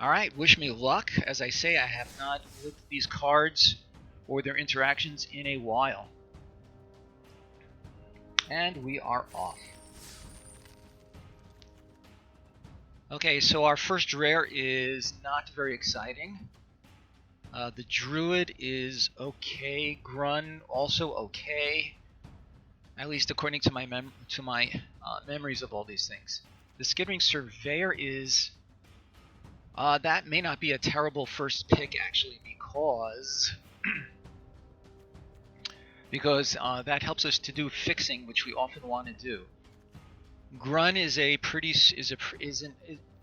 Alright, wish me luck. As I say, I have not looked at these cards or their interactions in a while. And we are off. Okay, so our first rare is not very exciting. The Druid is okay. Grun also okay. At least according to my memories of all these things. The Skittering Surveyor is... that may not be a terrible first pick, actually, because that helps us to do fixing, which we often want to do. Grun is a pretty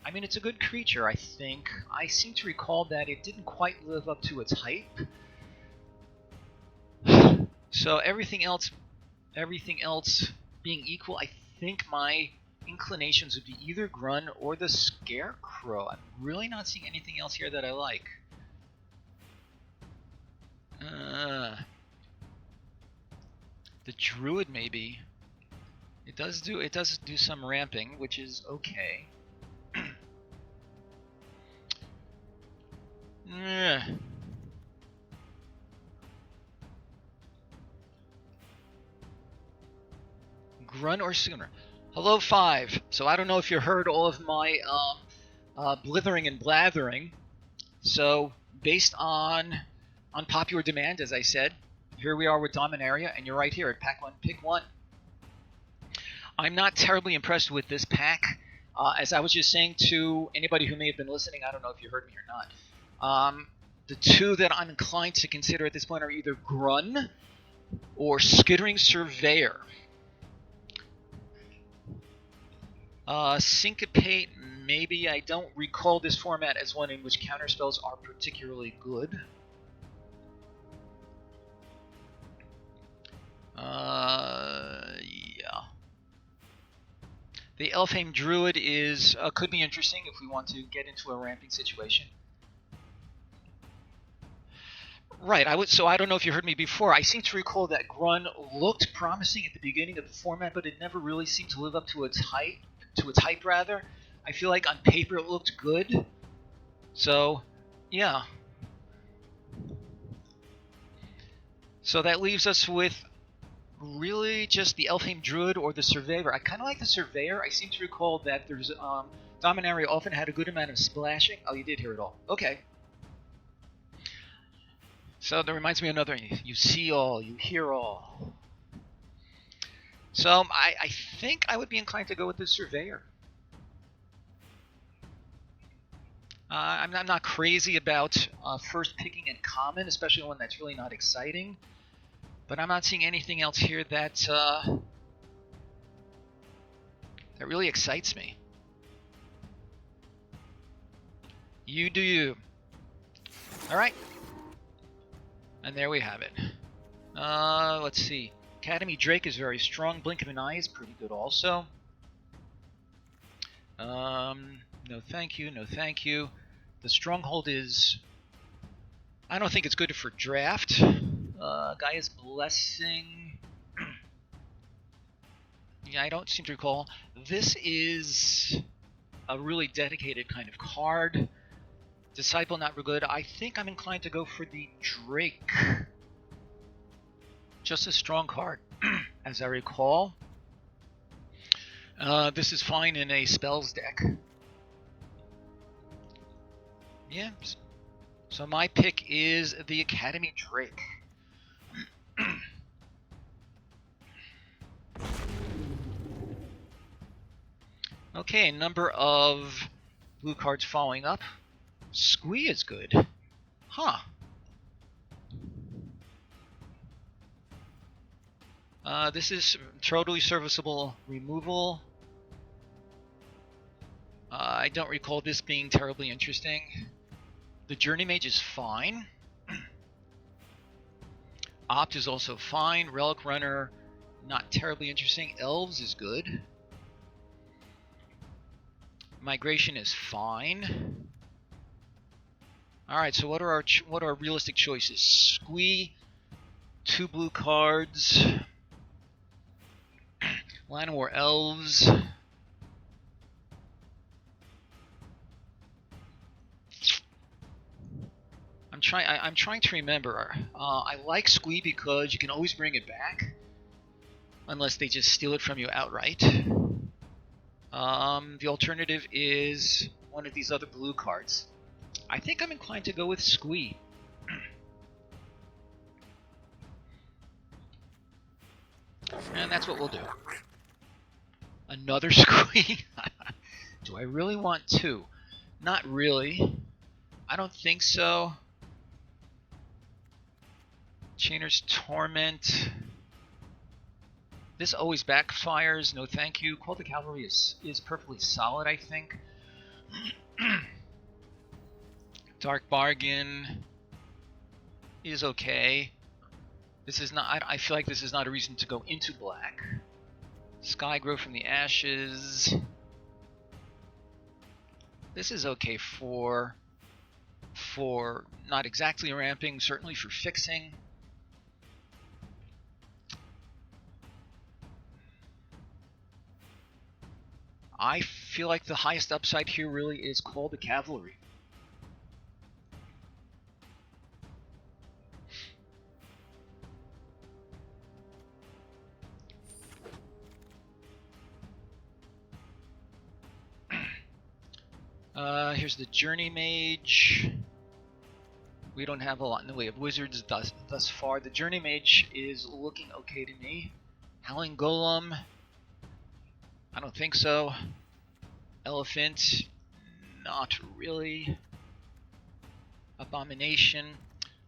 I mean, it's a good creature, I think. I seem to recall that it didn't quite live up to its hype. So everything else being equal, I think my inclinations would be either Grun or the Scarecrow. I'm really not seeing anything else here that I like. The Druid maybe. It does do some ramping, which is okay. Grun or Sooner. Hello, 5. So I don't know if you heard all of my blithering and blathering. So based on popular demand, as I said, here we are with Dominaria, and you're right here at Pack 1, Pick 1. I'm not terribly impressed with this pack. As I was just saying to anybody who may have been listening, I don't know if you heard me or not. The two that I'm inclined to consider at this point are either Grun or Skittering Surveyor. Syncopate, maybe. I don't recall this format as one in which counterspells are particularly good. Yeah. The Elfheim Druid is could be interesting if we want to get into a ramping situation. Right, so I don't know if you heard me before. I seem to recall that Grun looked promising at the beginning of the format, but it never really seemed to live up to its hype. Rather. I feel like on paper it looked good. So, yeah. So that leaves us with really just the Elfheim Druid or the Surveyor. I kind of like the Surveyor. I seem to recall that there's Dominaria often had a good amount of splashing. Oh, you did hear it all. Okay. So that reminds me of another. You see all, you hear all. So I think I would be inclined to go with the Surveyor. I'm not crazy about first picking in common, especially one that's really not exciting. But I'm not seeing anything else here that really excites me. You do you. All right. And there we have it. Let's see. Academy Drake is very strong. Blink of an Eye is pretty good also. No thank you, no thank you. The Stronghold is... I don't think it's good for draft. Gaia's Blessing... yeah, I don't seem to recall. This is a really dedicated kind of card. Disciple, not real good. I think I'm inclined to go for the Drake. Just a strong card, as I recall. This is fine in a spells deck. Yeah. So my pick is the Academy Drake. Okay, a number of blue cards following up. Squee is good. Huh. This is totally serviceable removal. I don't recall this being terribly interesting. The Journey Mage is fine. Opt is also fine. Relic Runner, not terribly interesting. Elves is good. Migration is fine. Alright, so what are our realistic choices? Squee, 2 blue cards. Llanowar Elves. I'm trying to remember. I like Squee because you can always bring it back, unless they just steal it from you outright. The alternative is one of these other blue cards. I think I'm inclined to go with Squee. And that's what we'll do. Another Squee? Do I really want two? Not really. I don't think so. Chainer's Torment. This always backfires. No thank you. Call the Cavalry is perfectly solid, I think. Dark Bargain is okay. This is not. I feel like this is not a reason to go into black. Sky Grow from the Ashes. This is okay for not exactly ramping, certainly for fixing. I feel like the highest upside here really is Call the Cavalry. Here's the Journey Mage. We don't have a lot in the way of wizards thus far. The Journey Mage is looking okay to me. Howling Golem. I don't think so. Elephant. Not really. Abomination.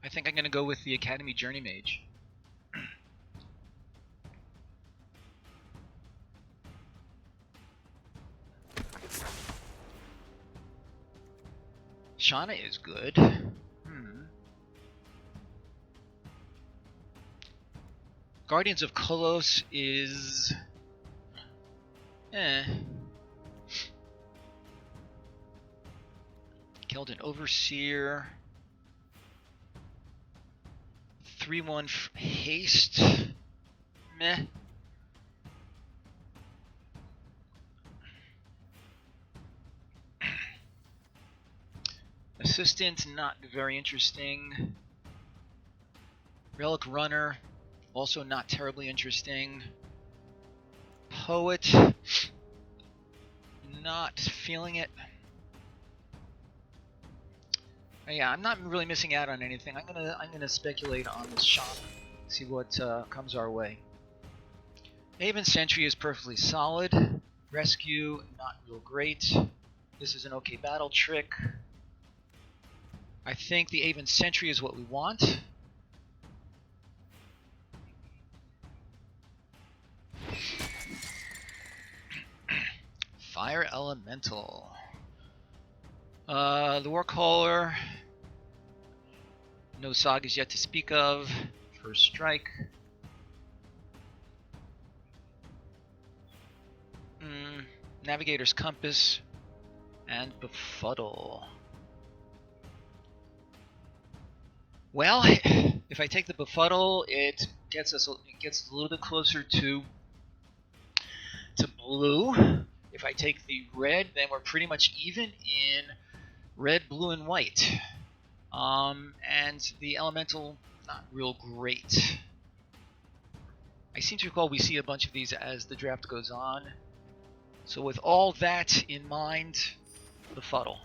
I think I'm going to go with the Academy Journey Mage. Shauna is good. Guardians of Kolos is... Keldon Overseer. 3/1 haste. Meh. Assistant, not very interesting. Relic Runner, also not terribly interesting. Poet, not feeling it. Yeah, I'm not really missing out on anything. I'm gonna speculate on this shop, see what comes our way. Haven Sentry is perfectly solid. Rescue, not real great. This is an okay battle trick. I think the Avon Sentry is what we want. Fire Elemental. The Warcaller. No sagas yet to speak of. First strike. Navigator's Compass. And Befuddle. Well, if I take the Befuddle, it gets us a little bit closer to blue. If I take the red, then we're pretty much even in red, blue, and white. And the elemental, not real great. I seem to recall we see a bunch of these as the draft goes on. So with all that in mind, Befuddle.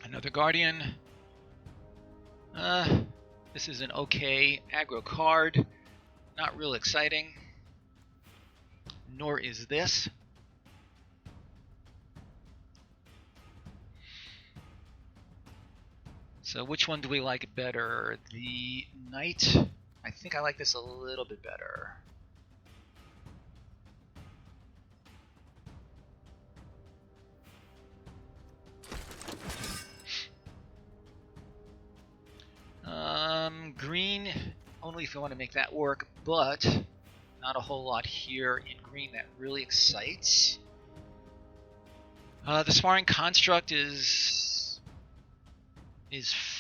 Another Guardian. This is an okay aggro card. Not real exciting. Nor is this. So which one do we like better? The Knight? I think I like this a little bit better. Green, only if you want to make that work, but not a whole lot here in green that really excites. The Sparring Construct is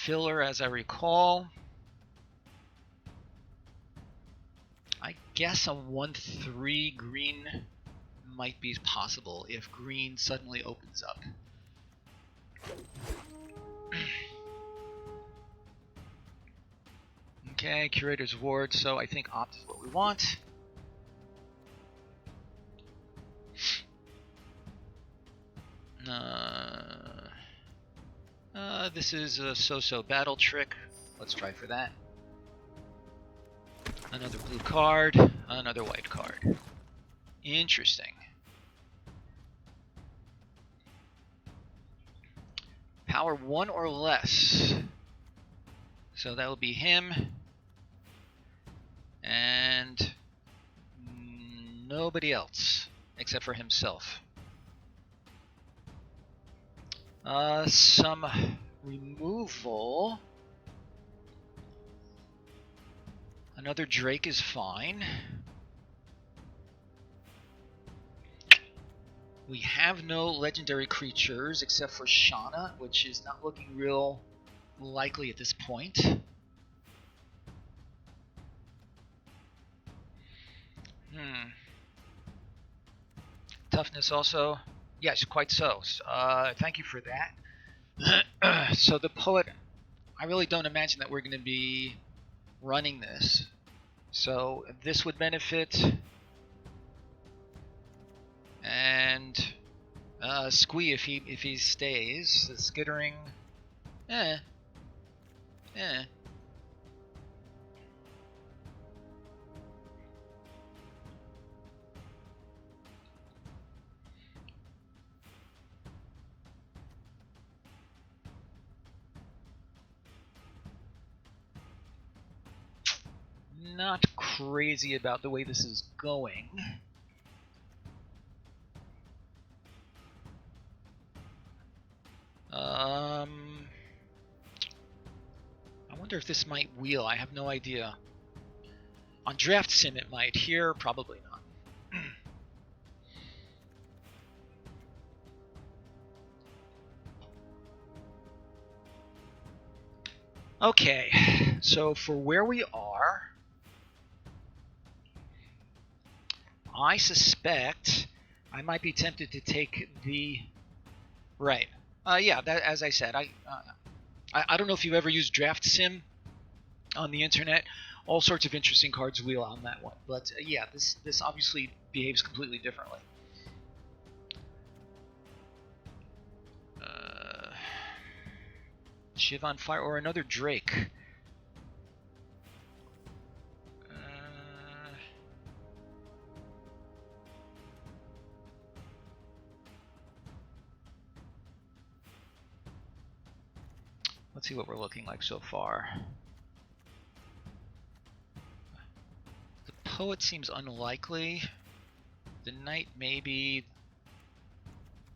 filler, as I recall. I guess a 1/3 green might be possible if green suddenly opens up. Okay, Curator's Ward, so I think Opt is what we want. This is a so-so battle trick. Let's try for that. Another blue card, another white card. Interesting. Power 1 or less. So that will be him. And nobody else except for himself. Some removal. Another Drake is fine. We have no legendary creatures except for Shauna, which is not looking real likely at this point. Toughness also. Yes, quite so. Thank you for that. So the poet, I really don't imagine that we're going to be running this. So this would benefit. And Squee if he stays. The skittering. Not crazy about the way this is going. I wonder if this might wheel. I have no idea. On Draft Sim it might. Here, probably not. Okay, so for where we are, I suspect I might be tempted to take the... Right. Yeah, that, as I said, I don't know if you've ever used Draft Sim on the internet. All sorts of interesting cards wheel on that one. But yeah, this obviously behaves completely differently. Shiv on Fire or another Drake. Let's see what we're looking like so far. The Poet seems unlikely. The Knight maybe.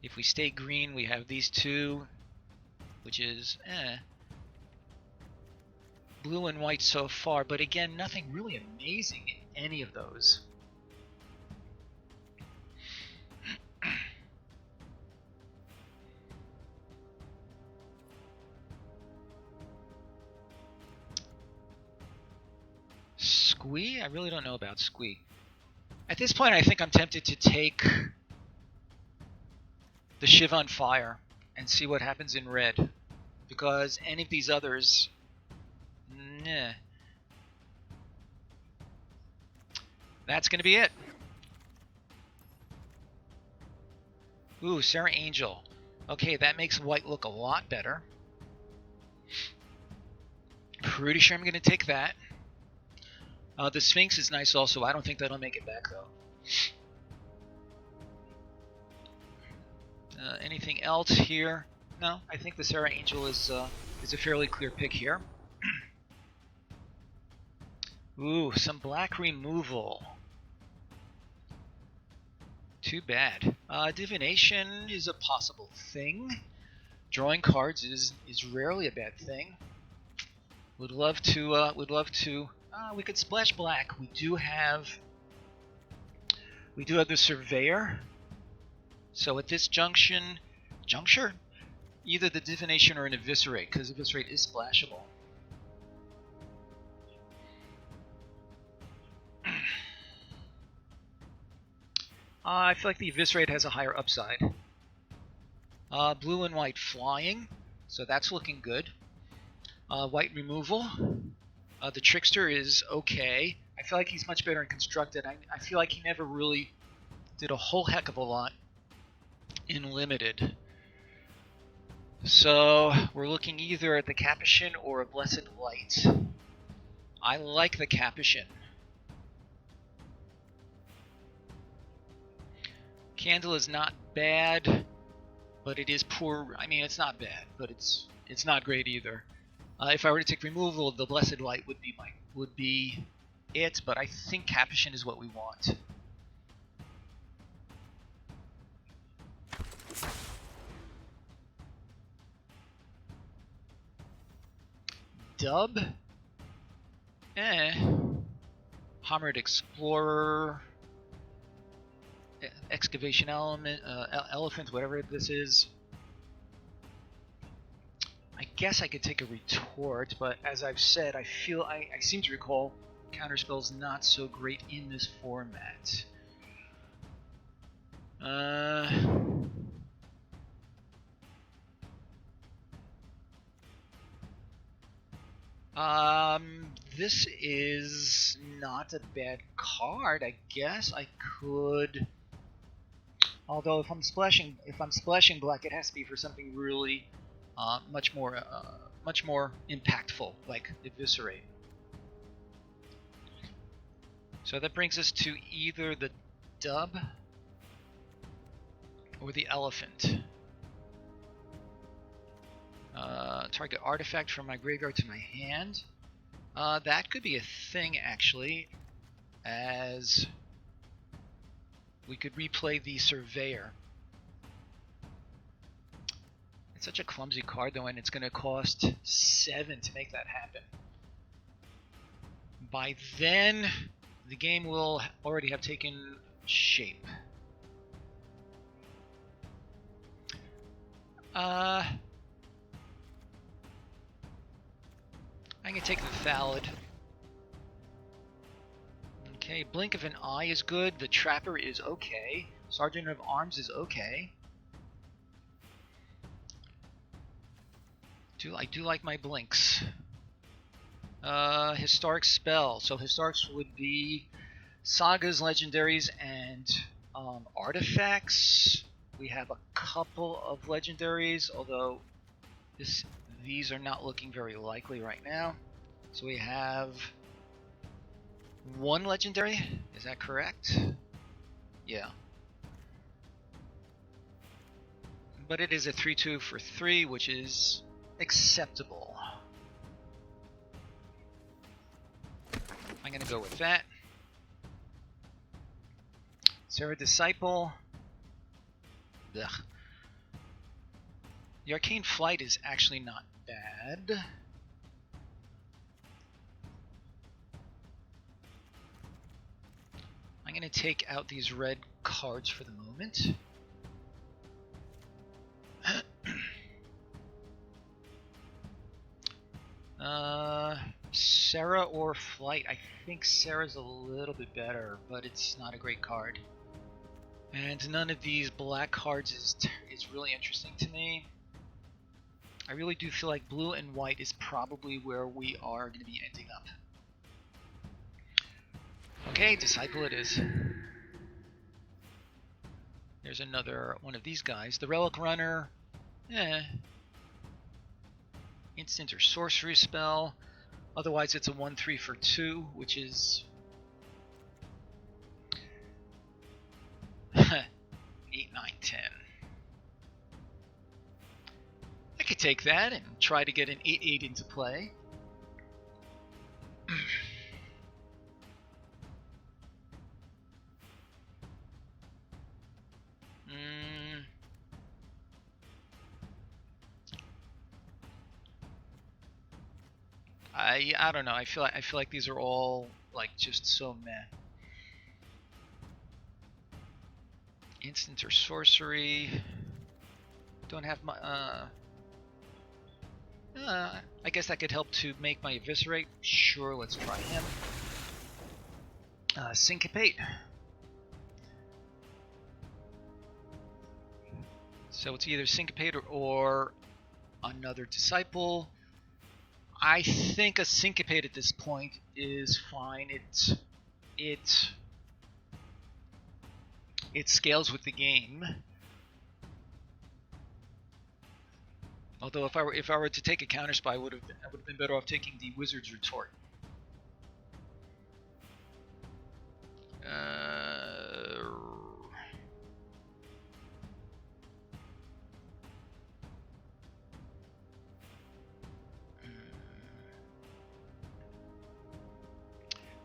If we stay green, we have these two, which is blue and white so far, but again, nothing really amazing in any of those. Squee? I really don't know about Squee. At this point, I think I'm tempted to take the Shiv on Fire and see what happens in red, because any of these others, nah. That's going to be it. Ooh, Sarah Angel. Okay, that makes white look a lot better. Pretty sure I'm going to take that. The Sphinx is nice also. I don't think that'll make it back, though. Anything else here? No, I think the Sarah Angel is a fairly clear pick here. Ooh, some black removal. Too bad. Divination is a possible thing. Drawing cards is rarely a bad thing. Would love to. We could splash black. We do have the Surveyor. So at this juncture, either the Divination or an Eviscerate, because Eviscerate is splashable. I feel like the Eviscerate has a higher upside. Blue and white flying, so that's looking good. White removal. The trickster is okay. I feel like he's much better in constructed. I feel like he never really did a whole heck of a lot in limited. So we're looking either at the Capuchin or a Blessed Light. I like the Capuchin. Candle is not bad, but it is poor. I mean, it's not bad, but it's not great either. If I were to take removal, the Blessed Light would be it, but I think Capuchin is what we want. Dub? Hammered Explorer, Excavation Element, Elephant, whatever this is. I guess I could take a Retort, but as I've said, I seem to recall Counterspell's not so great in this format. This is not a bad card. I guess I could. Although if I'm splashing black, it has to be for something really much more impactful, like Eviscerate. So that brings us to either the Dub or the Elephant. Target artifact from my graveyard to my hand. That could be a thing, actually, as we could replay the Surveyor. It's such a clumsy card, though, and it's going to cost 7 to make that happen. By then, the game will already have taken shape. I'm going to take the Thallid. Okay, Blink of an Eye is good. The Trapper is okay. Sergeant of Arms is okay. I do like my blinks. Historic Spell. So historics would be sagas, legendaries, and artifacts. We have a couple of legendaries, although these are not looking very likely right now. So we have 1 legendary. Is that correct? Yeah. But it is a 3/2 for 3, which is acceptable. I'm going to go with that. Sarah Disciple. Ugh. The Arcane Flight is actually not bad. I'm going to take out these red cards for the moment. Sarah or Flight. I think Sarah's a little bit better, but it's not a great card. And none of these black cards is really interesting to me. I really do feel like blue and white is probably where we are going to be ending up. Okay, Disciple it is. There's another one of these guys. The Relic Runner. Instant or sorcery spell. Otherwise it's a 1/3 for 2, which is 8, 9, 10. I could take that and try to get an 8/8 into play. I don't know. I feel like these are all like just so meh. Instant or sorcery. Don't have my I guess that could help to make my Eviscerate. Sure, let's try him. Syncopate. So it's either syncopate or another disciple. I think a syncopate at this point is fine. It scales with the game. Although if I were to take a counter spy, I would have been better off taking the Wizard's Retort.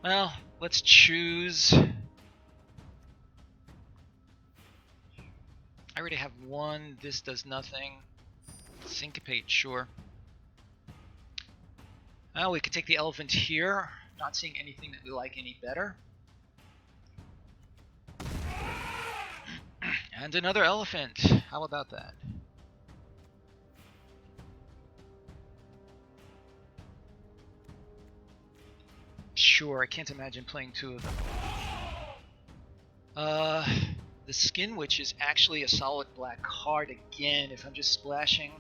Well, let's choose. I already have one. This does nothing. Syncopate, sure. Well, we could take the elephant here. Not seeing anything that we like any better. And another elephant. How about that? Sure, I can't imagine playing two of them. The Skin Witch is actually a solid black card again. If I'm just splashing,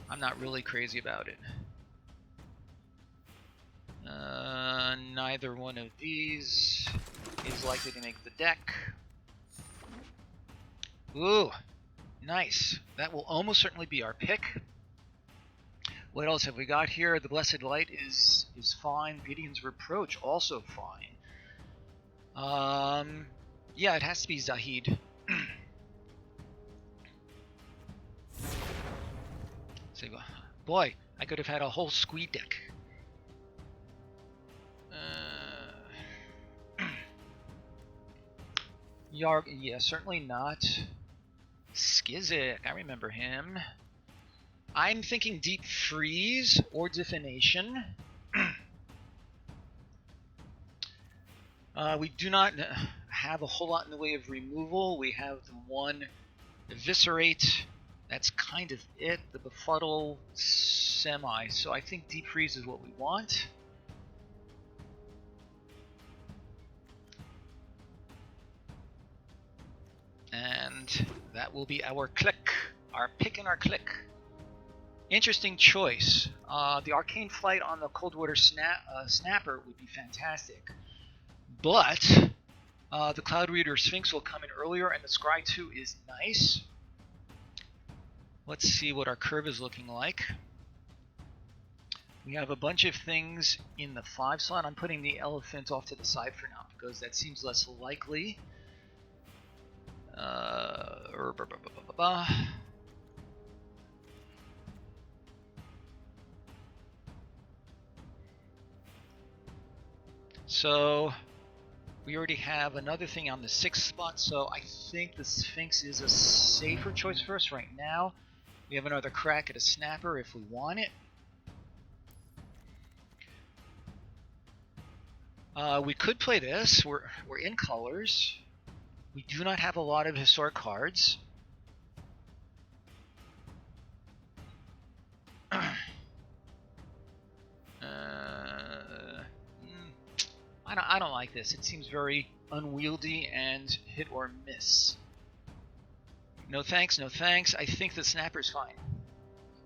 I'm not really crazy about it. Neither one of these is likely to make the deck. Ooh, nice. That will almost certainly be our pick. What else have we got here? The Blessed Light is fine. Gideon's Reproach, also fine. Yeah, it has to be Zahid. So, boy, I could have had a whole squeed deck. Yarg, yeah, certainly not. Skizzik, I remember him. I'm thinking Deep Freeze or Divination. We do not have a whole lot in the way of removal. We have the one Eviscerate. That's kind of it. The Befuddle, semi. So I think Deep Freeze is what we want. And that will be our click. Our pick and our click. Interesting choice. The Arcane Flight on the Coldwater Snapper would be fantastic. But the Cloud Reader Sphinx will come in earlier, and the Scry 2 is nice. Let's see what our curve is looking like. We have a bunch of things in the 5 slot. I'm putting the elephant off to the side for now because that seems less likely. So we already have another thing on the 6th spot, so I think the Sphinx is a safer choice for us right now. We have another crack at a Snapper if we want it. We could play this. We're in colors. We do not have a lot of historic cards. I don't like this. It seems very unwieldy and hit or miss. No thanks, no thanks. I think the Snapper's fine.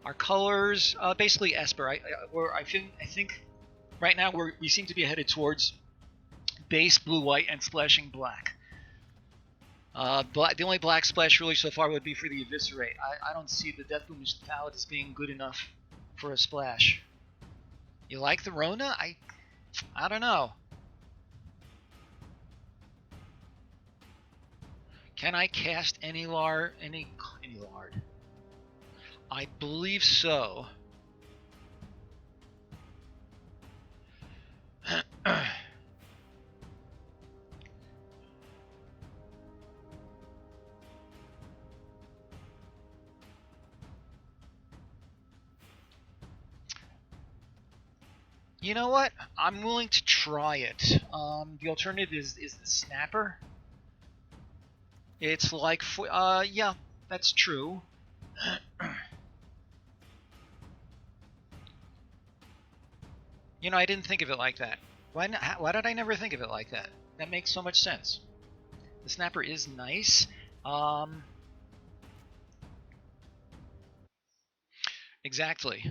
Our colors, basically Esper. I think right now we seem to be headed towards base blue, white, and splashing black. The only black splash really so far would be for the Eviscerate. I don't see the Death Boom Ballad as being good enough for a splash. You like the Rona? I don't know. Can I cast any lard? I believe so. You know what? I'm willing to try it. The alternative is the Snapper. It's like, yeah, that's true. You know, I didn't think of it like that. Why did I never think of it like that? That makes so much sense. The Snapper is nice. Exactly.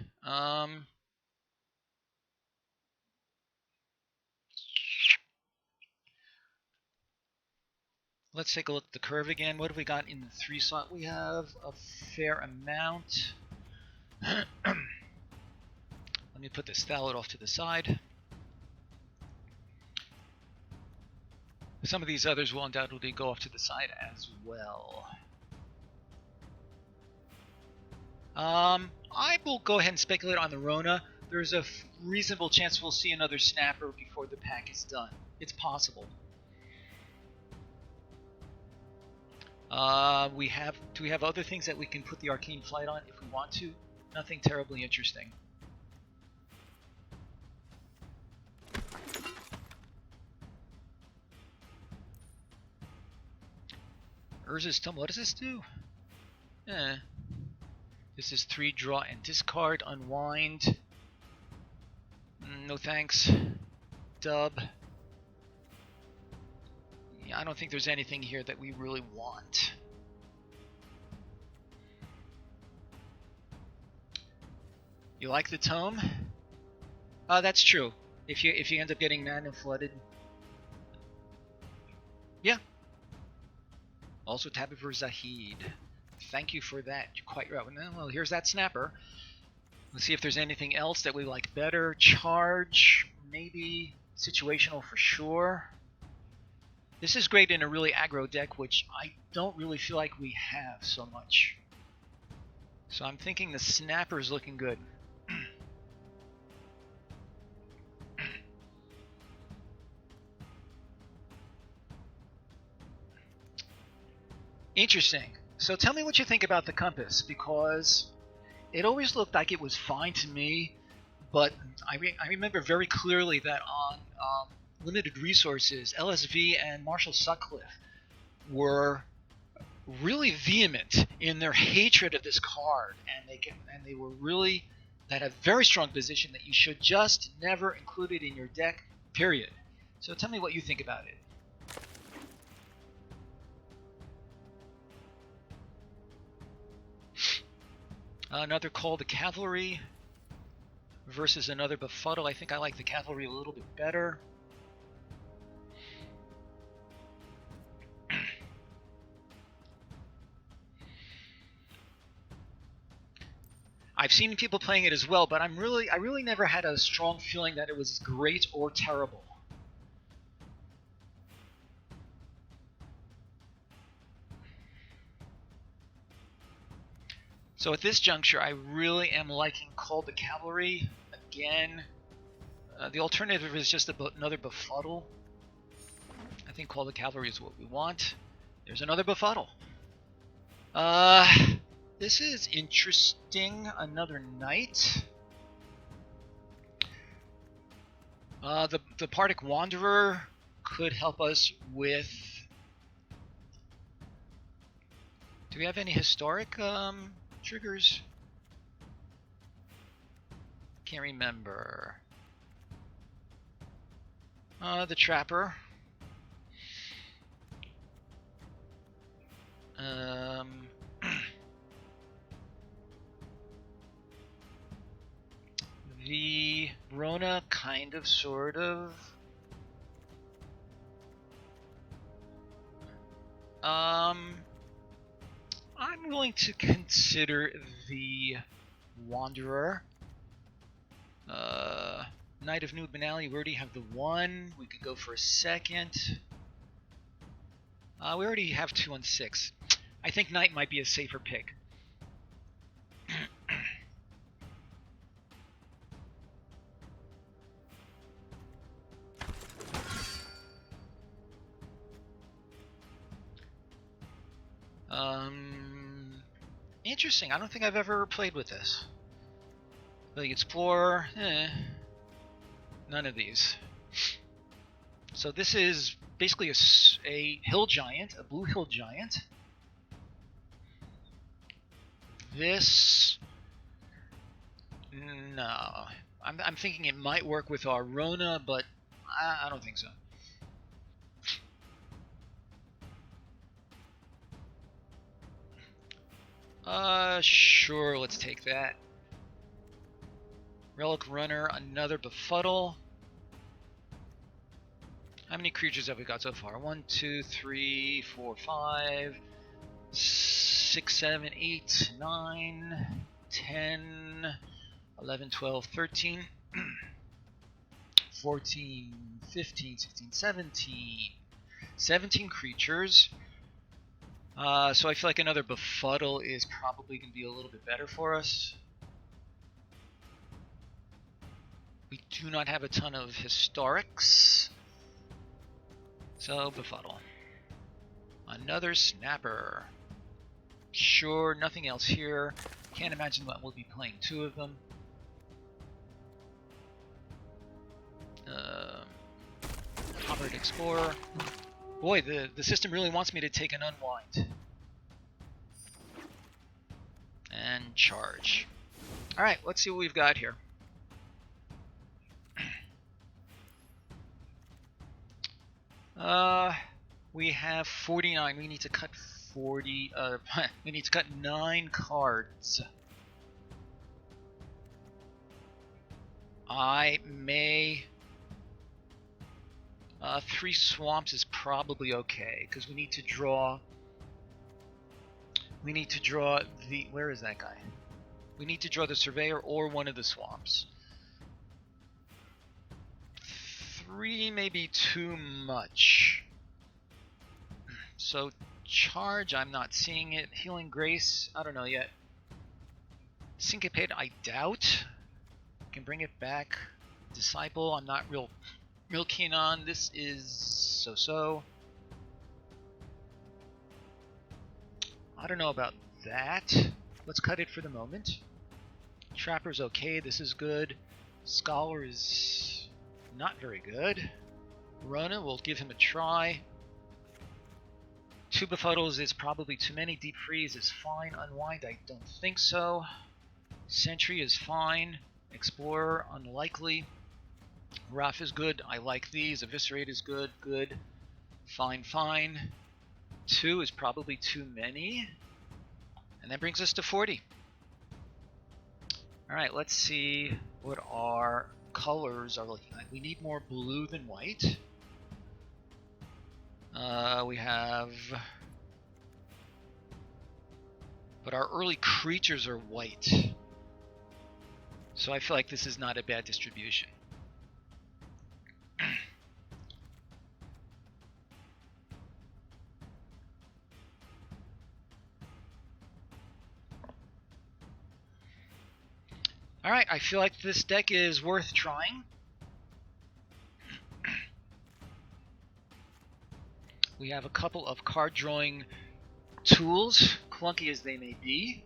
Let's take a look at the curve again. What have we got in the 3 slot? We have a fair amount. Let me put this thallid off to the side. Some of these others will undoubtedly go off to the side as well. I will go ahead and speculate on the Rona. There's a reasonable chance we'll see another snapper before the pack is done. It's possible. Do we have other things that we can put the Arcane Flight on if we want to? Nothing terribly interesting. Urza's Tome, what does this do? This is 3 draw and discard, unwind. No thanks. Dub. Yeah, I don't think there's anything here that we really want. You like the tome? That's true. If you end up getting mana flooded. Yeah. Also Tabby for Zahid. Thank you for that. You're quite right. Well, here's that snapper. Let's see if there's anything else that we like better. Charge, maybe. Situational for sure. This is great in a really aggro deck, which I don't really feel like we have so much. So I'm thinking the snapper is looking good. Interesting. So tell me what you think about the compass, because it always looked like it was fine to me, but I remember very clearly that on limited resources, LSV and Marshall Sutcliffe were really vehement in their hatred of this card, and they were really that a very strong position that you should just never include it in your deck, period. So tell me what you think about it. Another Call the Cavalry versus another Befuddle. I think I like the Cavalry a little bit better. I've seen people playing it as well, but I really never had a strong feeling that it was great or terrible. So at this juncture, I really am liking Call the Cavalry. Again, the alternative is just another Befuddle. I think Call the Cavalry is what we want. There's another Befuddle. This is interesting. Another Knight. The Bardic Wanderer could help us with... Do we have any historic triggers? Can't remember. The Trapper. The Rona, kind of, sort of. I'm willing to consider the Wanderer. Knight of New Banality, we already have the 1. We could go for a second. We already have 2 on 6. I think Knight might be a safer pick. Interesting. I don't think I've ever played with this. The Explorer, none of these. So this is basically a hill giant, a blue hill giant. This, no. I'm thinking it might work with our Rona, but I don't think so. Sure, let's take that. Relic Runner, another Befuddle. How many creatures have we got so far? 1, 2, 3, 4, 5, 6, 7, 8, 9, 10, 11, 12, 13, 14, 15, 16, 17. 17 creatures. So I feel like another Befuddle is probably going to be a little bit better for us. We do not have a ton of Historics. So, Befuddle. Another Snapper. Sure, nothing else here. Can't imagine that we'll be playing 2 of them. Hovered Explorer. Boy, the system really wants me to take an Unwind. And charge. Alright, let's see what we've got here. We have 49. We need to cut 40. We need to cut 9 cards. I may. 3 swamps is probably okay because we need to draw. We need to draw the. Where is that guy? We need to draw the Surveyor or one of the swamps. 3 may be too much. So charge, I'm not seeing it. Healing Grace, I don't know yet. Syncopate, I doubt. Can bring it back. Disciple, I'm not real keen on. This is so-so. I don't know about that. Let's cut it for the moment. Trapper's okay, this is good. Scholar is not very good. Rona, we'll give him a try. 2 Befuddles is probably too many. Deep Freeze is fine. Unwind, I don't think so. Sentry is fine. Explorer, unlikely. Wrath is good. I like these. Eviscerate is good. Good. Fine, fine. 2 is probably too many. And that brings us to 40. Alright, let's see what our colors are looking like. We need more blue than white. We have... But our early creatures are white. So I feel like this is not a bad distribution. Alright, I feel like this deck is worth trying. We have a couple of card drawing tools, clunky as they may be.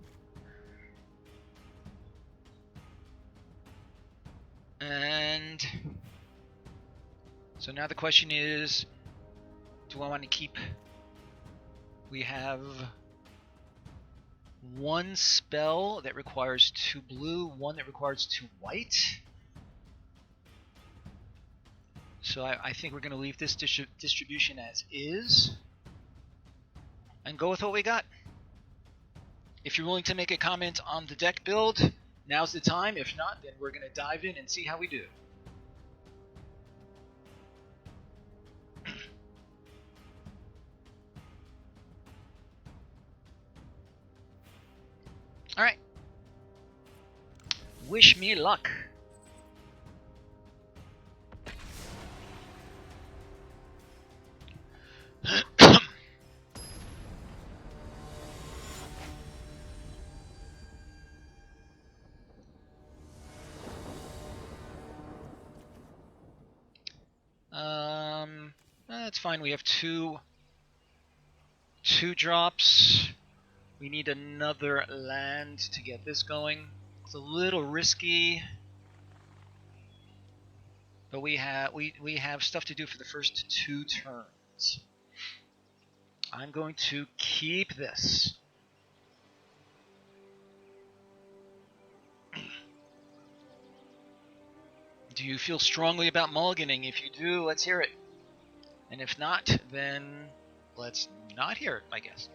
And so now the question is, do I want to keep... We have 1 spell that requires 2 blue, 1 that requires 2 white. So I think we're going to leave this distribution as is and go with what we got. If you're willing to make a comment on the deck build, now's the time. If not, then we're going to dive in and see how we do. Alright. Wish me luck. That's fine. We have two drops. We need another land to get this going. It's a little risky, but we have stuff to do for the first 2 turns. I'm going to keep this. Do you feel strongly about mulliganing? If you do, let's hear it. And if not, then let's not hear it, I guess.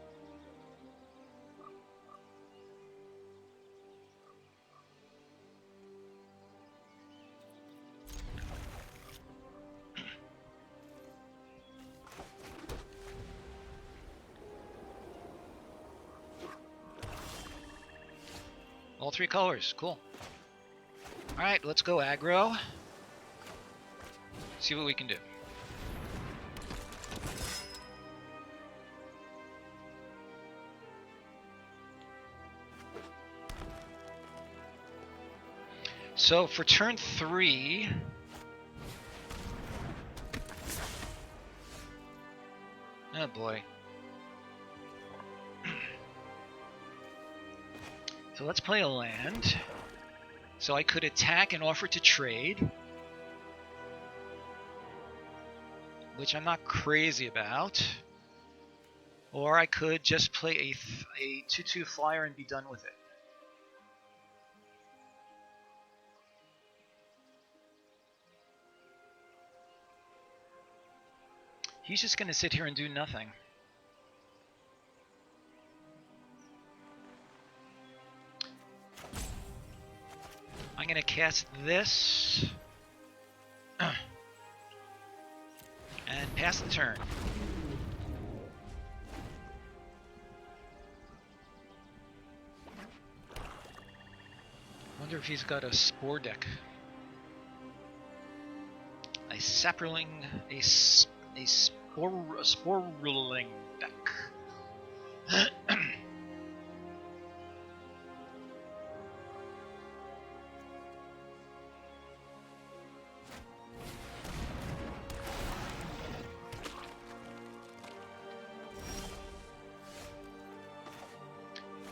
All 3 colors. Cool. Alright, let's go aggro. See what we can do. So for turn 3... Oh boy. So let's play a land. So I could attack and offer to trade, which I'm not crazy about. Or I could just play a 2/2 flyer and be done with it. He's just going to sit here and do nothing. I'm going to cast this and pass the turn. Wonder if he's got a spore deck. A sapperling, a sporeling deck.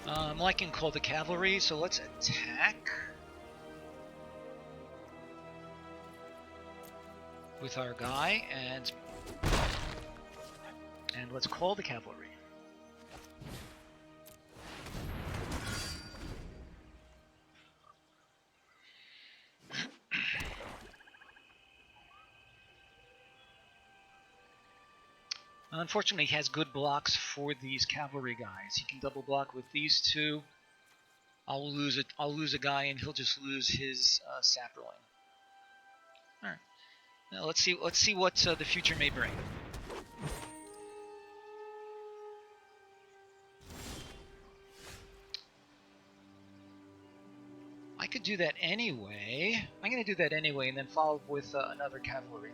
I'm liking Call the Cavalry, so let's attack with our guy and let's call the cavalry. Unfortunately, he has good blocks for these cavalry guys. He can double block with these 2. I'll lose it. I'll lose a guy, and he'll just lose his sapperling. All right. Now let's see. Let's see what the future may bring. I could do that anyway. I'm going to do that anyway, and then follow up with another cavalry.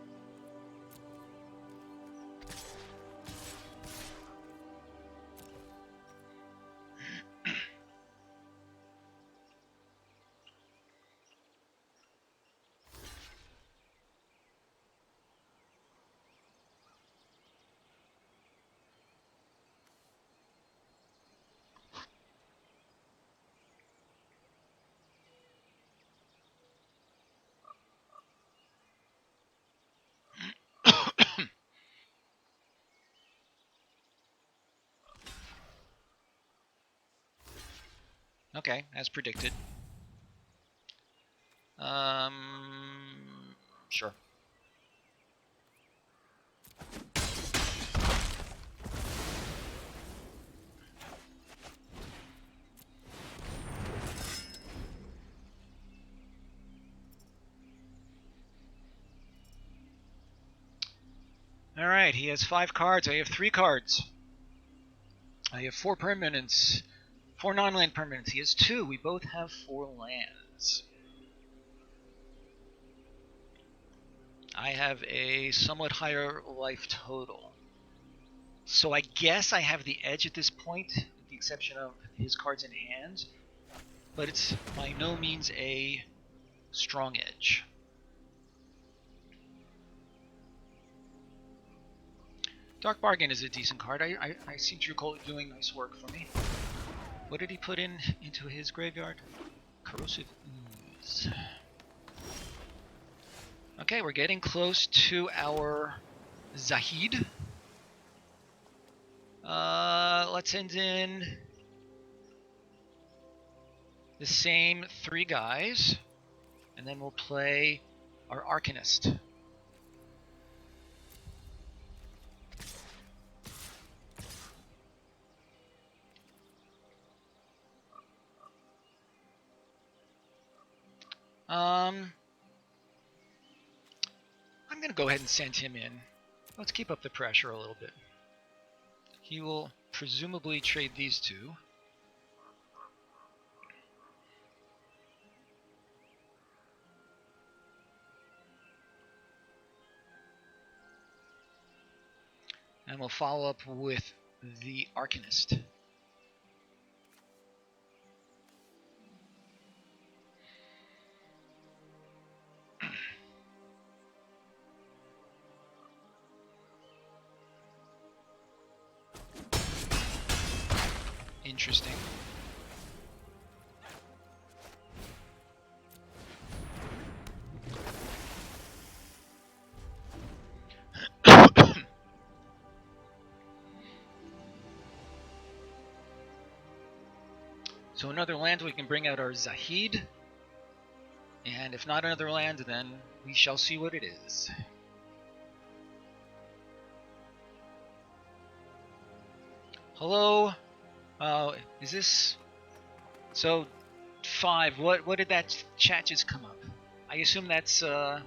Okay, as predicted. Sure. Alright, he has 5 cards. I have 3 cards. I have 4 permanents. 4 non-land permanents. He has 2. We both have 4 lands. I have a somewhat higher life total. So I guess I have the edge at this point, with the exception of his cards in hand. But it's by no means a strong edge. Dark Bargain is a decent card. I seem to recall it doing nice work for me. What did he put into his graveyard? Corrosive Ooze. Okay, we're getting close to our Zahid. Let's send in the same 3 guys, and then we'll play our Arcanist. I'm going to go ahead and send him in. Let's keep up the pressure a little bit. He will presumably trade these 2. And we'll follow up with the Arcanist. Interesting. So another land, we can bring out our Zahid. And if not another land, then we shall see what it is. Hello? Is this... So, 5, what did that chat just come up? I assume that's a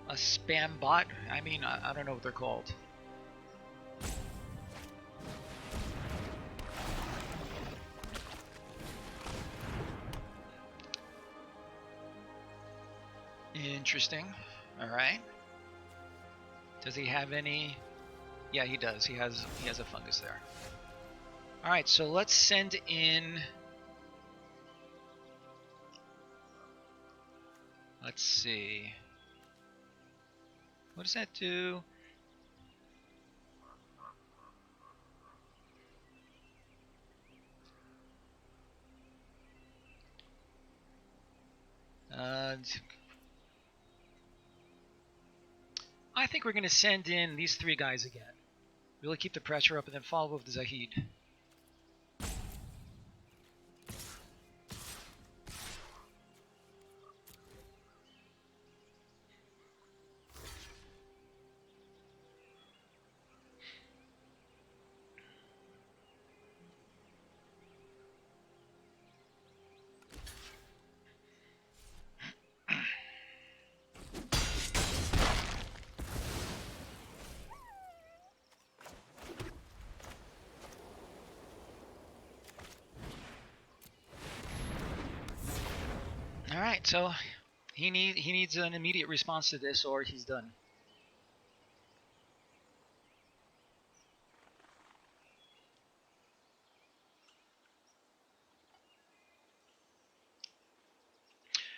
spam bot? I mean, I don't know what they're called. Interesting. Alright. Does he have any... Yeah, he does. He has a fungus there. Alright, so let's send in... Let's see. What does that do? I think we're going to send in these 3 guys again. Really keep the pressure up and then follow with the Zahid. Alright, so he needs an immediate response to this or he's done.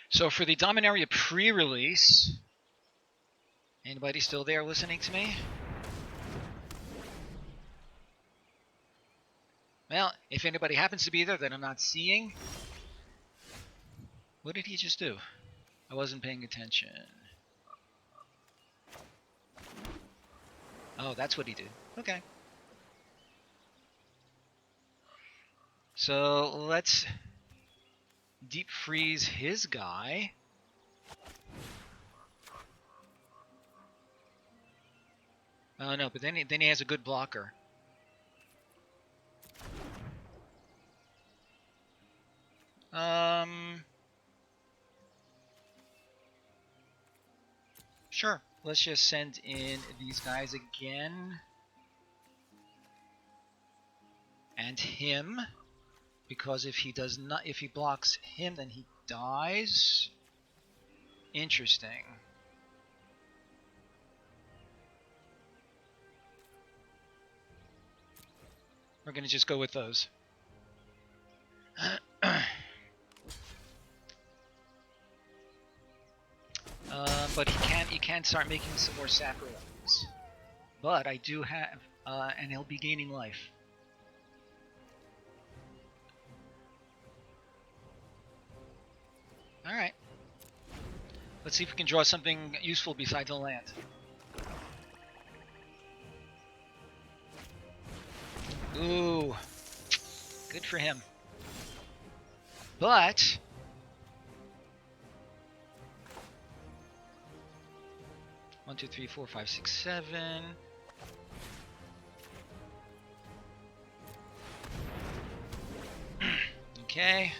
So for the Dominaria pre-release, anybody still there listening to me? Well, if anybody happens to be there that I'm not seeing, what did he just do? I wasn't paying attention. Oh, that's what he did. Okay. So let's deep freeze his guy. Oh no, but then he has a good blocker. Sure. Let's just send in these guys again. And him. Because if he blocks him, then he dies. Interesting. We're gonna just go with those. But he can start making some more sacrifices. But I do have, and he'll be gaining life. Alright. Let's see if we can draw something useful besides the land. Ooh. Good for him. But... One, two, three, four, five, six, 7. Okay.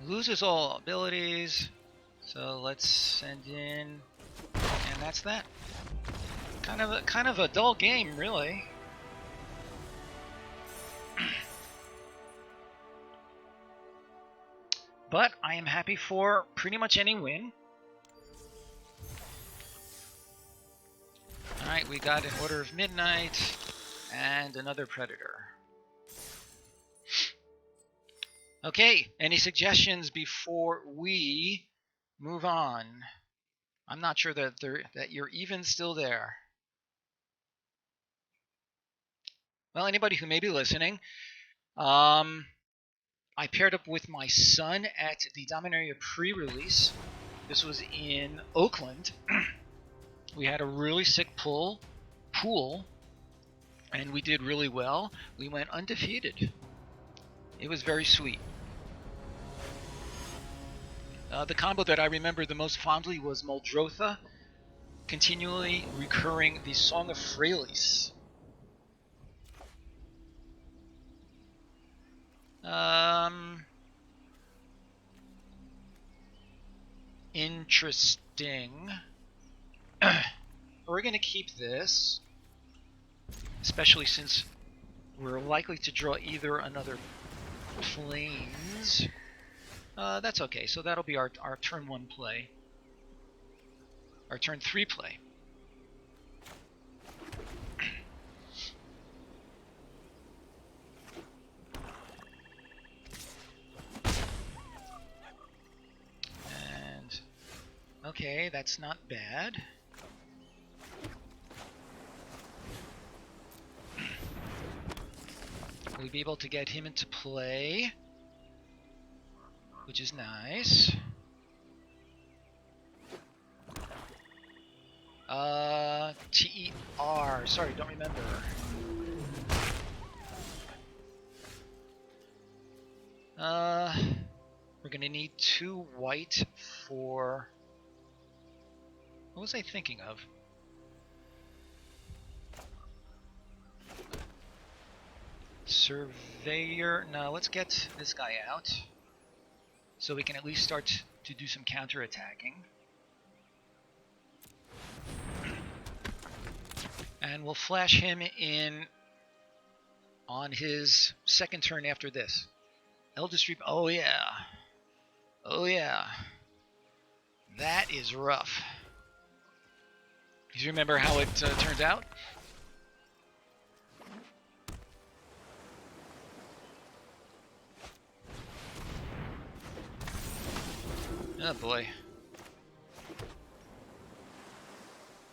Loses all abilities, so let's send in, and that's that. Kind of a dull game, really. But I am happy for pretty much any win. Alright, we got an Order of Midnight and another Predator. Okay, any suggestions before we move on? I'm not sure that you're even still there. Well, anybody who may be listening, I paired up with my son at the Dominaria pre-release. This was in Oakland. We had a really sick pool, and we did really well. We went undefeated. It was very sweet. The combo that I remember the most fondly was Muldrotha, continually recurring the Song of Freylis. Interesting. We're going to keep this, especially since we're likely to draw either another plains. That's okay, so that'll be our turn 1 play. Our turn 3 play. And, okay, that's not bad. We'll be able to get him into play, which is nice. T-E-R, sorry, don't remember. We're gonna need 2 white for... What was I thinking of? Surveyor, no, let's get this guy out, so we can at least start to do some counterattacking. And we'll flash him in on his second turn after this. Eldest Reap, oh yeah. Oh yeah. That is rough. Do you remember how it turned out? Oh boy.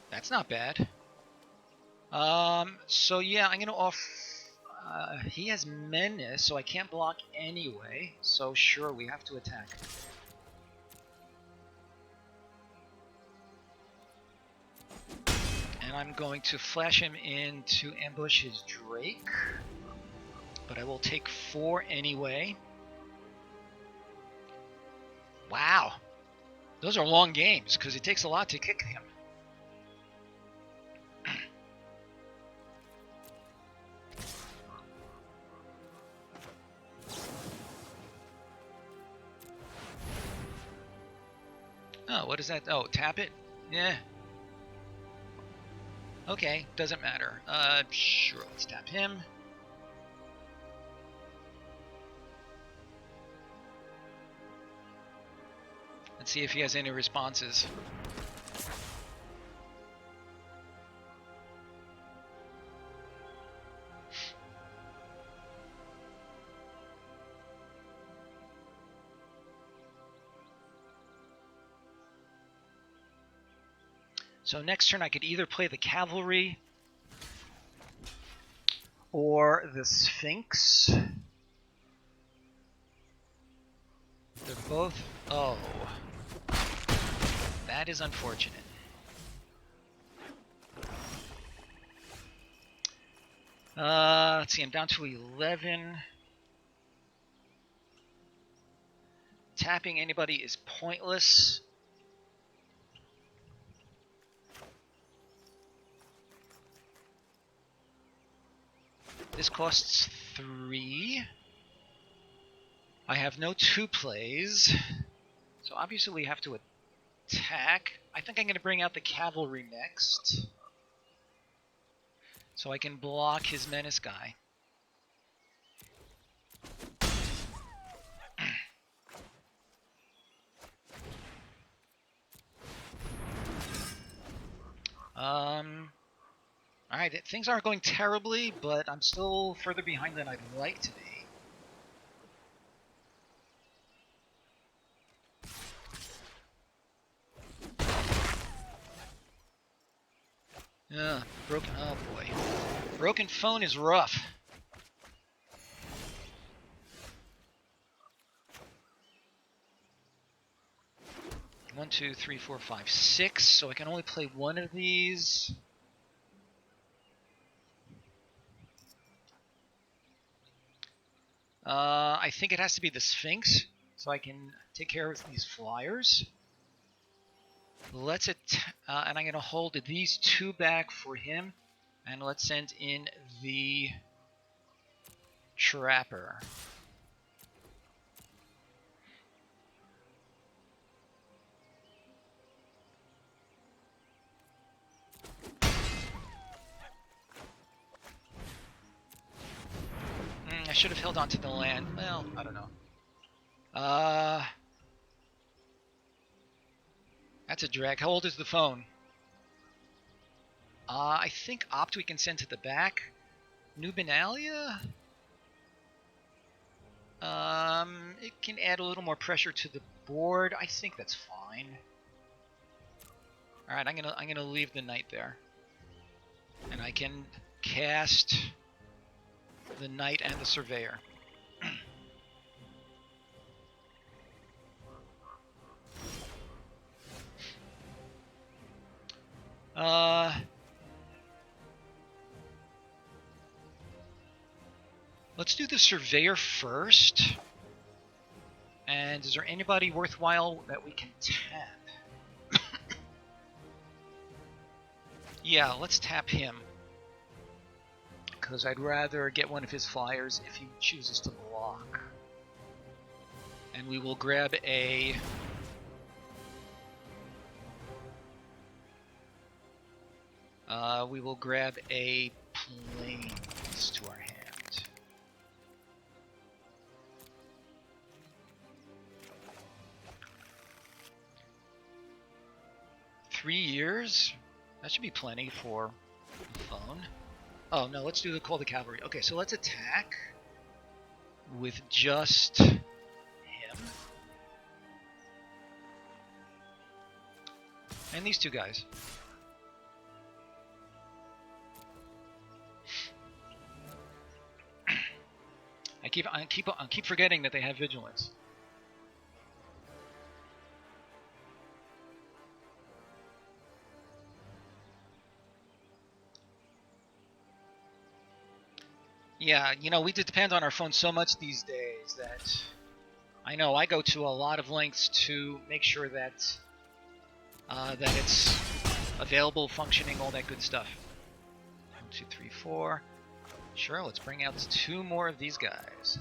That's not bad. So yeah, I'm gonna off... he has Menace, so I can't block anyway. So sure, we have to attack. And I'm going to flash him in to ambush his Drake. But I will take 4 anyway. Wow. Those are long games, because it takes a lot to kick him. Oh, what is that? Oh, tap it? Yeah. Okay, doesn't matter. Sure, let's tap him. Let's see if he has any responses. So next turn I could either play the Cavalry or the Sphinx. They're both... Oh. That is unfortunate. Let's see, I'm down to 11. Tapping anybody is pointless. This costs 3. I have no 2 plays, so obviously we have to attack. I think I'm going to bring out the Cavalry next, so I can block his Menace guy. Alright, things aren't going terribly, but I'm still further behind than I'd like to be. Broken. Oh boy. Broken phone is rough. One, two, three, four, five, six. So I can only play one of these. I think it has to be the Sphinx, so I can take care of these flyers. Let's and I'm going to hold these two back for him, and let's send in the Trapper. I should have held on to the land. Well, I don't know. That's a drag. How old is the phone? I think Opt we can send to the back. Nubinalia? It can add a little more pressure to the board. I think that's fine. All right, I'm gonna leave the knight there, and I can cast the knight and the surveyor. Let's do the surveyor first. And is there anybody worthwhile that we can tap? Yeah, let's tap him. Because I'd rather get one of his flyers if he chooses to block. And we will grab a... plains to our hand. 3 years? That should be plenty for the phone. Oh no, let's do the call to cavalry. Okay, so let's attack with just him. And these two guys. I keep forgetting that they have vigilance. Yeah, you know, we depend on our phone so much these days that I know I go to a lot of lengths to make sure that that it's available, functioning, all that good stuff. 1, 2, 3, 4. Sure, let's bring out 2 more of these guys.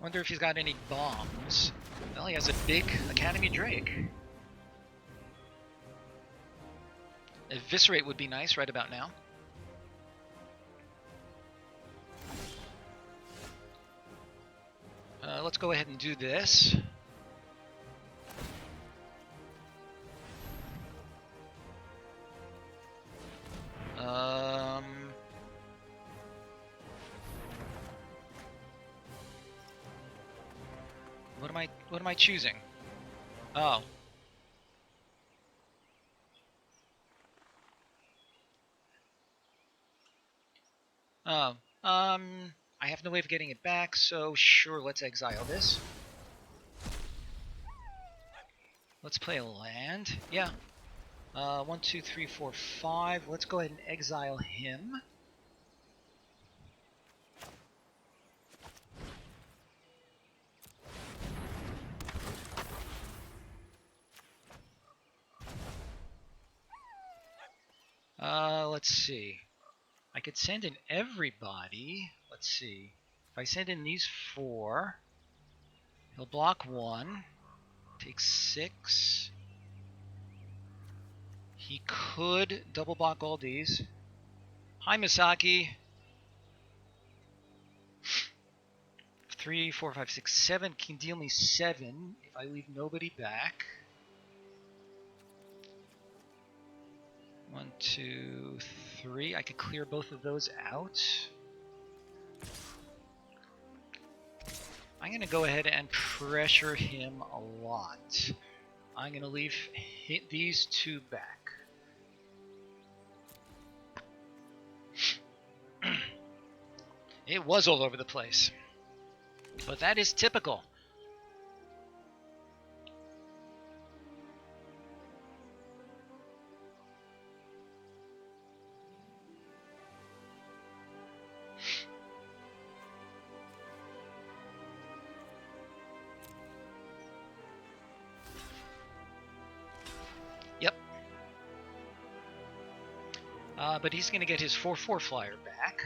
Wonder if he's got any bombs. Well, he has a big Academy Drake. Eviscerate would be nice right about now. Let's go ahead and do this. What am I choosing? Oh. Oh. I have no way of getting it back, so sure, let's exile this. Let's play a land. Yeah. 1, 2, 3, 4, 5. Let's go ahead and exile him. Let's see. I could send in everybody. Let's see. If I send in these 4, he'll block 1. Takes 6. He could double block all these. Hi, Misaki. 3, 4, 5, 6, 7 can deal me 7 if I leave nobody back. 1, 2, 3. I could clear both of those out. I'm going to go ahead and pressure him a lot. I'm going to leave these 2 back. It was all over the place. But that is typical. Yep. But he's going to get his 4/4 flyer back.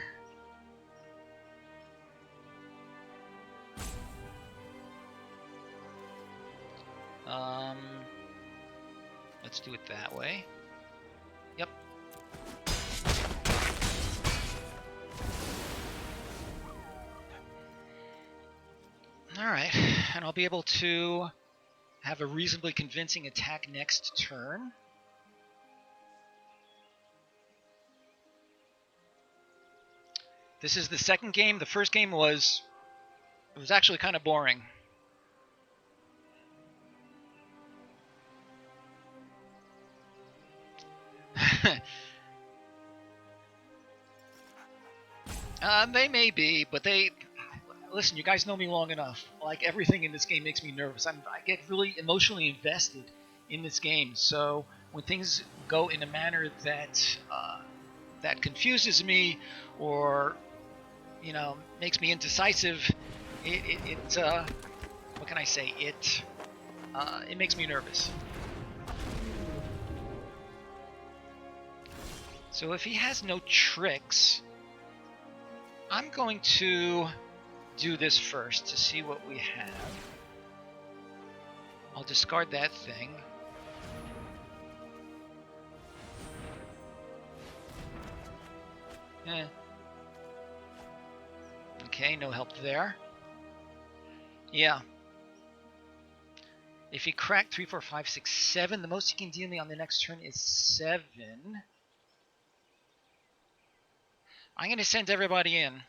Let's do it that way. Yep. Alright, and I'll be able to have a reasonably convincing attack next turn. This is the second game. The first game was actually kind of boring. They may be, but listen, you guys know me long enough. Like, everything in this game makes me nervous. I get really emotionally invested in this game. So when things go in a manner that that confuses me, or makes me indecisive, what can I say? It makes me nervous. So if he has no tricks, I'm going to do this first to see what we have. I'll discard that thing. Okay, no help there. Yeah. If he cracked 3, 4, 5, 6, 7, the most he can deal me on the next turn is 7. I'm going to send everybody in.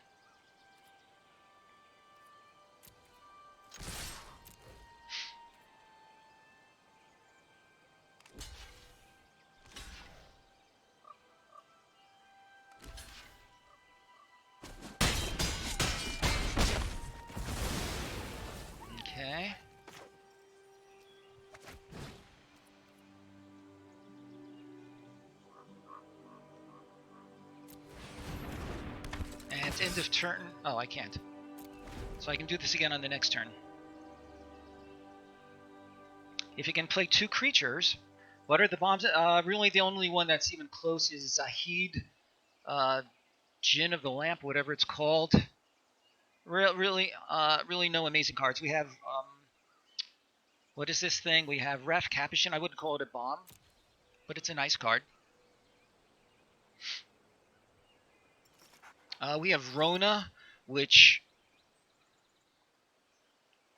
Okay. And it's end of turn. Oh, I can't. So I can do this again on the next turn. If you can play 2 creatures, what are the bombs? Really, the only one that's even close is Zahid, Djinn of the Lamp, whatever it's called. Really no amazing cards. We have, what is this thing? We have Ref Capuchin. I wouldn't call it a bomb, but it's a nice card. We have Rona, which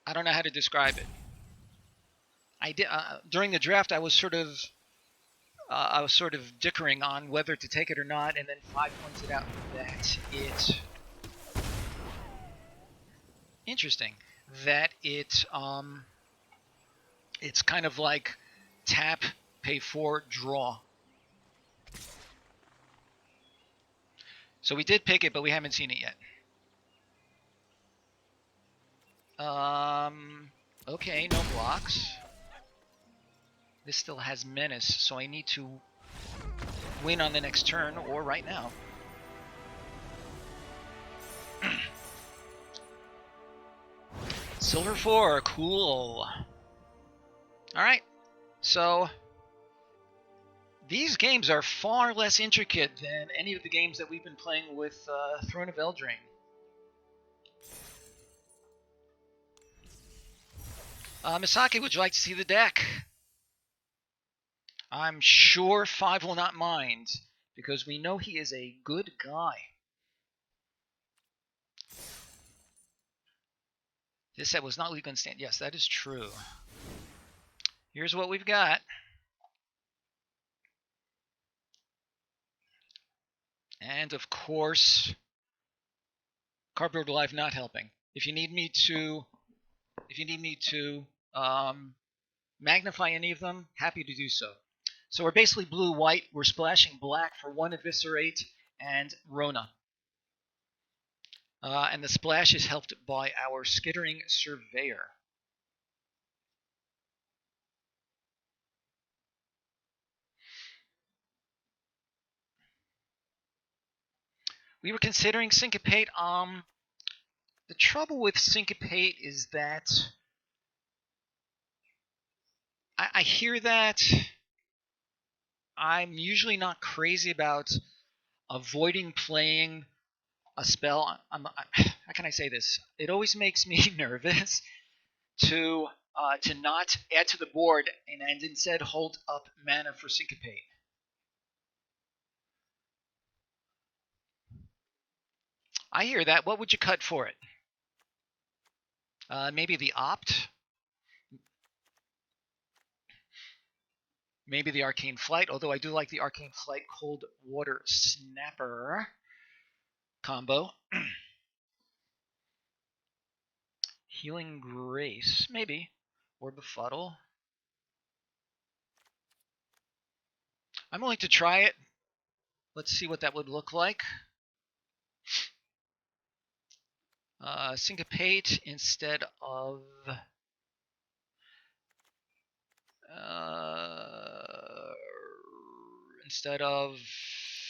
I don't know how to describe it. I did during the draft. I was sort of dickering on whether to take it or not, and then 5 pointed out that it's kind of like tap, pay 4, draw. So we did pick it, but we haven't seen it yet. Okay, no blocks. This still has menace, so I need to win on the next turn or right now. Silver 4, cool. Alright, so these games are far less intricate than any of the games that we've been playing with Throne of Eldraine. Misaki, would you like to see the deck? I'm sure 5 will not mind, because we know he is a good guy. This set was not legal in stand. Yes, that is true. Here's what we've got. And of course, Cardboard Live not helping. If you need me to magnify any of them, happy to do so. So we're basically blue-white. We're splashing black for 1 Eviscerate and Rona. And the splash is helped by our Skittering Surveyor. We were considering Syncopate. The trouble with Syncopate is that I hear that I'm usually not crazy about avoiding playing a spell. How can I say this? It always makes me nervous to not add to the board and instead hold up mana for Syncopate. I hear that. What would you cut for it? Maybe the Opt? Maybe the Arcane Flight, although I do like the Arcane Flight Cold Water Snapper combo. Healing Grace, maybe. Or Befuddle. I'm willing to try it. Let's see what that would look like. Syncopate instead of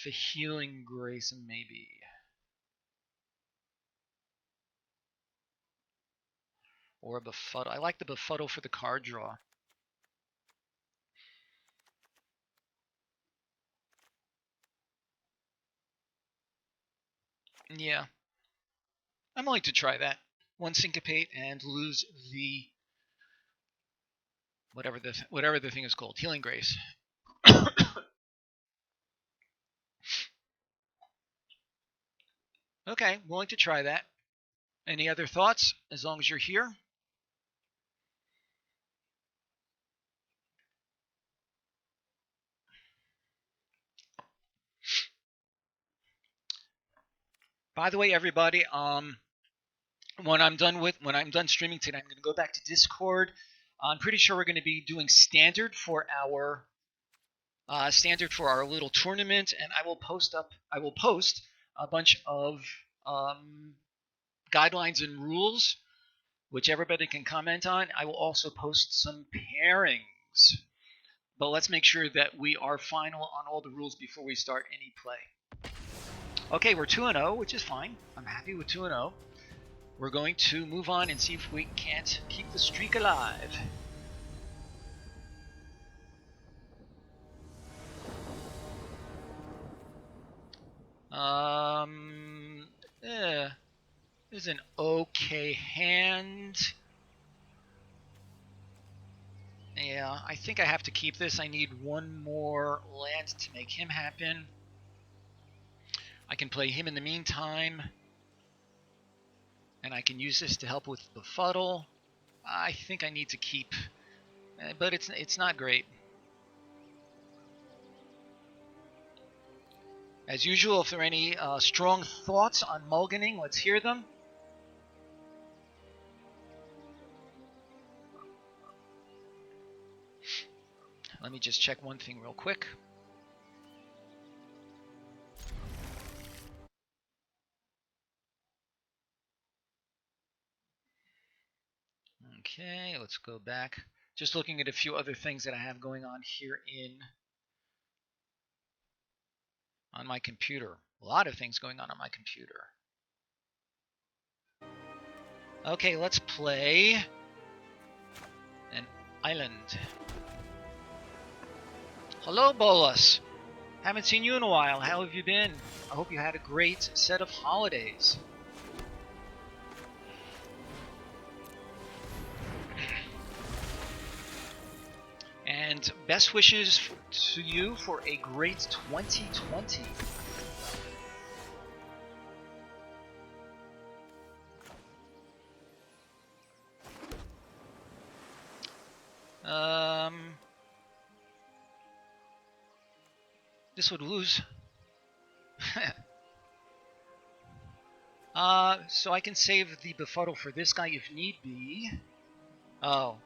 the Healing Grace, maybe. Or a Befuddle. I like the Befuddle for the card draw. Yeah. I'm willing to try that. 1 Syncopate and lose the whatever the thing is called. Healing Grace. Okay, willing to try that. Any other thoughts, as long as you're here? By the way, everybody, when I'm done streaming today, I'm going to go back to Discord. I'm pretty sure we're going to be doing standard for our little tournament, and I will post a bunch of guidelines and rules, which everybody can comment on. I will also post some pairings, but let's make sure that we are final on all the rules before we start any play. Okay, we're 2-0, which is fine. I'm happy with 2-0. We're going to move on and see if we can't keep the streak alive. This is an okay hand. Yeah, I think I have to keep this. I need 1 more land to make him happen. I can play him in the meantime. And I can use this to help with Befuddle. I think I need to keep, but it's not great. As usual, if there are any strong thoughts on mulliganing, let's hear them. Let me just check one thing real quick. Okay, let's go back. Just looking at a few other things that I have going on here on my computer. A lot of things going on my computer. Okay, let's play an island. Hello, Bolas. Haven't seen you in a while. How have you been? I hope you had a great set of holidays. And best wishes to you for a great 2020. This would lose. So I can save the befuddle for this guy if need be. Oh.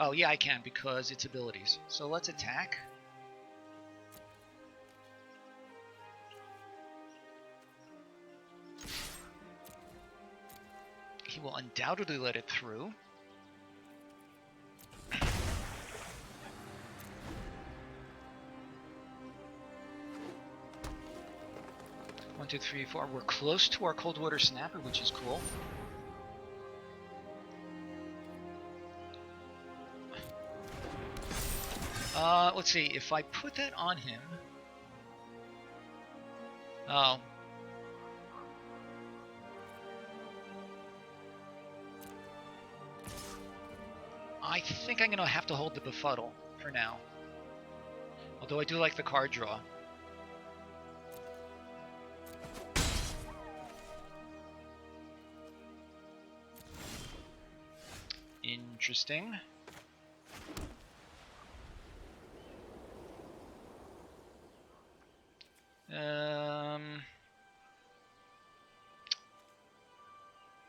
Oh, yeah, I can because it's abilities. So let's attack. He will undoubtedly let it through. One, two, three, four. We're close to our cold water snapper, which is cool. Let's see. If I put that on him. Oh. I think I'm going to have to hold the befuddle for now. Although I do like the card draw. Interesting.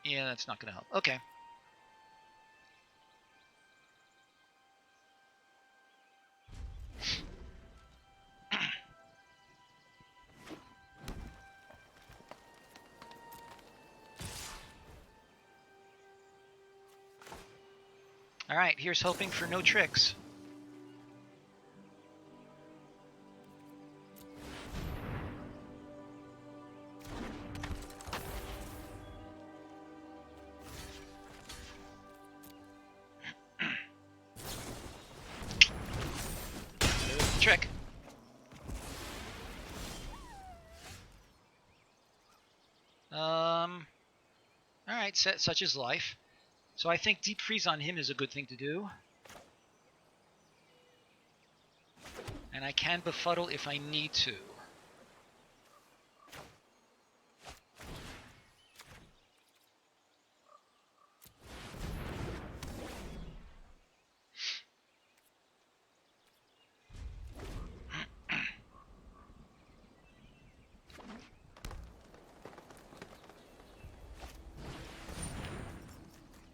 Yeah, that's not going to help. Okay. Alright, here's hoping for no tricks. Trick. Alright, such is life. So I think deep freeze on him is a good thing to do. And I can befuddle if I need to.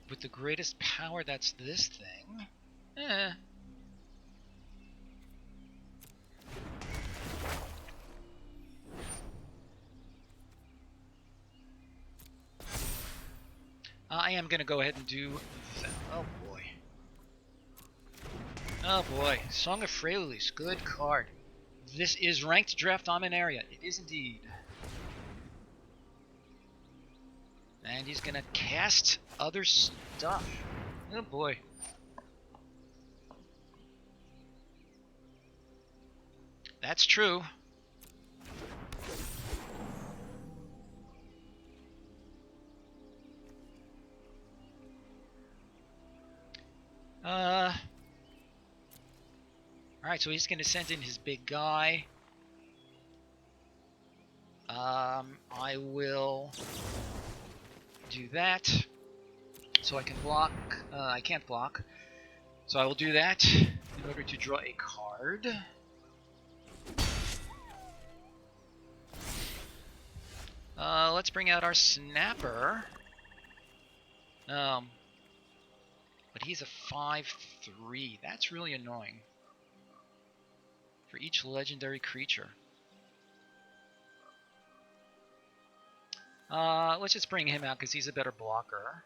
With the greatest power, that's this thing. I am going to go ahead and do that. Oh boy. Oh boy. Song of Freylis. Good card. This is ranked draft Dominaria. It is indeed. And he's going to cast other stuff. Oh boy. That's true. Alright, so he's going to send in his big guy. I will do that. So I can block. I can't block. So I will do that in order to draw a card. Let's bring out our snapper. But he's a 5/3. That's really annoying. For each legendary creature. Let's just bring him out because he's a better blocker.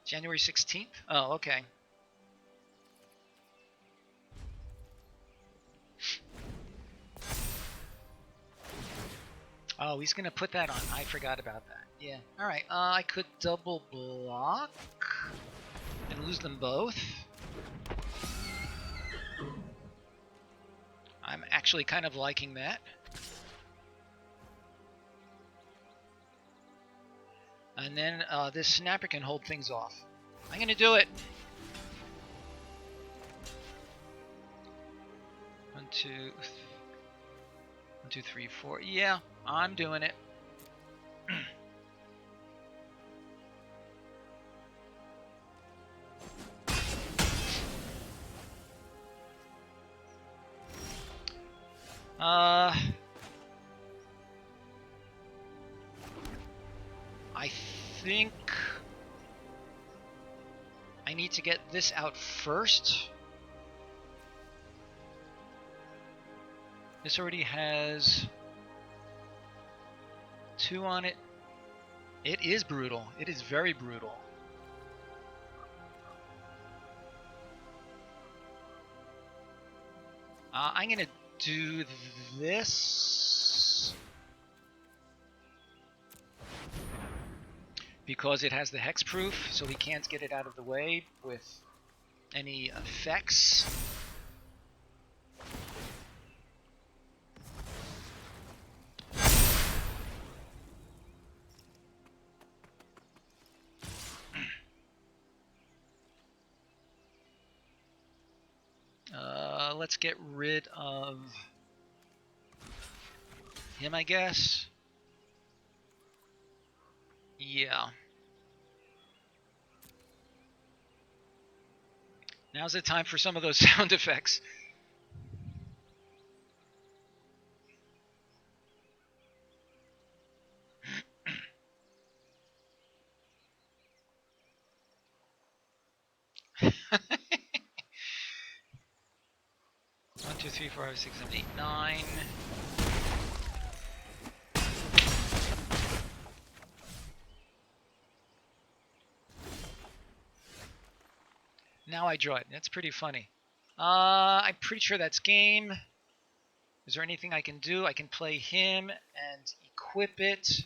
January 16th? Oh, okay. Oh, he's gonna put that on. I forgot about that. Yeah. Alright, I could double block and lose them both. I'm actually kind of liking that. And then this snapper can hold things off. I'm going to do it. 1, 2, 3, 4. Yeah, I'm doing it. I think I need to get this out first. This already has 2 on it. It is brutal. It is very brutal. I'm going to do this because it has the hexproof, so he can't get it out of the way with any effects. Let's get rid of him, I guess. Yeah. Now's the time for some of those sound effects. One, 2, 3, 4, 5, 6, 7, 8, 9. Now I draw it. That's pretty funny. I'm pretty sure that's game. Is there anything I can do? I can play him and equip it,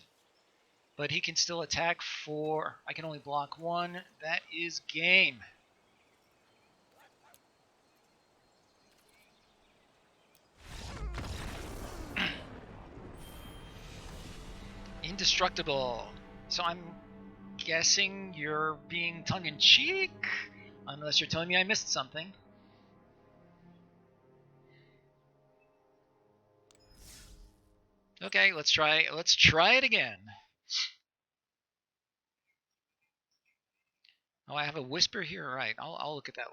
but he can still attack for... I can only block 1. That is game. Indestructible. So I'm guessing you're being tongue-in-cheek, unless you're telling me I missed something. Okay, let's try it again. Oh, I have a whisper here. All right, I'll look at that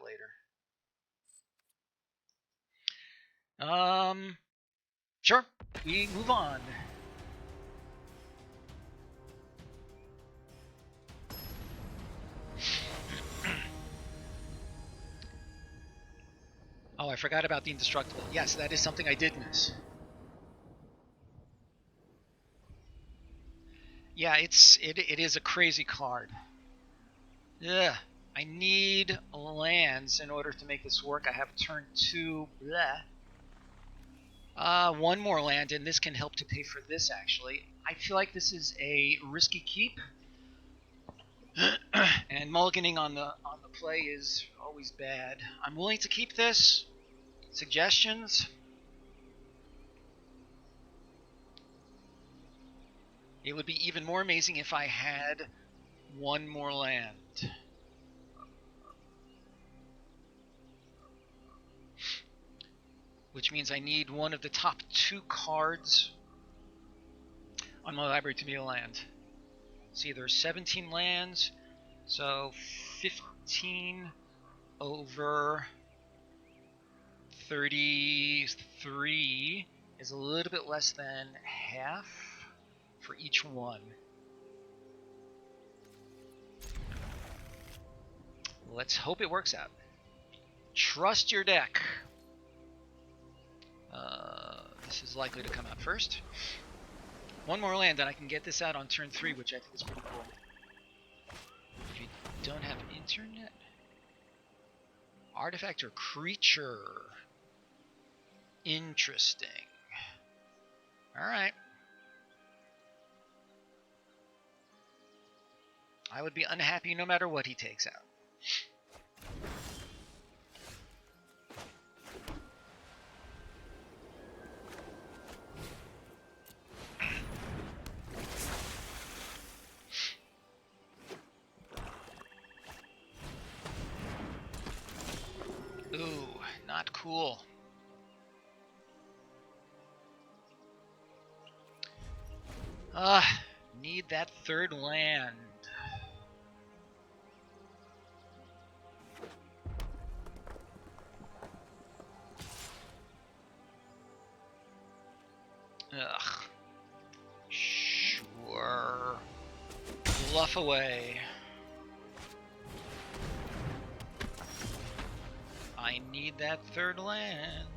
later. Sure. We move on. Oh, I forgot about the indestructible. Yes, that is something I did miss. Yeah, it is a crazy card. Ugh. I need lands in order to make this work. I have turn 2. Bleh. 1 more land, and this can help to pay for this, actually. I feel like this is a risky keep. And mulliganing on the play is always bad. I'm willing to keep this. Suggestions? It would be even more amazing if I had 1 more land. Which means I need one of the top 2 cards on my library to be a land. See, there's 17 lands, so 15 over 33 is a little bit less than half for each one. Let's hope it works out. Trust your deck. This is likely to come out first. 1 more land, and I can get this out on turn 3, which I think is pretty cool. If you don't have internet, artifact or creature. Interesting. Alright. I would be unhappy no matter what he takes out. Cool. Need that third land. Ugh. Sure. Bluff away. I need that third land.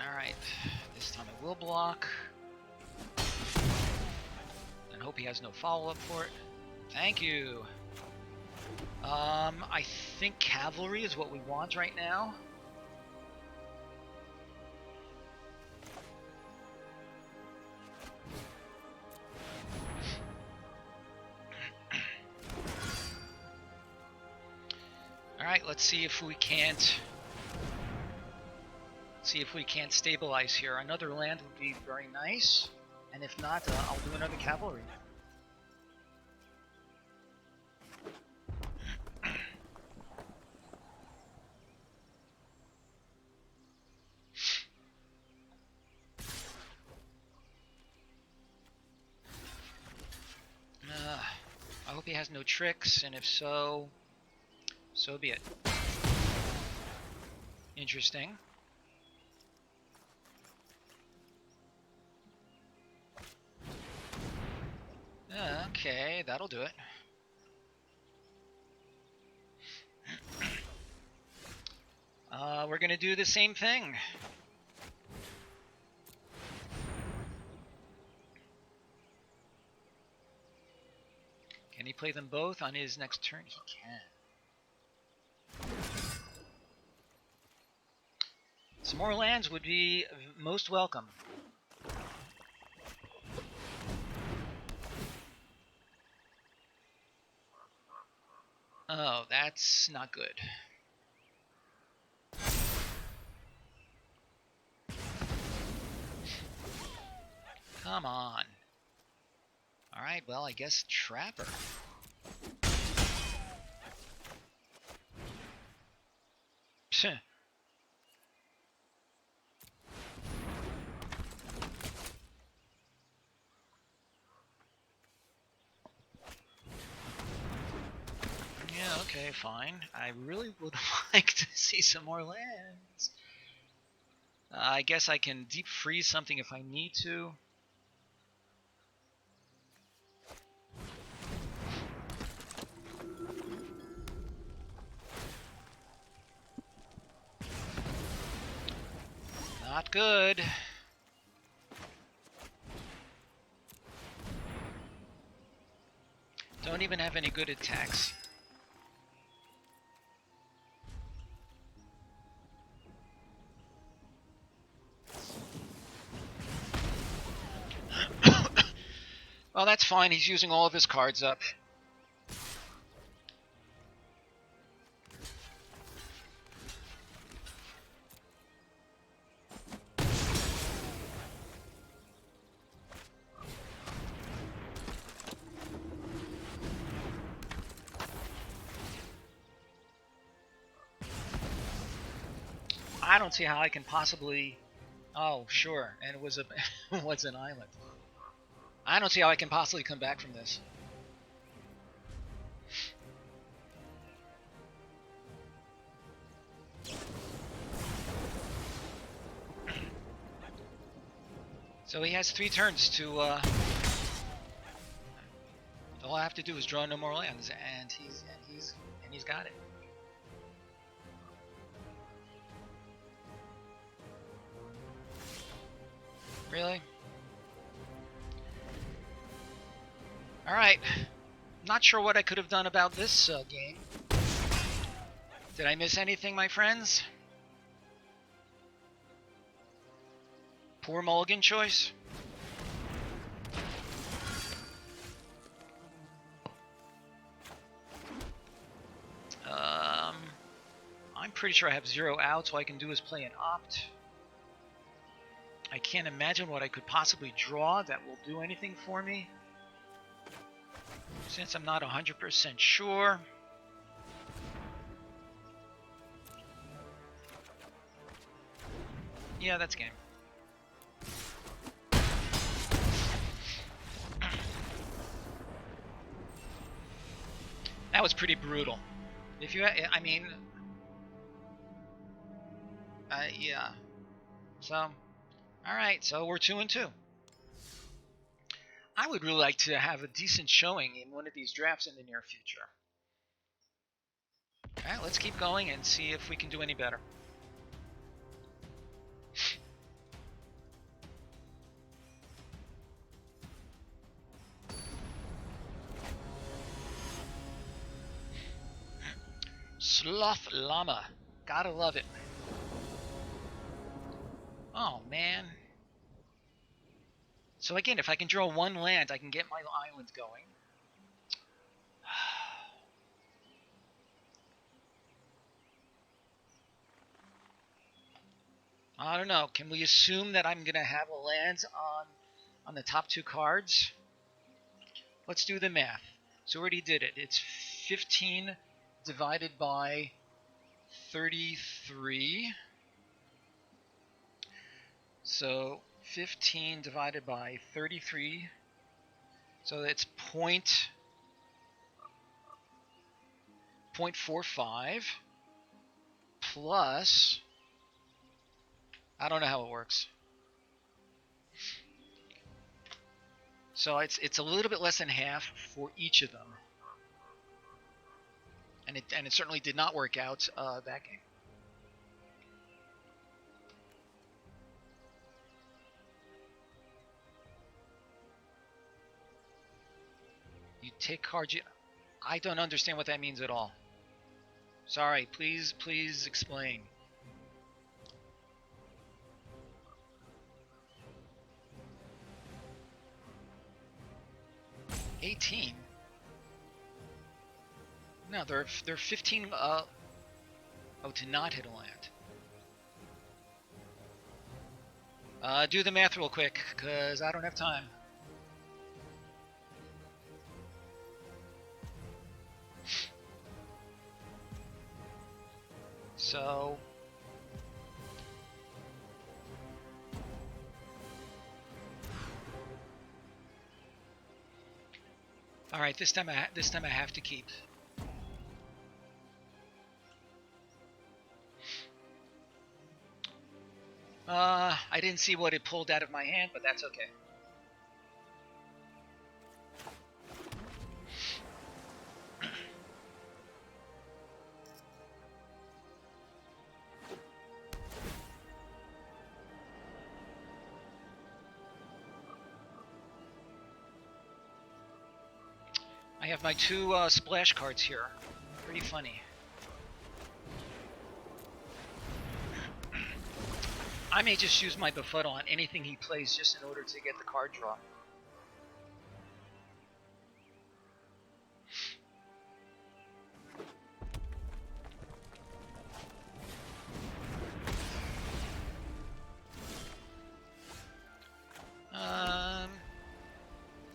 Alright. This time I will block. And hope he has no follow-up for it. Thank you. I think cavalry is what we want right now. Alright, let's see if we can't stabilize here. Another land would be very nice, and if not, I'll do another cavalry. I hope he has no tricks, and if so, so be it. Interesting. Okay, that'll do it. We're gonna do the same thing. Can he play them both on his next turn? He can. Some more lands would be most welcome. Oh, that's not good. Come on. Alright, well, I guess Trapper. Psh. Yeah, okay, fine. I really would like to see some more lands. I guess I can deep freeze something if I need to. Not good. Don't even have any good attacks. Well, that's fine. He's using all of his cards up. I don't see how I can possibly... Oh, sure. And it was a was an island. I don't see how I can possibly come back from this. So he has 3 turns to... all I have to do is draw no more lands, and he's got it. Really? Alright. Not sure what I could have done about this game. Did I miss anything, my friends? Poor mulligan choice. I'm pretty sure I have 0 out, so all I can do is play an opt. I can't imagine what I could possibly draw that will do anything for me. Since I'm not 100% sure. Yeah, that's game. That was pretty brutal. If you, I mean, yeah. So, all right. So we're 2-2. I would really like to have a decent showing in one of these drafts in the near future. All right, let's keep going and see if we can do any better. Sloth Llama. Gotta love it. Oh, man. So again, if I can draw one land, I can get my island going. I don't know. Can we assume that I'm going to have a land on the top 2 cards? Let's do the math. So we already did it. It's 15 divided by 33. So 15 divided by 33. So it's 0.45 plus, I don't know how it works. So it's a little bit less than half for each of them. And it certainly did not work out that game. You take cards. I don't understand what that means at all. Sorry, please explain. $18? No, they're 15. Oh, to not hit a land. Do the math real quick, cause I don't have time. So. All right, this time I have to keep. I didn't see what it pulled out of my hand, but that's okay. I have my 2 splash cards here. Pretty funny. I may just use my befuddle on anything he plays just in order to get the card draw.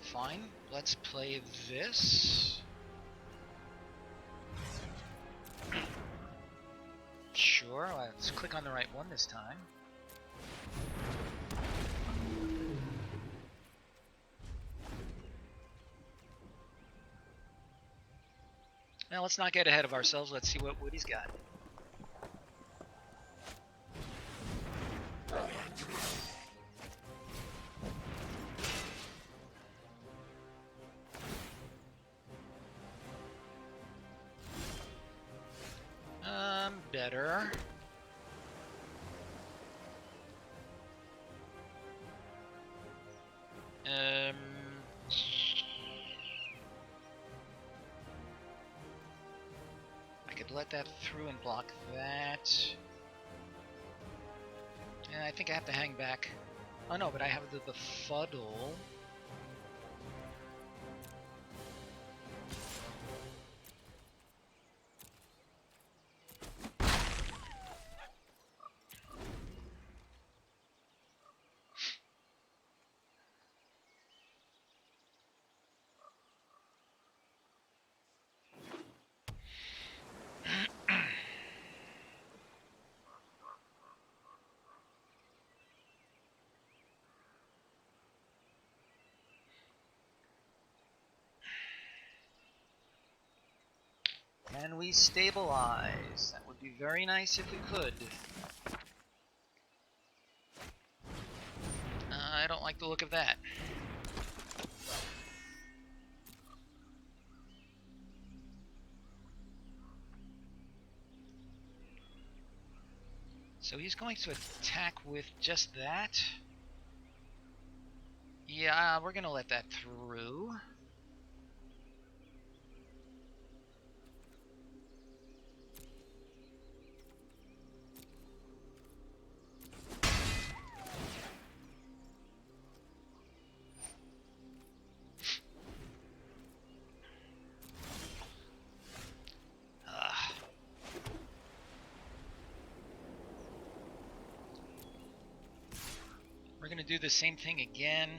Fine. Let's play this. Sure. Let's click on the right one this time. Now let's not get ahead of ourselves. Let's see what Woody's got. Better. I could let that through and block that. And I think I have to hang back. Oh no, but I have the befuddle. Can we stabilize? That would be very nice if we could. I don't like the look of that. So he's going to attack with just that. Yeah, we're going to let that through. We're going to do the same thing again.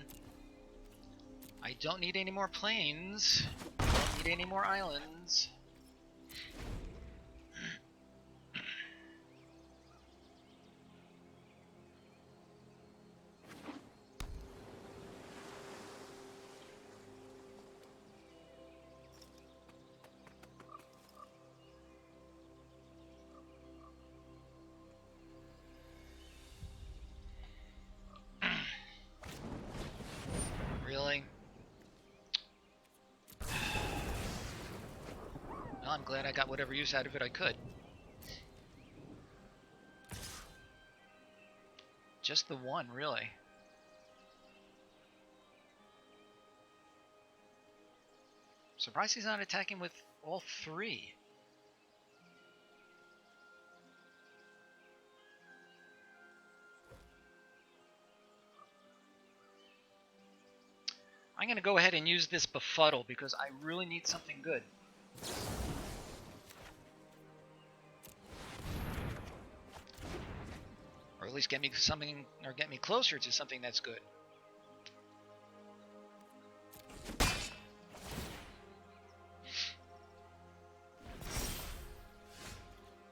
I don't need any more planes. I don't need any more islands. Really? Well, I'm glad I got whatever use out of it I could. Just the one, really. Surprised he's not attacking with all three. I'm going to go ahead and use this befuddle because I really need something good. Or at least get me something, or get me closer to something that's good.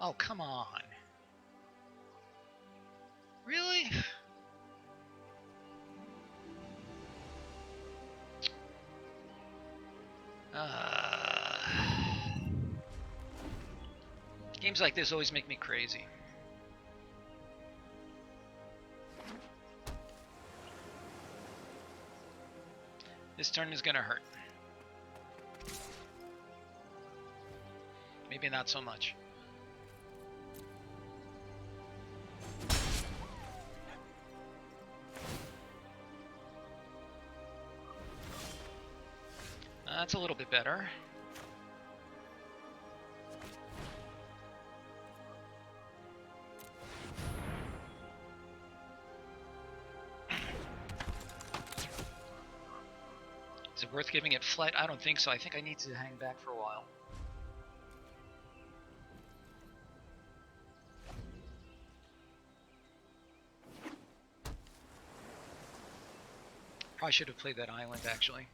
Oh, come on. Really? Games like this always make me crazy. This turn is gonna hurt. Maybe not so much. That's a little bit better. Is it worth giving it flight? I don't think so. I think I need to hang back for a while. Probably should have played that island, actually.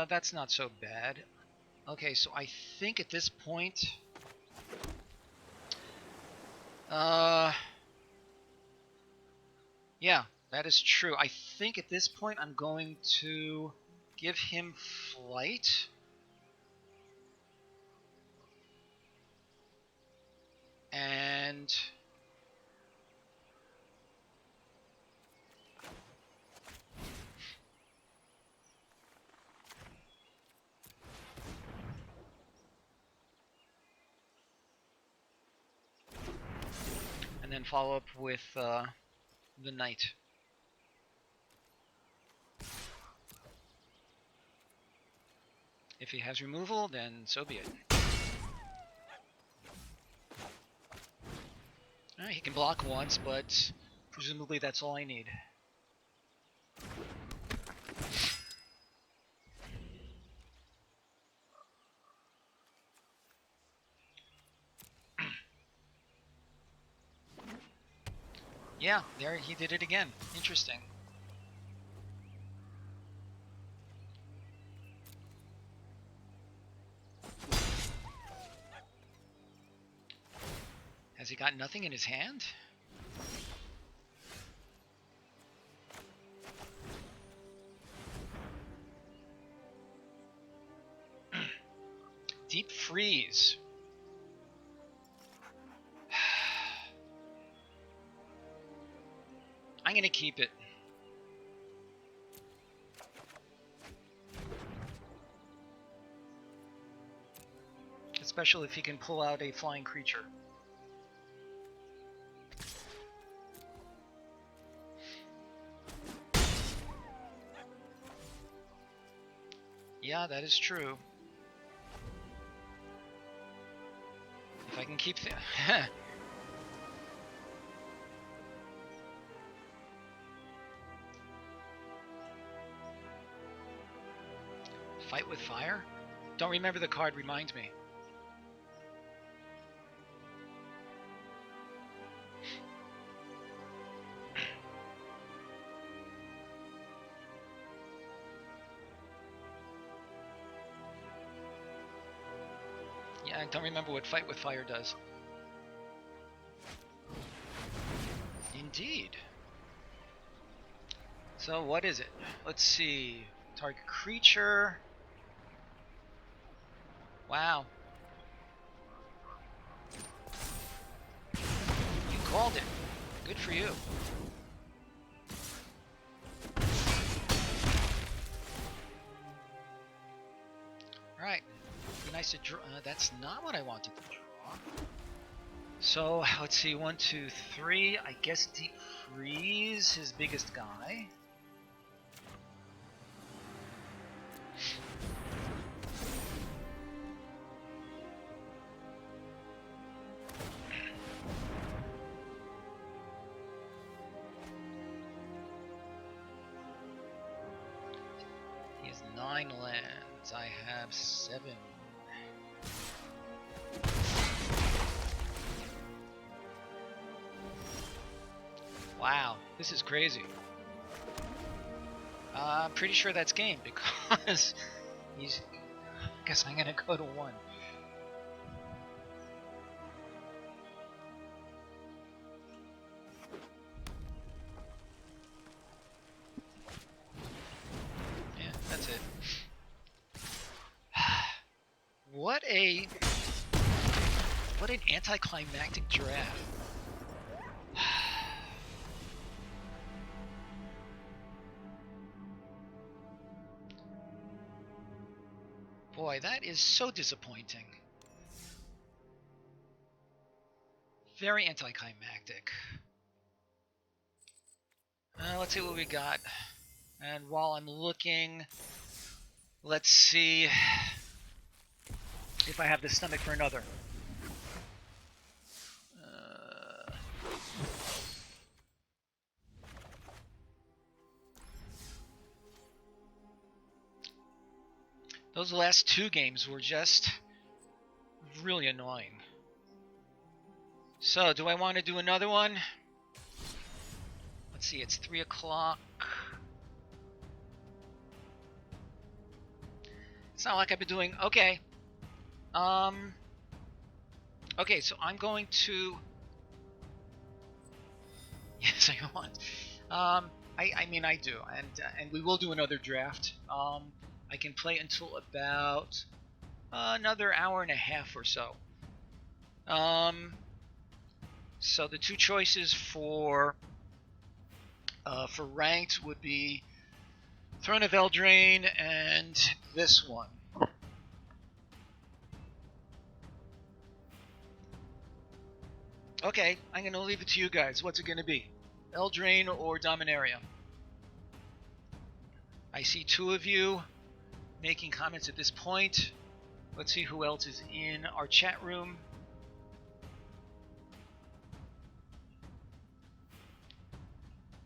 That's not so bad. Okay, so I think at this point... yeah, that is true. I think at this point I'm going to give him flight. And... and then follow up with the knight. If he has removal, then so be it. He can block once, but presumably that's all I need. Yeah, there he did it again. Interesting. Has he got nothing in his hand? Deep freeze. I'm gonna keep it. Especially if he can pull out a flying creature. Yeah, that is true. If I can keep the Fight with fire? Don't remember the card, remind me. Yeah, I don't remember what Fight with Fire does. Indeed. So what is it? Let's see. Target creature. Wow. You called it. Good for you. Alright. Be nice to draw. That's not what I wanted to draw. So, let's see. 1, 2, 3. I guess Deep Freeze, his biggest guy. He has 9 lands. I have 7. Wow, this is crazy. I'm pretty sure that's game because he's. I guess I'm gonna go to 1. Yeah, that's it. What an anticlimactic draft. Boy, that is so disappointing. Very anticlimactic. Let's see what we got. And while I'm looking, let's see if I have the stomach for another. Those last 2 games were just really annoying. So, do I want to do another one? Let's see, it's 3 o'clock. It's not like I've been doing... Okay. Okay, so I'm going to... Yes, I want. I mean, I do, and we will do another draft. I can play until about another hour and a half or so. So the 2 choices for ranked would be Throne of Eldraine and this one. Okay, I'm going to leave it to you guys. What's it going to be? Eldraine or Dominaria? I see 2 of you making comments at this point. Let's see who else is in our chat room.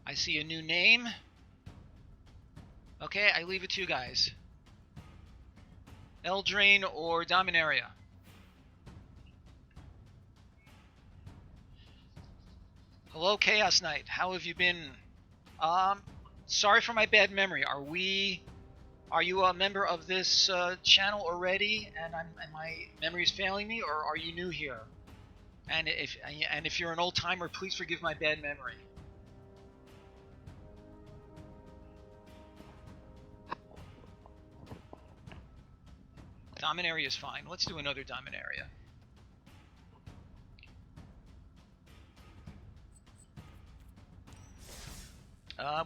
I see a new name. Okay, I leave it to you guys. Eldraine or Dominaria? Hello, Chaos Knight. How have you been? Sorry for my bad memory. Are you a member of this channel already, and my memory is failing me, or are you new here? And if you're an old timer, please forgive my bad memory. Diamond area is fine. Let's do another diamond area.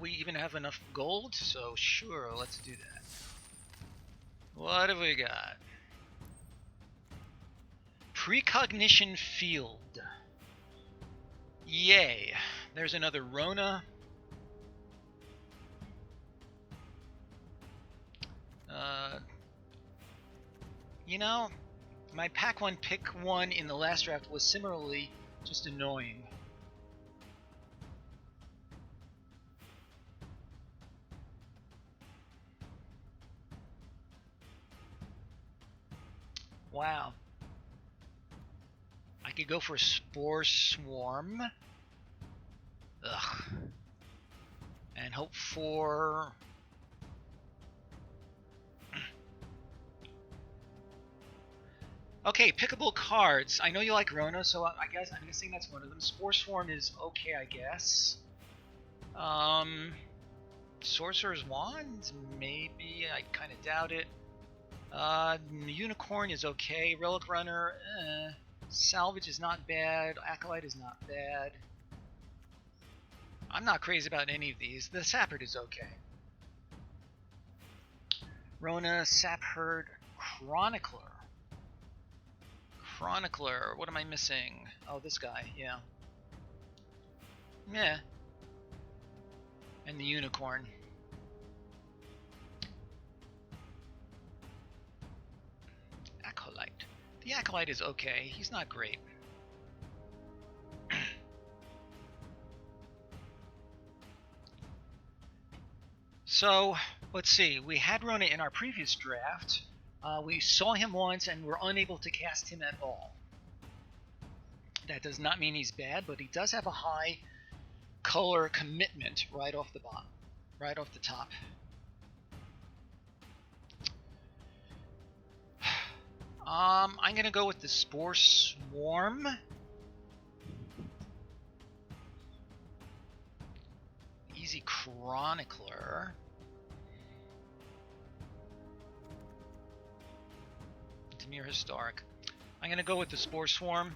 We even have enough gold, so sure, let's do that. What have we got? Precognition field. Yay. There's another Rona. You know, my pack 1 pick 1 in the last draft was similarly just annoying. Wow. I could go for a Spore Swarm. Ugh. And hope for... Okay, pickable cards. I know you like Rona, so I'm guessing that's one of them. Spore Swarm is okay, I guess. Sorcerer's Wand? Maybe. I kind of doubt it. Unicorn is okay. Relic Runner, Salvage is not bad. Acolyte is not bad. I'm not crazy about any of these. The Sapherd is okay. Rona, Sapherd, Chronicler. Chronicler, what am I missing? Oh, this guy, yeah. Yeah. And the Unicorn. Acolyte. The Acolyte is okay. He's not great. So, let's see. We had Rona in our previous draft. We saw him once and were unable to cast him at all. That does not mean he's bad, but he does have a high color commitment right off the bottom, right off the top. I'm gonna go with the Spore Swarm. Easy Chronicler. Demir Historic. I'm gonna go with the Spore Swarm.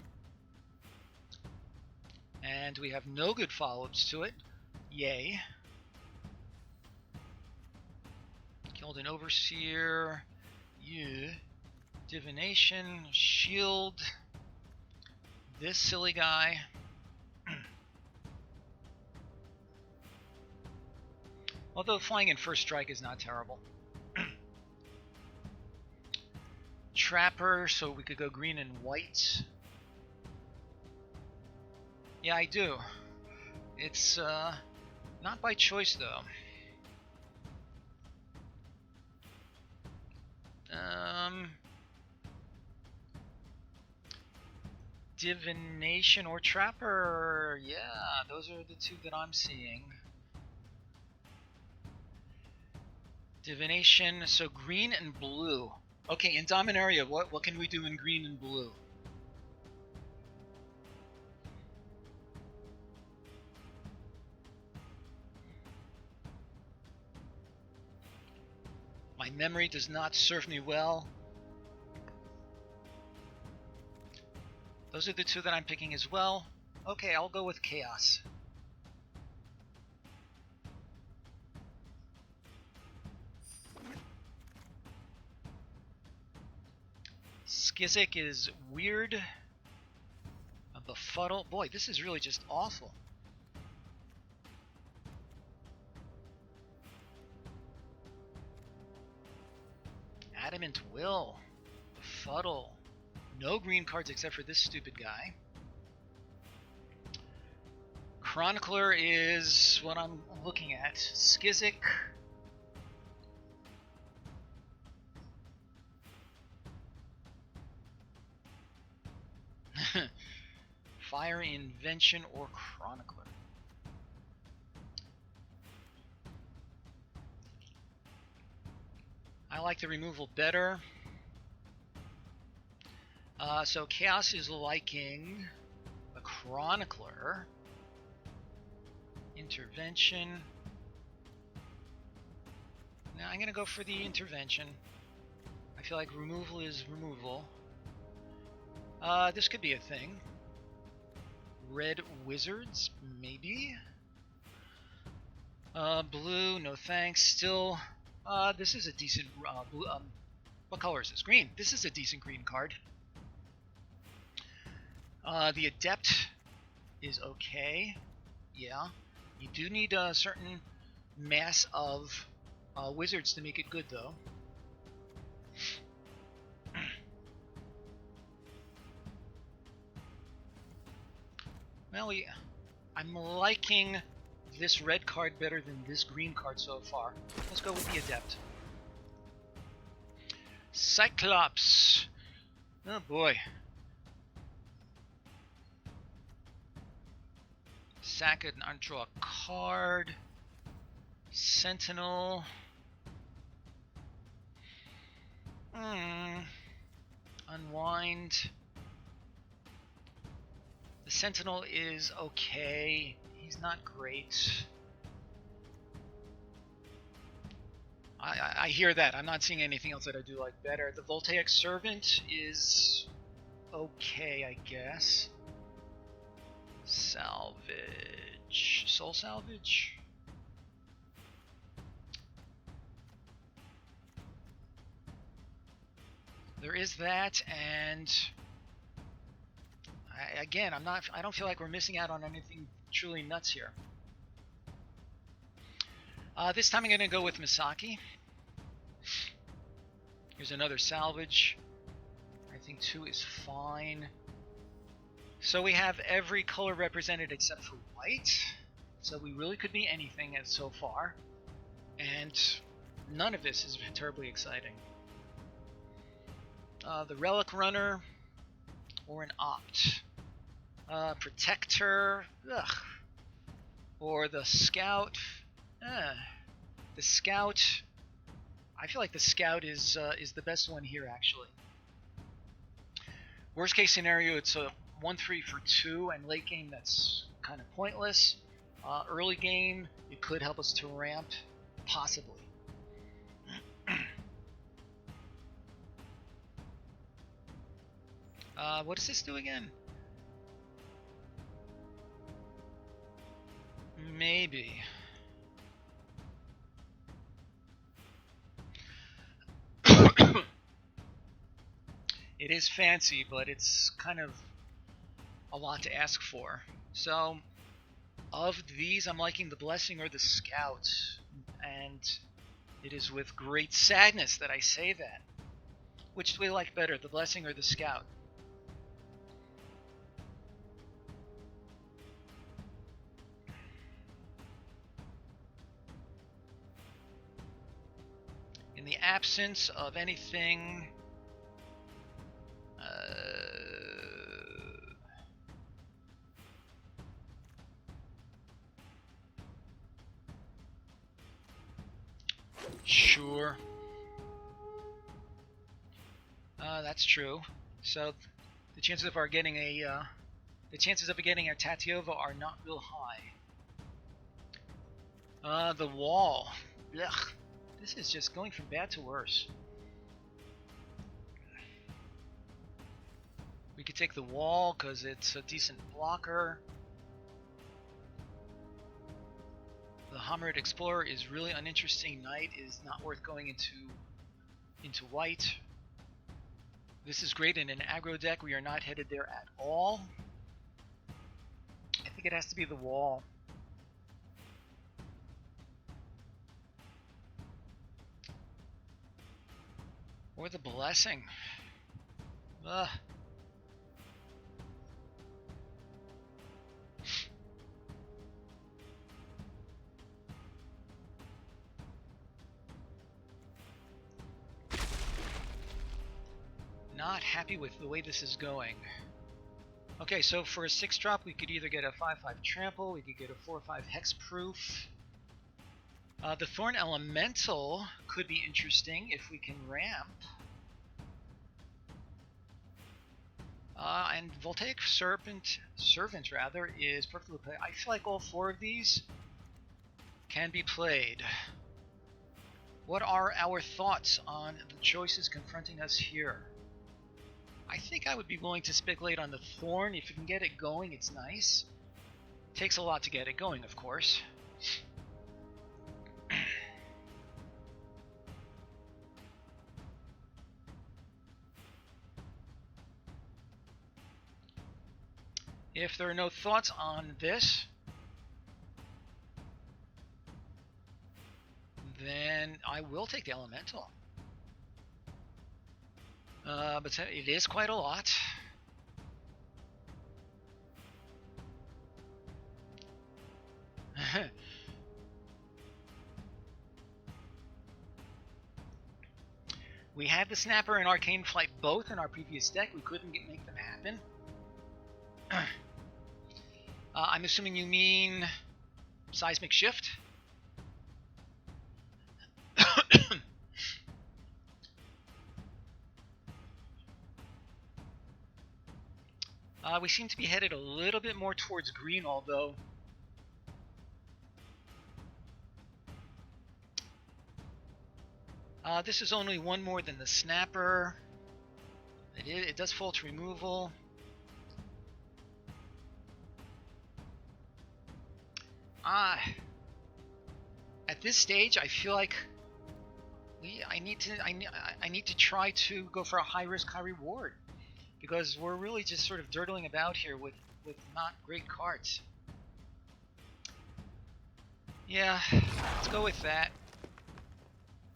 And we have no good follow-ups to it. Yay. Killed an Overseer. Yeah. Divination. Shield. This silly guy. Although flying in first strike is not terrible. Trapper, so we could go green and white. Yeah, I do. It's not by choice though. Divination or Trapper. Yeah, those are the two that I'm seeing. Divination, so green and blue. Okay, in Dominaria, what can we do in green and blue? My memory does not serve me well. Those are the two that I'm picking as well. Okay, I'll go with Chaos. Skizik is weird. A befuddle. Boy, this is really just awful. Adamant Will. Befuddle. No green cards except for this stupid guy. Chronicler is what I'm looking at. Skizik. Fire Invention or Chronicler. I like the removal better. So Chaos is liking Chronicler. Intervention. Now I'm going to go for the intervention. I feel like removal is removal. This could be a thing. Red Wizards, maybe? Blue, no thanks. Still, this is a decent, blue, what color is this? Green. This is a decent green card. The Adept is okay. Yeah. You do need a certain mass of wizards to make it good, though. Well, I'm liking this red card better than this green card so far. Let's go with the Adept. Cyclops. Oh boy. Sack it and draw a card. Sentinel. Unwind. The Sentinel is okay. He's not great. I hear that. I'm not seeing anything else that I do like better. The Voltaic Servant is okay, I guess. Salvage. Soul Salvage? There is that, and again, I don't feel like we're missing out on anything truly nuts here. This time I'm going to go with Misaki. Here's another salvage. I think 2 is fine. So we have every color represented except for white. So we really could be anything as so far. And none of this is terribly exciting. The Relic Runner or an Opt. Protector. Ugh. Or the Scout. The Scout. I feel like the Scout is the best one here, actually. Worst case scenario, it's a 1-3 for 2, and late game that's kind of pointless. Early game, it could help us to ramp, possibly. What does this do again? Maybe. It is fancy, but it's kind of a lot to ask for. So, of these, I'm liking the Blessing or the Scout. And it is with great sadness that I say that. Which do we like better, the Blessing or the Scout? In the absence of anything sure. That's true. So the chances of getting a Tatiova are not real high. The wall. Ugh. This is just going from bad to worse. We could take the wall because it's a decent blocker. The Homerid Explorer is really uninteresting. Knight is not worth going into white. This is great in an aggro deck. We are not headed there at all. I think it has to be the wall. Or the Blessing. Ugh. Not happy with the way this is going. Okay, so for a 6-drop, we could either get a 5/5 trample, we could get a 4/5 hexproof. The Thorn Elemental could be interesting if we can ramp. And Voltaic Servant rather, is perfectly played. I feel like all 4 of these can be played. What are our thoughts on the choices confronting us here? I think I would be willing to speculate on the Thorn. If you can get it going, it's nice. Takes a lot to get it going, of course. If there are no thoughts on this, then I will take the Elemental. But it is quite a lot. We had the Snapper and Arcane Flight both in our previous deck. We couldn't make them happen. I'm assuming you mean Seismic Shift? We seem to be headed a little bit more towards green, although this is only 1 more than the Snapper. It does fall to removal. At this stage, I feel like I need to try to go for a high risk, high reward, because we're really just sort of dirtling about here with not great cards. Yeah, let's go with that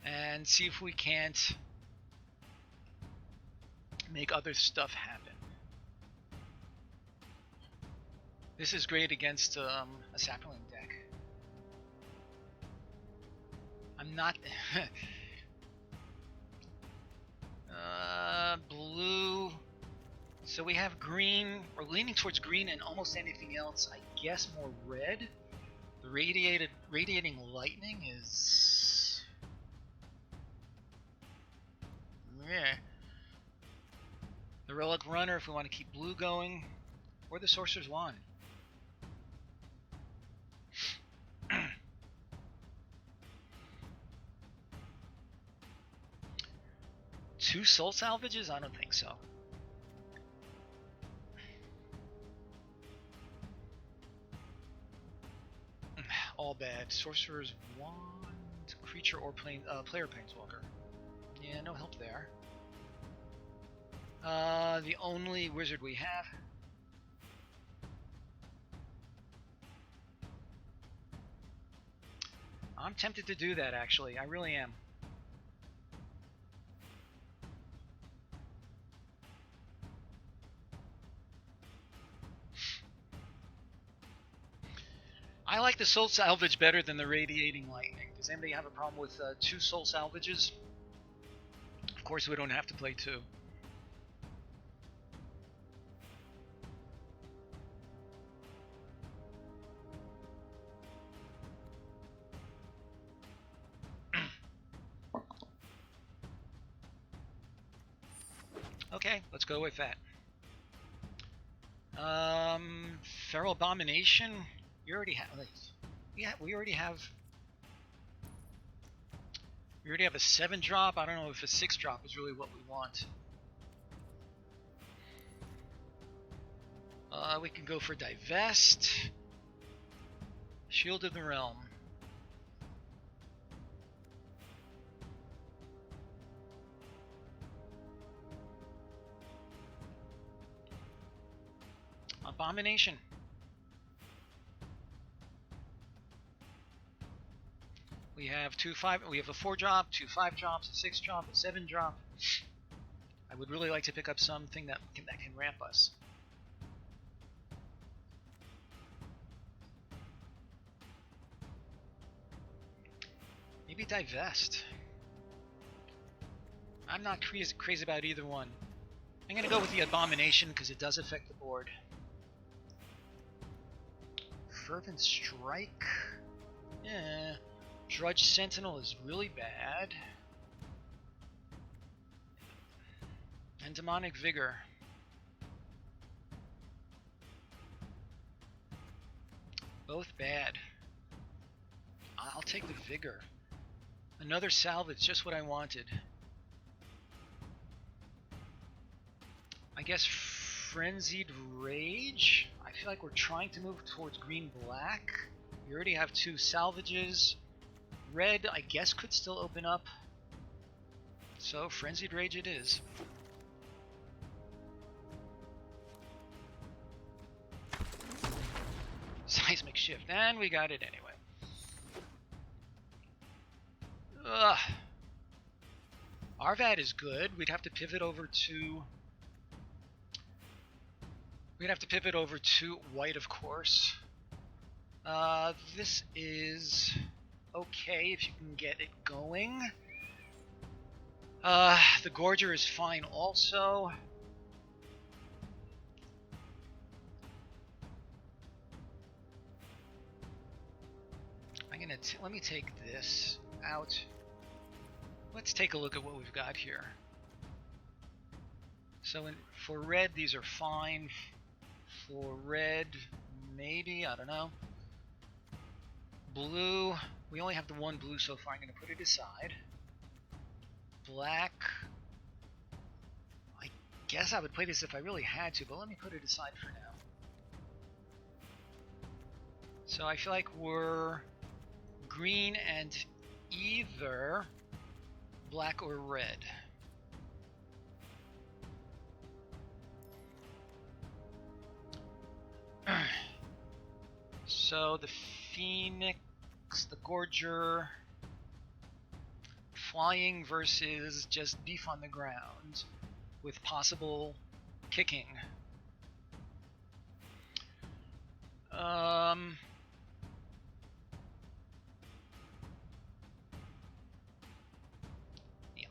and see if we can't make other stuff happen. This is great against a Sapling deck. I'm not... blue. So we have green. We're leaning towards green and almost anything else. I guess more red. The radiating lightning is... yeah. The Relic Runner if we want to keep blue going. Or the Sorcerer's Wand. Two Soul Salvages? I don't think so. All bad. Sorcerer's Wand, creature or player Planeswalker. Yeah, no help there. The only wizard we have. I'm tempted to do that, actually. I really am. I like the Soul Salvage better than the Radiating Lightning. Does anybody have a problem with 2 Soul Salvages? Of course, we don't have to play 2. Okay, let's go with that. Feral Abomination. You already have. Yeah, we already have. We already have a 7-drop. I don't know if a 6-drop is really what we want. We can go for Divest. Shield of the Realm. Abomination. We have 2/5. We have a 4-drop, 2 5-drops, a 6-drop, a 7-drop. I would really like to pick up something that can ramp us. Maybe Divest. I'm not crazy about either one. I'm gonna go with the Abomination because it does affect the board. Fervent Strike. Yeah. Drudge Sentinel is really bad. And Demonic Vigor. Both bad. I'll take the vigor. Another salvage, just what I wanted. I guess frenzied rage. I feel like we're trying to move towards green-black. We already have 2 salvages. Red, I guess, could still open up. So frenzied rage it is. Seismic shift, and we got it anyway. Ugh. Arvad is good. We'd have to pivot over to... We'd have to pivot over to white, of course. This is okay if you can get it going. The Gorger is fine also. Let me take this out. Let's take a look at what we've got here. So for red, these are fine. For red, maybe, I don't know. Blue, we only have the 1 blue so far. I'm going to put it aside. Black, I guess I would play this if I really had to, but let me put it aside for now. So I feel like we're green and either black or red. So the Phoenix, the Gorger, flying versus just beef on the ground with possible kicking. The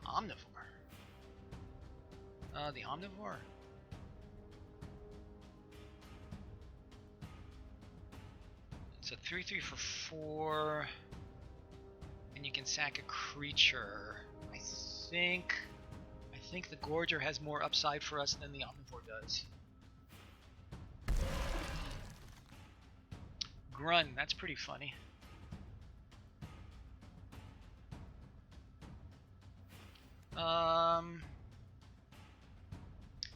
Omnivore. The Omnivore. It's a 3/3 for 4, and you can sack a creature. I think the Gorger has more upside for us than the Omnivore does. Grun, that's pretty funny.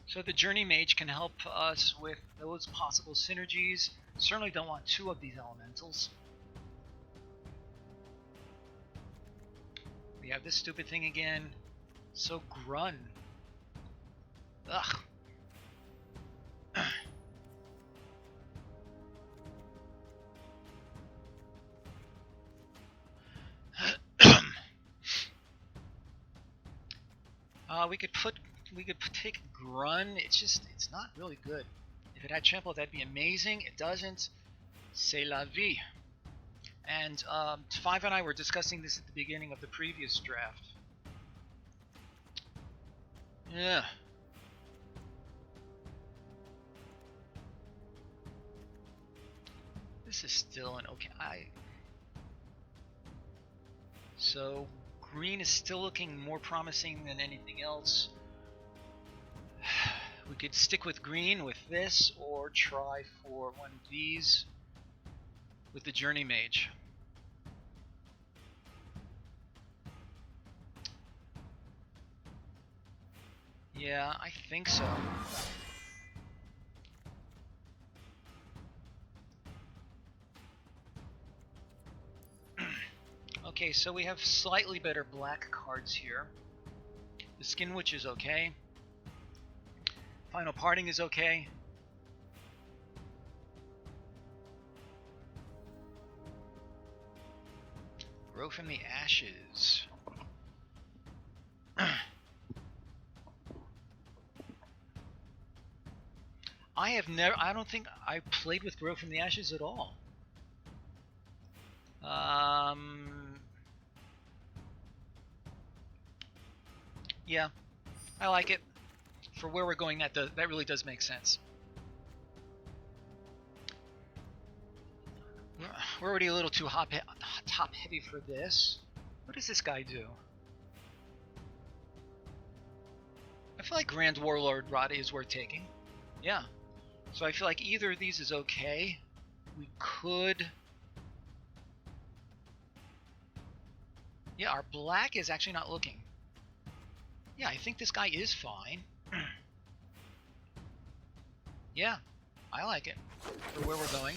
So the Journey Mage can help us with those possible synergies. Certainly don't want 2 of these elementals. We have this stupid thing again. So Grun. Ugh. we could take Grun. It's not really good. If it had trample, that'd be amazing. It doesn't. C'est la vie. And Five and I were discussing this at the beginning of the previous draft. Yeah. This is still an okay. So green is still looking more promising than anything else. We could stick with green with this, or try for one of these with the Journey Mage. Yeah, I think so. Okay, so we have slightly better black cards here. The Skin Witch is okay. Final Parting is okay. Grow from the Ashes. I don't think I played with Grow from the Ashes at all. Yeah, I like it. For where we're going, that really does make sense. We're already a little too top heavy for this. What does this guy do? I feel like Grand Warlord Rada is worth taking. Yeah. So I feel like either of these is okay. we could... Yeah, our black is actually not looking. Yeah, I think this guy is fine. Yeah, I like it for where we're going.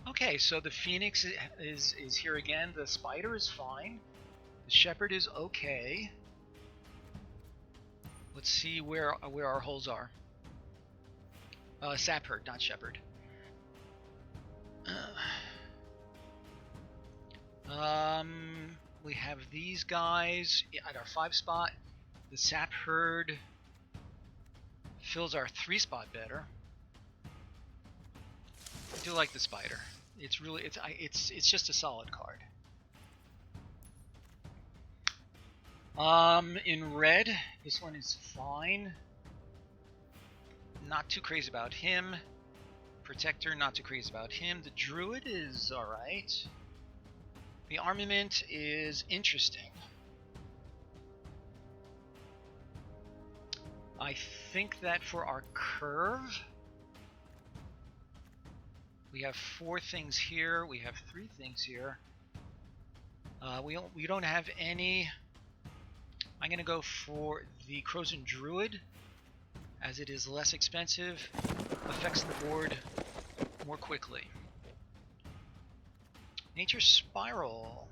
Okay, so the Phoenix is here again. The Spider is fine. The Shepherd is okay. Let's see where our holes are. Sapherd, not Shepherd. We have these guys at our 5 spot. The Sapherd fills our 3 spot better. I do like the Spider. It's really it's just a solid card. In red, this one is fine. Not too crazy about him. Protector, not too crazy about him. The Druid is alright. The armament is interesting. I think that for our curve, we have 4 things here. We have 3 things here. We don't have any. I'm gonna go for the Crozen Druid, as it is less expensive, affects the board more quickly. Nature Spiral.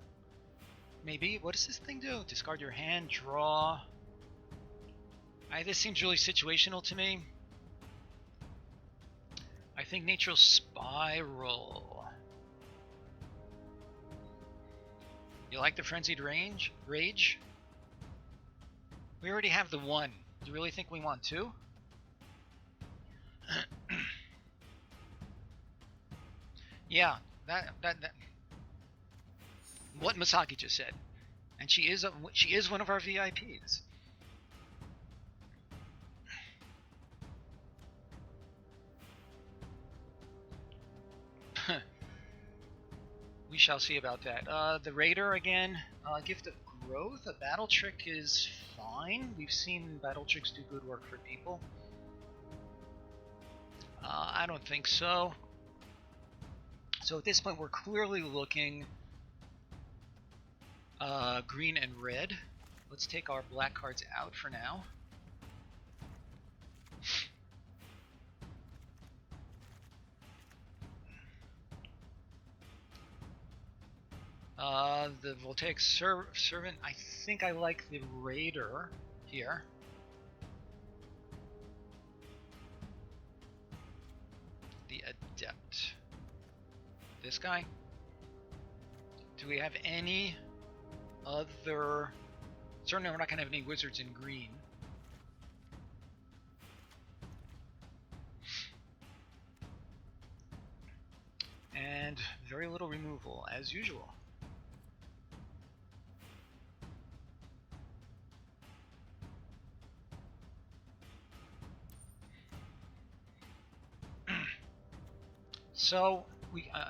Maybe. What does this thing do? Discard your hand, draw. This seems really situational to me. I think Nature Spiral. You like the Frenzied Rage? We already have the 1. Do you really think we want 2? Yeah, that what Masaki just said, and she is one of our VIPs. We shall see about that. The Raider again, Gift of Growth. A Battle Trick is fine. We've seen Battle Tricks do good work for people. I don't think so. So at this point, we're clearly looking green and red. Let's take our black cards out for now. The Voltaic Servant, I think I like the Raider here. The Adept. This guy? Do we have any other... Certainly we're not going to have any wizards in green. And very little removal, as usual. So,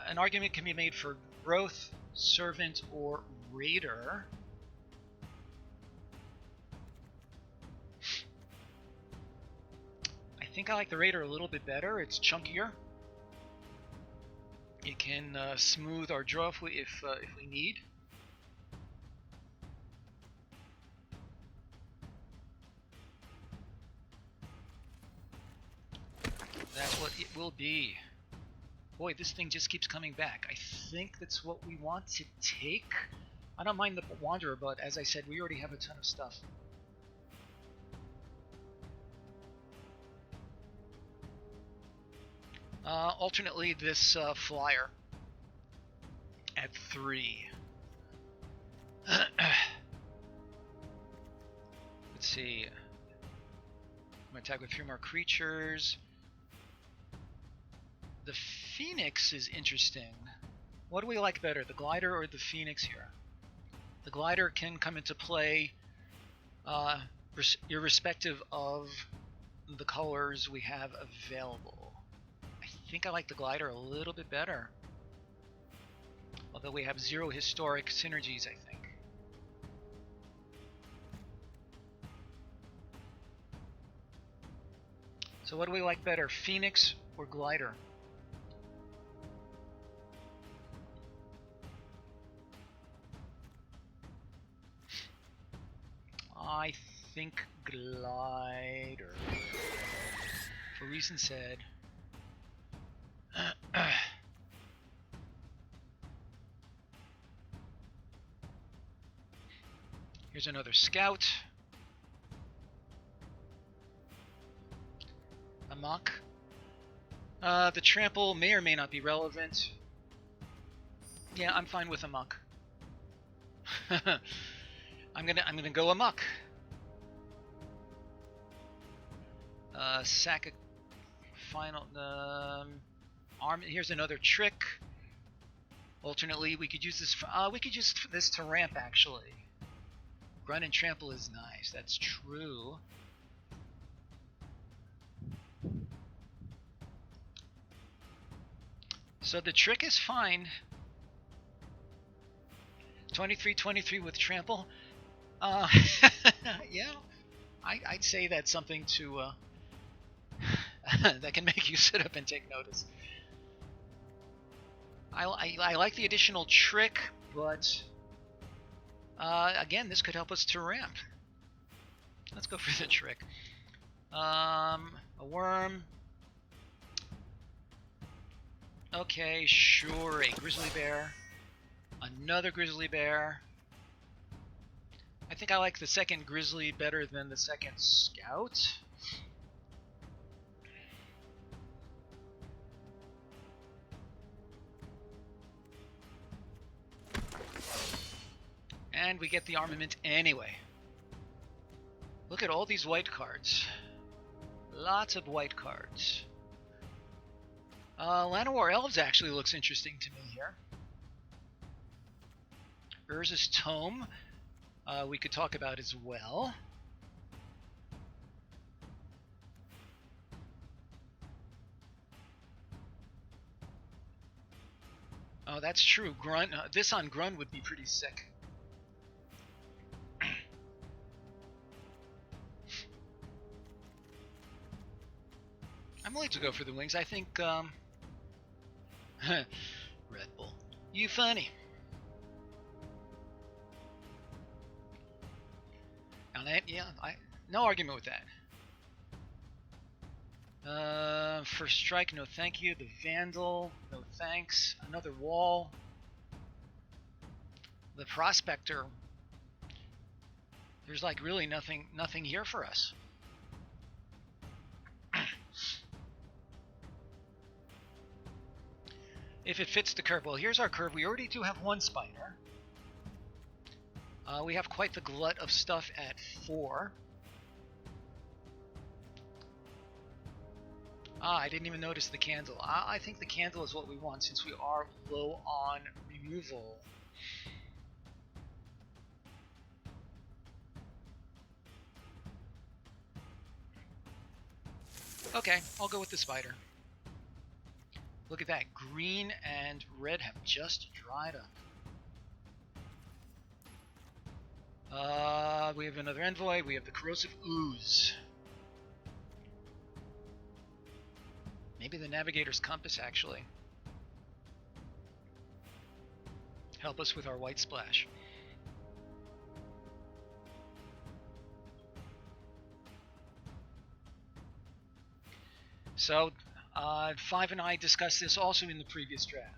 an argument can be made for Growth, Servant, or Raider. I think I like the Raider a little bit better. It's chunkier. It can smooth our draw if we need. That's what it will be. Boy, this thing just keeps coming back. I think that's what we want to take. I don't mind the Wanderer, but as I said, we already have a ton of stuff. Alternately, this Flyer at 3. Let's see. I'm going to attack with 3 more creatures. The Phoenix is interesting. What do we like better, the Glider or the Phoenix here? The Glider can come into play irrespective of the colors we have available. I think I like the Glider a little bit better. Although we have 0 historic synergies, I think. So what do we like better, Phoenix or Glider? I think Glider. For reasons said. Here's another scout. Amok. The trample may or may not be relevant. Yeah, I'm fine with Amok. I'm gonna go Amok. Sack a final arm. Here's another trick. Alternately, we could use this to ramp actually. Grunt and trample is nice. That's true. So the trick is fine. 23-23 with trample. Yeah, I'd say that's something to that can make you sit up and take notice. I like the additional trick, but again, this could help us to ramp. Let's go for the trick. A worm. Okay, sure, a grizzly bear. Another grizzly bear. I think I like the second grizzly better than the second scout. And we get the armament anyway. Look at all these white cards. Lots of white cards. Llanowar Elves actually looks interesting to me here. Urza's Tome we could talk about as well. Oh, that's true. Grunt. This on Grunt would be pretty sick. I'm willing to go for the wings. I think Red Bull. You funny. Now that, yeah, no argument with that. First strike, no thank you. The Vandal, no thanks. Another wall. The Prospector. There's like really nothing here for us. If it fits the curve. Well, here's our curve. We already do have one spider. We have quite the glut of stuff at 4. I didn't even notice the candle. I think the candle is what we want since we are low on removal. Okay, I'll go with the spider. Look at that. Green and red have just dried up. We have another envoy. We have the corrosive ooze. Maybe the navigator's compass actually. Help us with our white splash. So, Five and I discussed this also in the previous draft.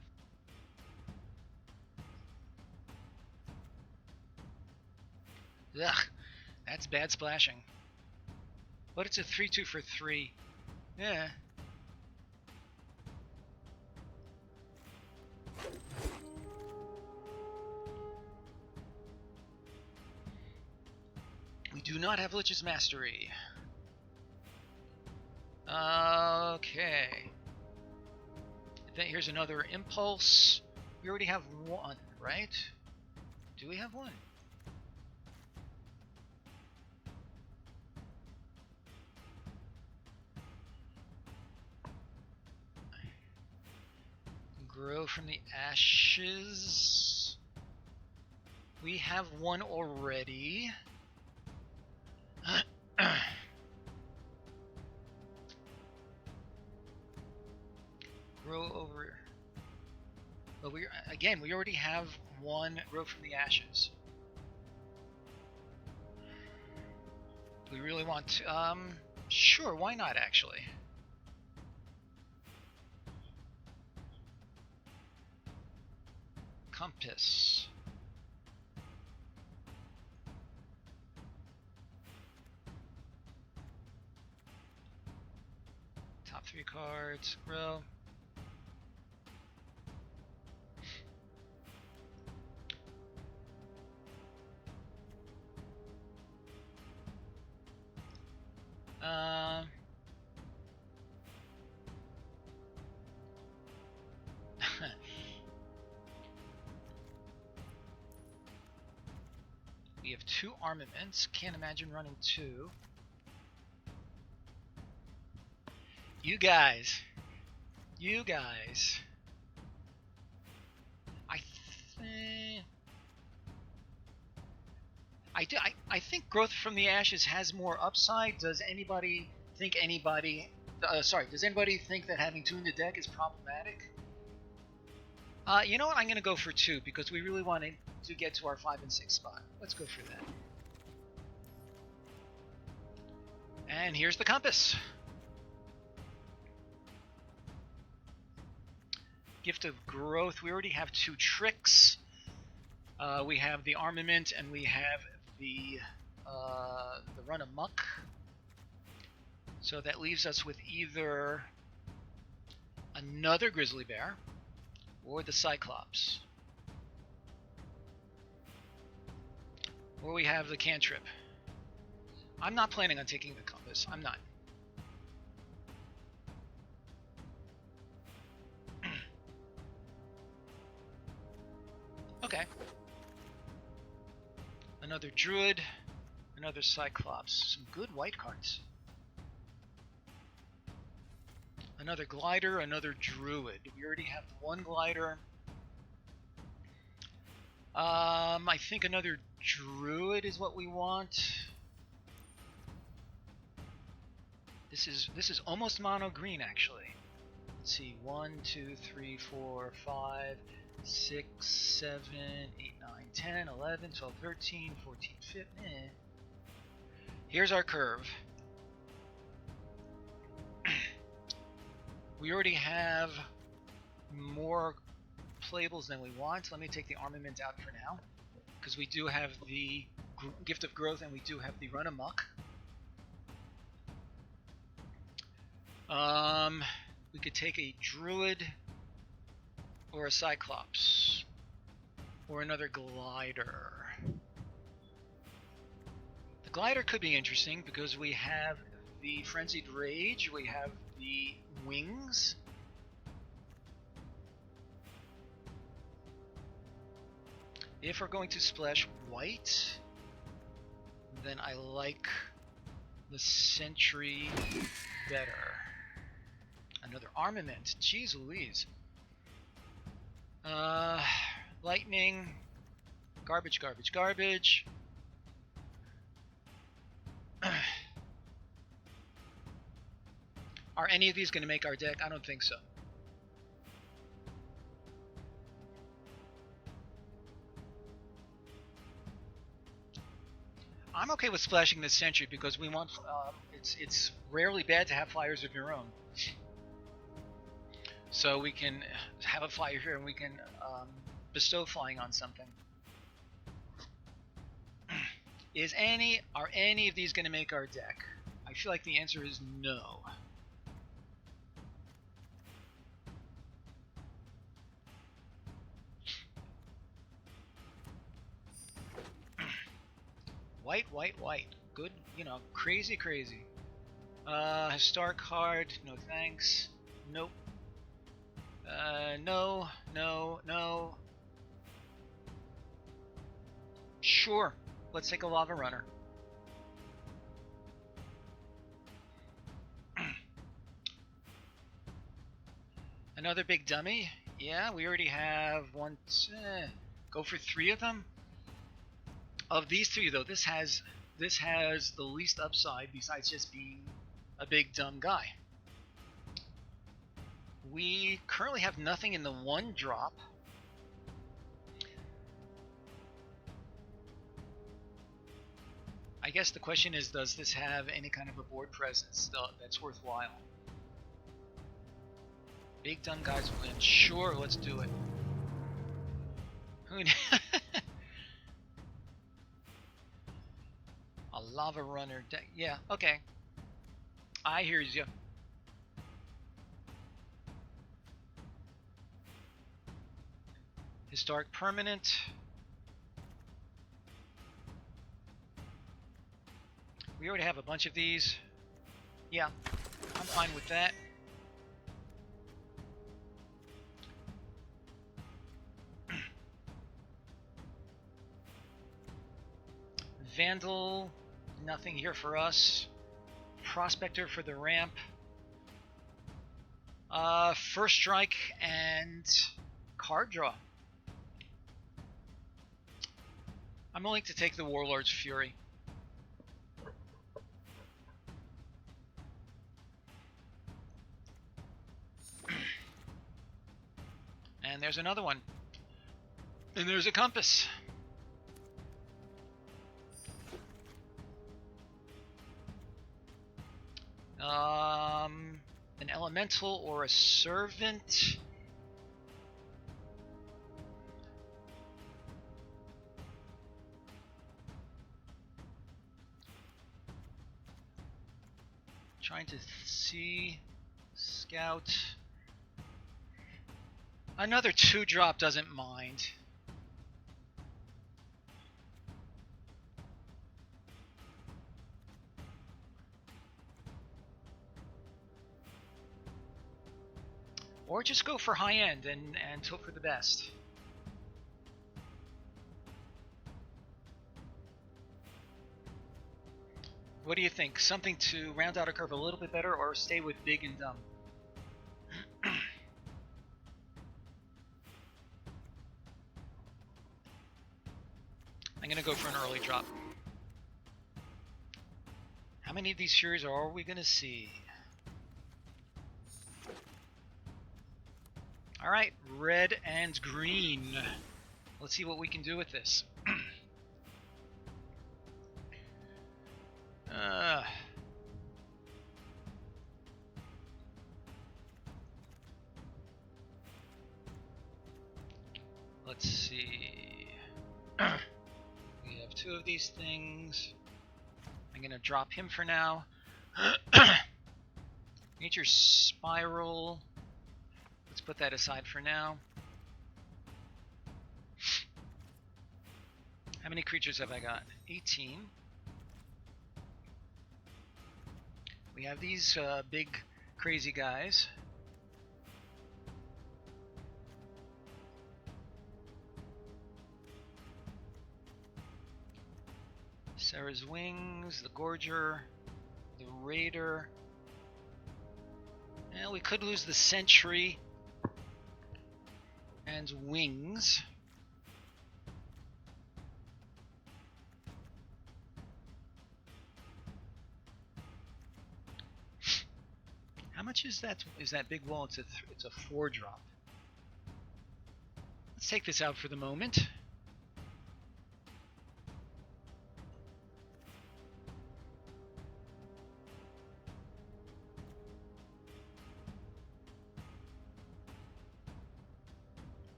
Ugh, that's bad splashing. But it's a 3-2 for 3. Yeah. We do not have Lich's Mastery. Okay. Then here's another impulse. We already have one, right? Do we have one? Grow from the ashes. We have one already. Grow over. But we already have one grow from the ashes. Do we really want to? Sure, why not actually? Compass. Top 3 cards, grow. We have 2 armaments. Can't imagine running 2. You guys. I think Growth from the Ashes has more upside. Does anybody think does anybody think that having 2 in the deck is problematic? You know what? I'm going to go for 2 because we really want to get to our 5 and 6 spot. Let's go for that. And here's the compass. Gift of Growth. We already have 2 tricks. We have the armament and we have the run amok. So that leaves us with either another grizzly bear or the Cyclops. Or we have the cantrip. I'm not planning on taking the compass. I'm not. Okay. Another druid, another Cyclops. Some good white cards. Another glider, another druid. We already have 1 glider. I think another druid is what we want. This is almost mono green actually. Let's see, 1, 2, 3, 4, 5, 6, 7, 8, 9, 10, 11, 12, 13, 14, 15. Here's our curve. We already have more playables than we want. Let me take the armament out for now, because we do have the Gift of Growth and we do have the Run Amok. We could take a druid or a Cyclops or another glider. The glider could be interesting because we have the Frenzied Rage, we have the wings. If we're going to splash white, then I like the Sentry better. Another armament. Jeez Louise. Lightning. Garbage, garbage, garbage. Are any of these going to make our deck? I don't think so. I'm okay with splashing this Sentry because we want. It's rarely bad to have flyers of your own. So we can have a flyer here and we can bestow flying on something. Are any of these going to make our deck? I feel like the answer is no. White, white, white. Good, crazy, crazy. Historic card, no thanks. Nope. No, no, no. Sure, let's take a Lava Runner. Another big dummy? Yeah, we already have one. Go for 3 of them? Of these 3 though, this has the least upside besides just being a big dumb guy. We currently have nothing in the 1 drop. I guess the question is, does this have any kind of a board presence that's worthwhile? Big dumb guys win. Sure, let's do it. A lava runner deck. Yeah, okay. I hear you. Historic permanent. We already have a bunch of these. Yeah, I'm fine with that. Vandal, nothing here for us. Prospector for the ramp. First strike and card draw. I'm willing to take the Warlord's Fury. And there's another one. And there's a compass. An elemental or a servant. Trying to see. Scout. Another 2-drop doesn't mind. Or just go for high end and hope for the best. What do you think? Something to round out a curve a little bit better, or stay with big and dumb? I'm gonna go for an early drop. How many of these Furies are we gonna see? Alright, red and green. Let's see what we can do with this. Let's see. We have 2 of these things. I'm gonna drop him for now. Nature Spiral. Let's put that aside for now. How many creatures have I got? 18. We have these big crazy guys. Sarah's Wings, the Gorger, the Raider. And we could lose the Sentry and Wings. How much is that? Is that big wall? It's a 4-drop. Let's take this out for the moment.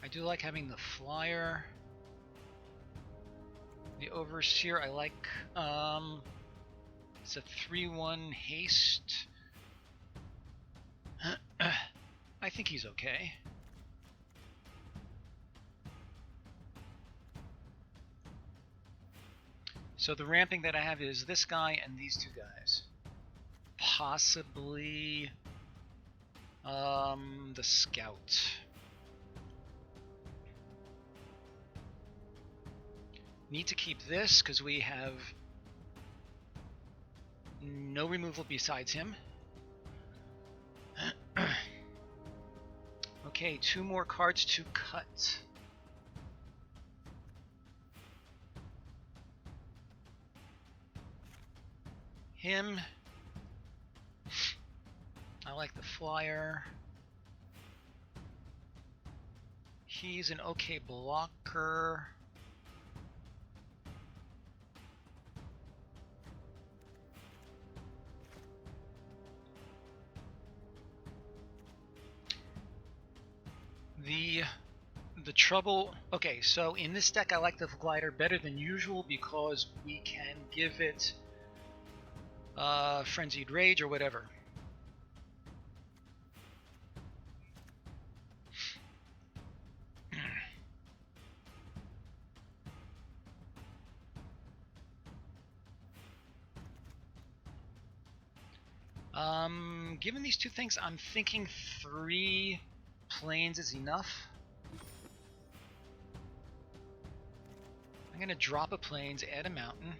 I do like having the Flyer. The Overseer I like. It's a 3/1 haste. I think he's okay. So the ramping that I have is this guy and these 2 guys. Possibly the Scout. Need to keep this because we have no removal besides him. Okay, 2 more cards to cut. Him. I like the Flyer. He's an okay blocker. The trouble... Okay, so in this deck I like the glider better than usual because we can give it Frenzied Rage or whatever. Given these two things, I'm thinking 3 planes is enough. I'm gonna drop a plains, add a mountain.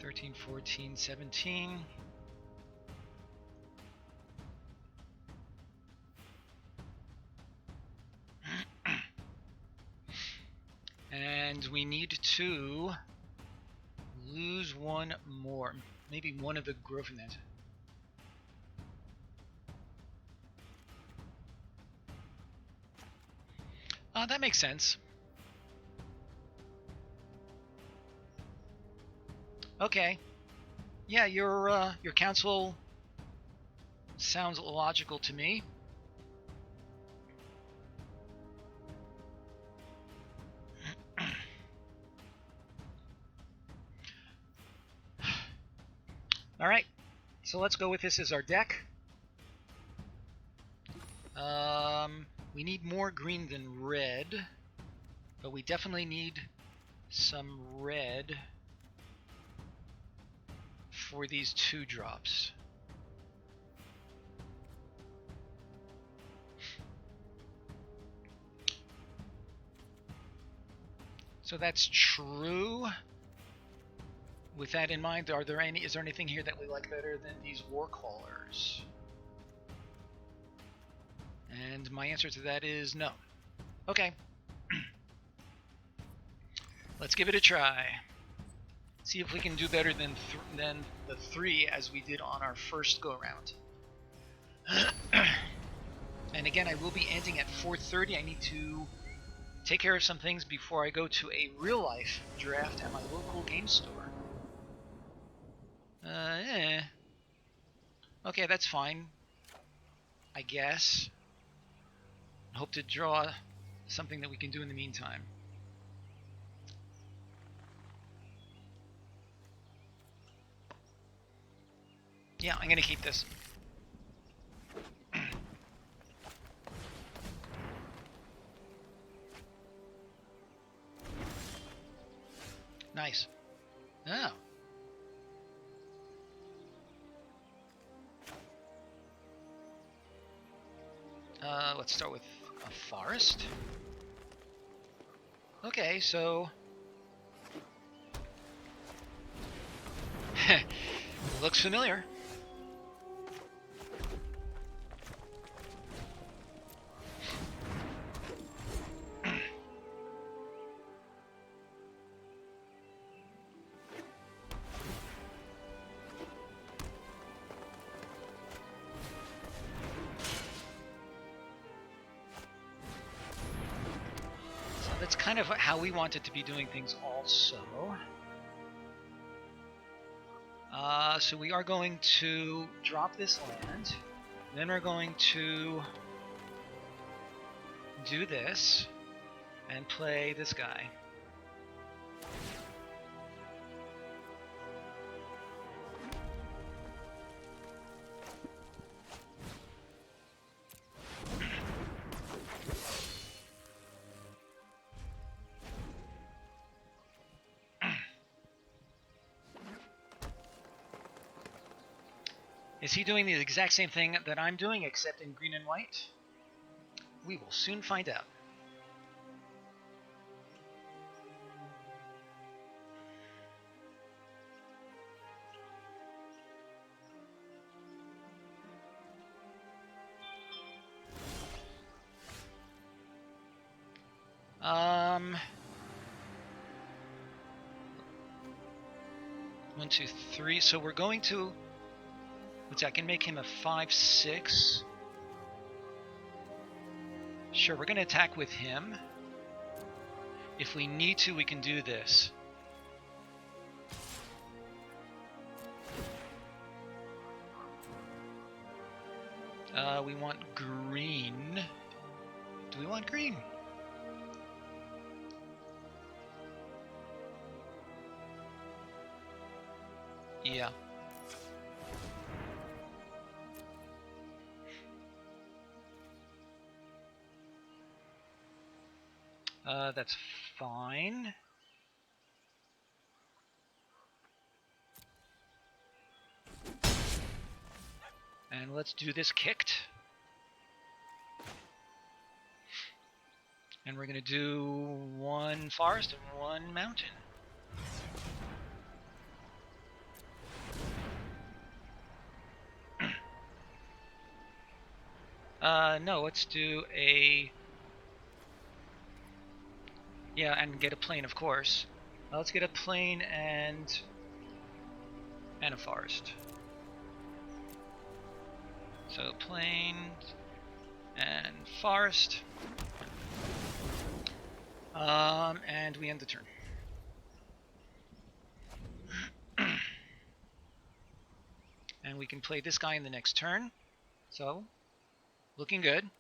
$13, $14, $17. And we need to lose one more. Maybe one of the Grosvenor. That makes sense. Okay. Yeah, your counsel sounds logical to me. All right. So let's go with this as our deck. We need more green than red, but we definitely need some red for these 2 drops. So that's true. With that in mind, is there anything here that we like better than these war callers? And my answer to that is no. Okay. Let's give it a try. See if we can do better than the 3 as we did on our first go-around. And again, I will be ending at 4:30. I need to take care of some things before I go to a real-life draft at my local game store. Okay, that's fine. I guess. Hope to draw something that we can do in the meantime. Yeah, I'm gonna keep this. Nice. Oh. Let's start with a forest. Okay, so... looks familiar. That's kind of how we wanted to be doing things also. So we are going to drop this land. Then we're going to do this and play this guy. Is he doing the exact same thing that I'm doing, except in green and white? We will soon find out. 1, 2, 3. So we're going to. Let's see, I can make him a 5/6. Sure, we're going to attack with him. If we need to, we can do this. We want green. Do we want green? Yeah. That's fine. And let's do this kicked. And we're going to do 1 forest and 1 mountain. No, let's do a... Yeah, and get a plain, of course. Let's get a plain and a forest. So plain and forest. And we end the turn. And we can play this guy in the next turn. So, looking good.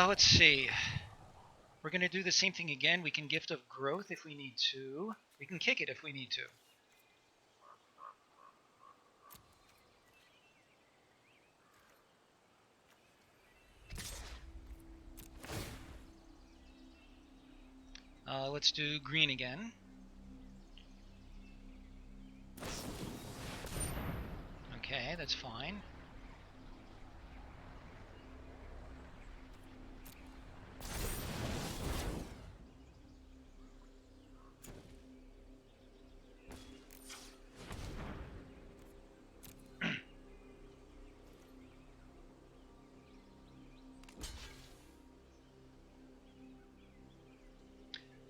Let's see. We're going to do the same thing again. We can Gift of Growth if we need to. We can kick it if we need to. Let's do green again. Okay, that's fine.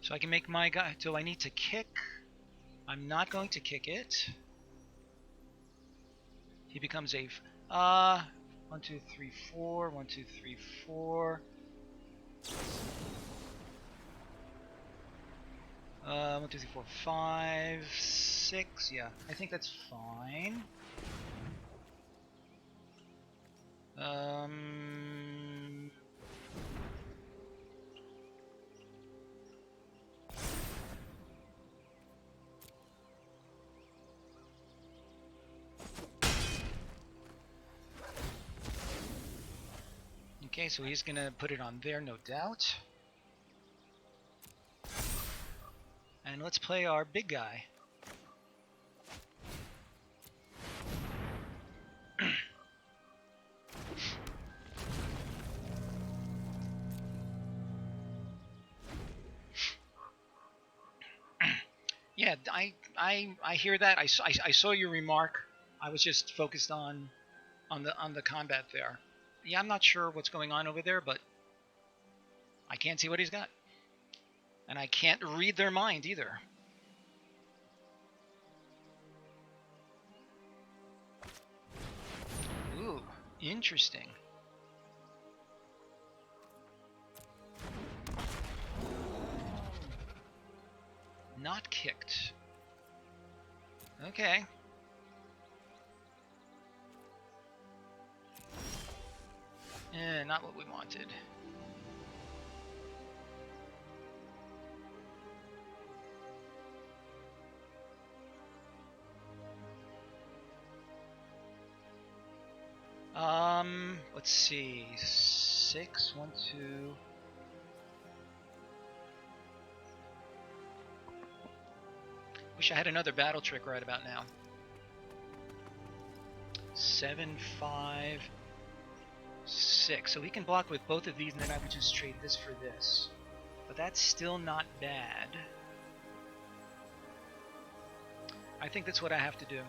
So I can make my guy. Do I need to kick? I'm not going to kick it. He becomes a 1, 2, 3, 4. 1, 2, 3, 4. 1, 2, 3, 4, 5, 6. Yeah, I think that's fine. Okay, so he's gonna put it on there, no doubt. And let's play our big guy. Yeah, I hear that. I saw your remark. I was just focused on the combat there. Yeah, I'm not sure what's going on over there, but I can't see what he's got. And I can't read their mind either. Ooh, interesting. Not kicked. Okay. Not what we wanted. Let's see. 6, 1, 2. Wish I had another battle trick right about now. 7, 5, 6. So we can block with both of these, and then I would just trade this for this. But that's still not bad. I think that's what I have to do.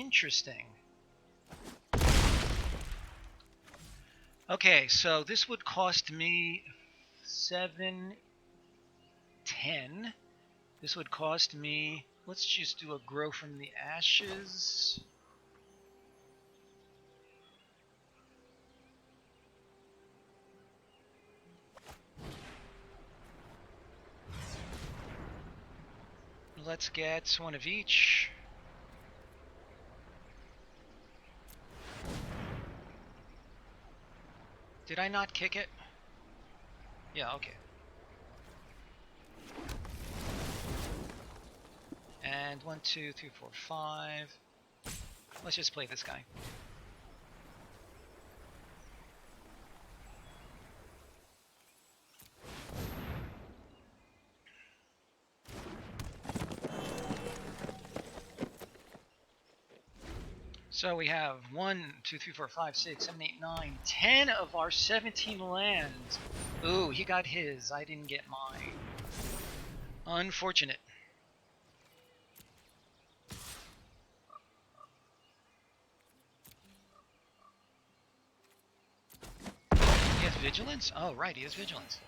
Interesting. Okay, so this would cost me 7, 10. This would cost me, let's just do a grow from the ashes. Let's get one of each. Did I not kick it? Yeah, okay. And 1, 2, 3, 4, 5. Let's just play this guy. So we have 1, 2, 3, 4, 5, 6, 7, 8, 9, 10 of our 17 lands. Ooh, he got his. I didn't get mine. Unfortunate. He has vigilance? Oh, right, he has vigilance.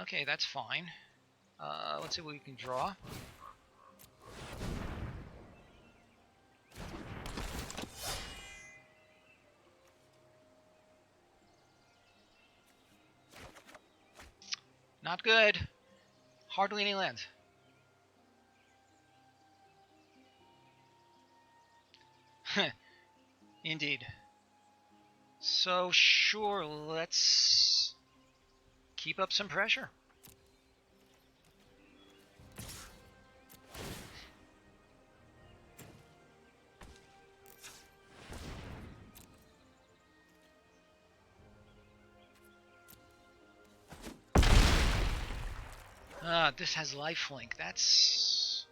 Okay, that's fine. Let's see what we can draw. Not good. Hardly any lands. Indeed. So sure, let's keep up some pressure. This has lifelink. That's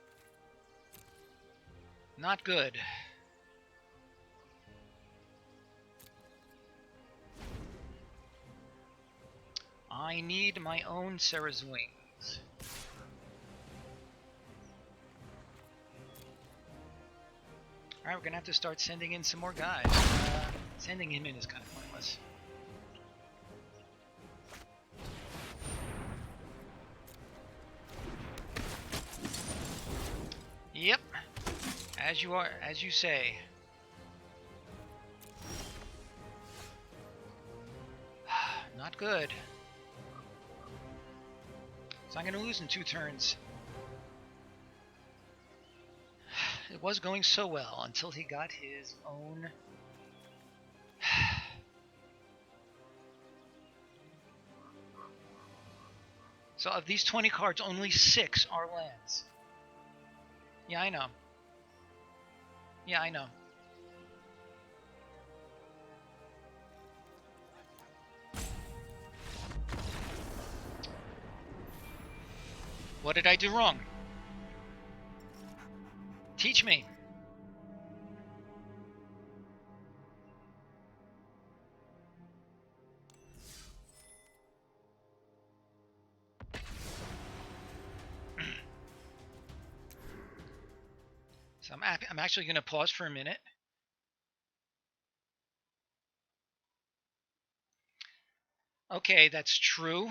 not good. I need my own Sarah's Wings. Alright, we're gonna have to start sending in some more guys. Sending him in is kind of pointless. Yep. As you say. Not good. So I'm gonna lose in 2 turns. It was going so well until he got his own. So of these 20 cards, only 6 are lands. Yeah, I know. Yeah, I know. What did I do wrong? Teach me. So I'm actually going to pause for a minute. Okay, that's true.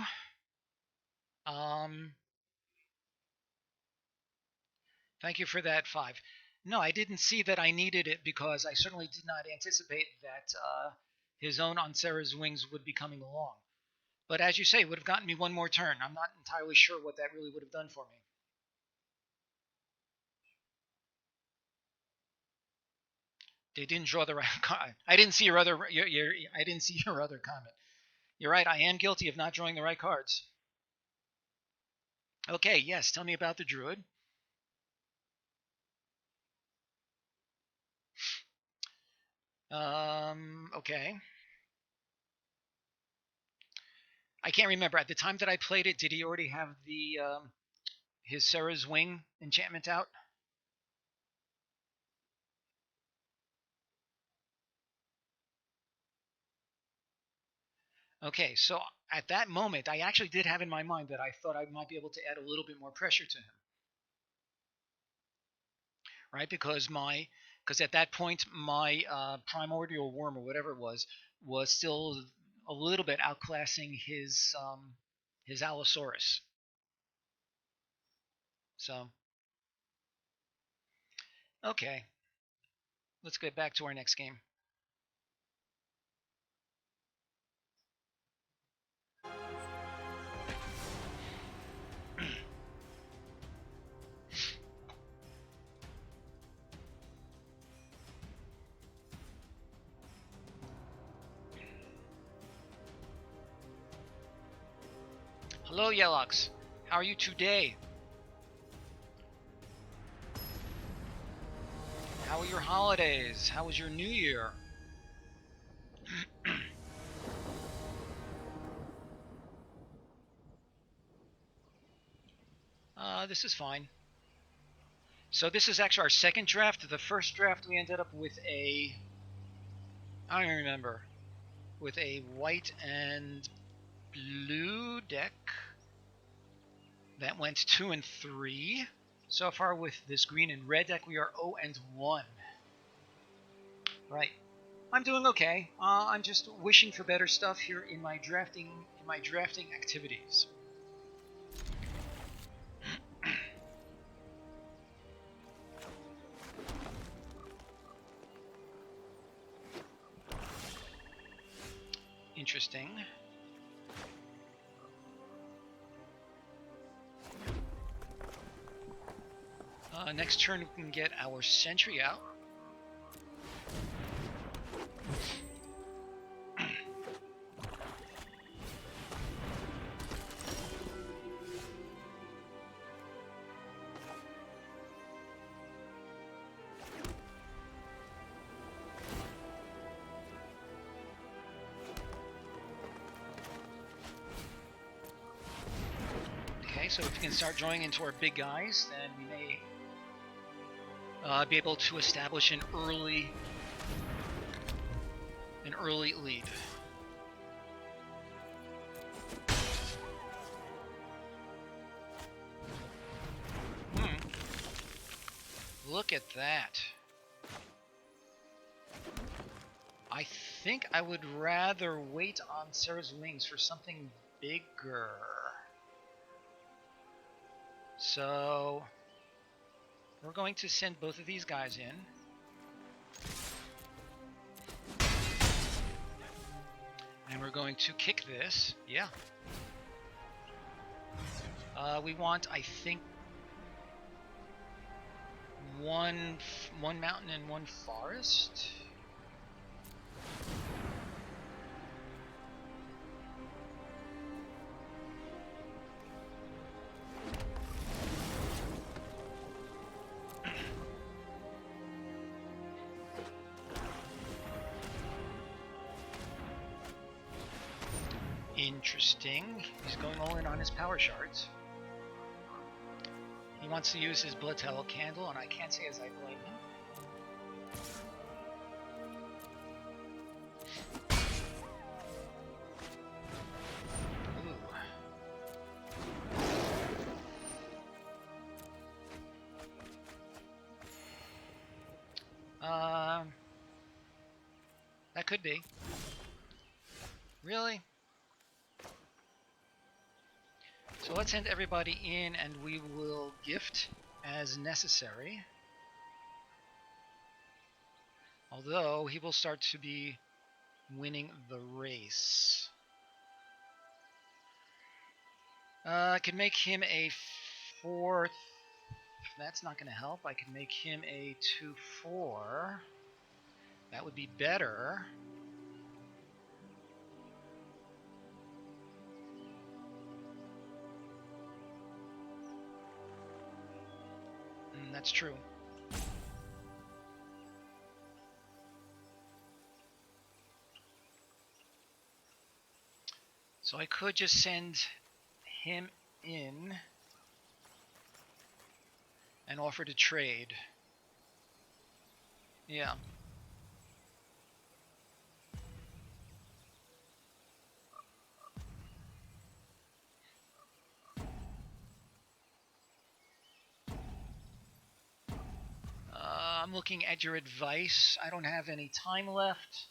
Thank you for that 5. No, I didn't see that I needed it because I certainly did not anticipate that his own On Sarah's Wings would be coming along. But as you say, it would have gotten me one more turn. I'm not entirely sure what that really would have done for me. They didn't draw the right card. I didn't see your other. I didn't see your other comment. You're right. I am guilty of not drawing the right cards. Okay. Yes. Tell me about the druid. Okay. I can't remember. At the time that I played it, did he already have the his Sarah's Wing enchantment out? Okay, so at that moment, I actually did have in my mind that I thought I might be able to add a little bit more pressure to him. right? Because at that point my primordial worm or whatever it was still a little bit outclassing his Allosaurus. So okay, let's get back to our next game. Hello, Yelox. How are you today? How were your holidays? How was your New Year? This is fine. So this is actually our second draft. The first draft we ended up with I don't even remember, with a white and blue deck that went 2 and 3. So far with this green and red deck, we are 0 and 1. Right. I'm doing okay. I'm just wishing for better stuff here in my drafting activities. Interesting. Next turn we can get our sentry out. Okay, so if we can start drawing into our big guys, then we may be able to establish an early lead. Look at that. I think I would rather wait on Sarah's wings for something bigger. So we're going to send both of these guys in. And we're going to kick this. Yeah. We want, I think, one mountain and one forest. Interesting. He's going all in on his power shards. He wants to use his blood tallow candle, and I can't say as I blame him. That could be. Really? So let's send everybody in and we will gift as necessary. Although he will start to be winning the race. I could make him a 4th. That's not going to help. I could make him a 2/4. That would be better. That's true. So I could just send him in and offer to trade. Yeah. looking at your advice. I don't have any time left.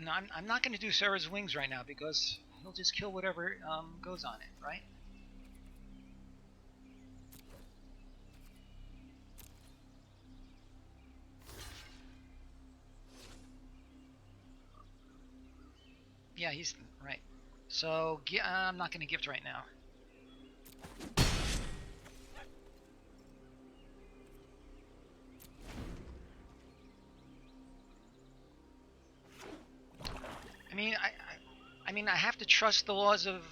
No, I'm not going to do Sarah's wings right now because he'll just kill whatever goes on it, right? Yeah, he's right. So I'm not going to gift right now. I mean, I have to trust the laws of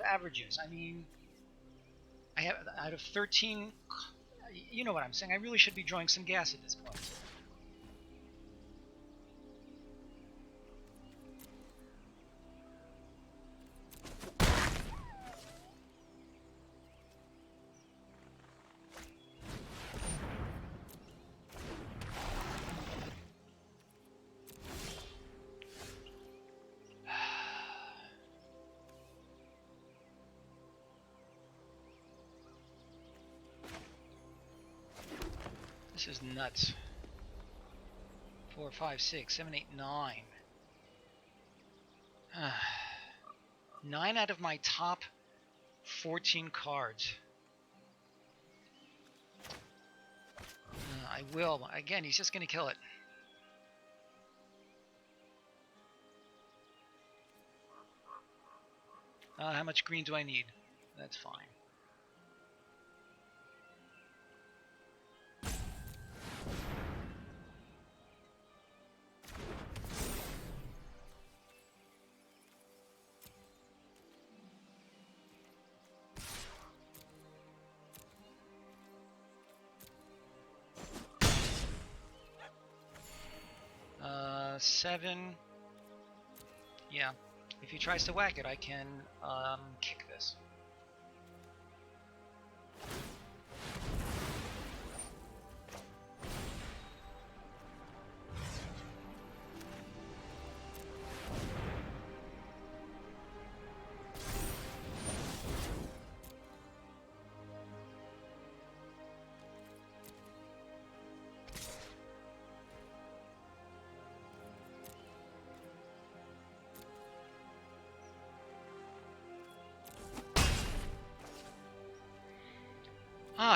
averages. I mean, I have out of 13. You know what I'm saying. I really should be drawing some gas at this point. This is nuts. 4, 5, 6, 7, 8, 9. 9 out of my top 14 cards. I will. Again, he's just going to kill it. How much green do I need? That's fine. Seven. Yeah. If he tries to whack it, I can kick this.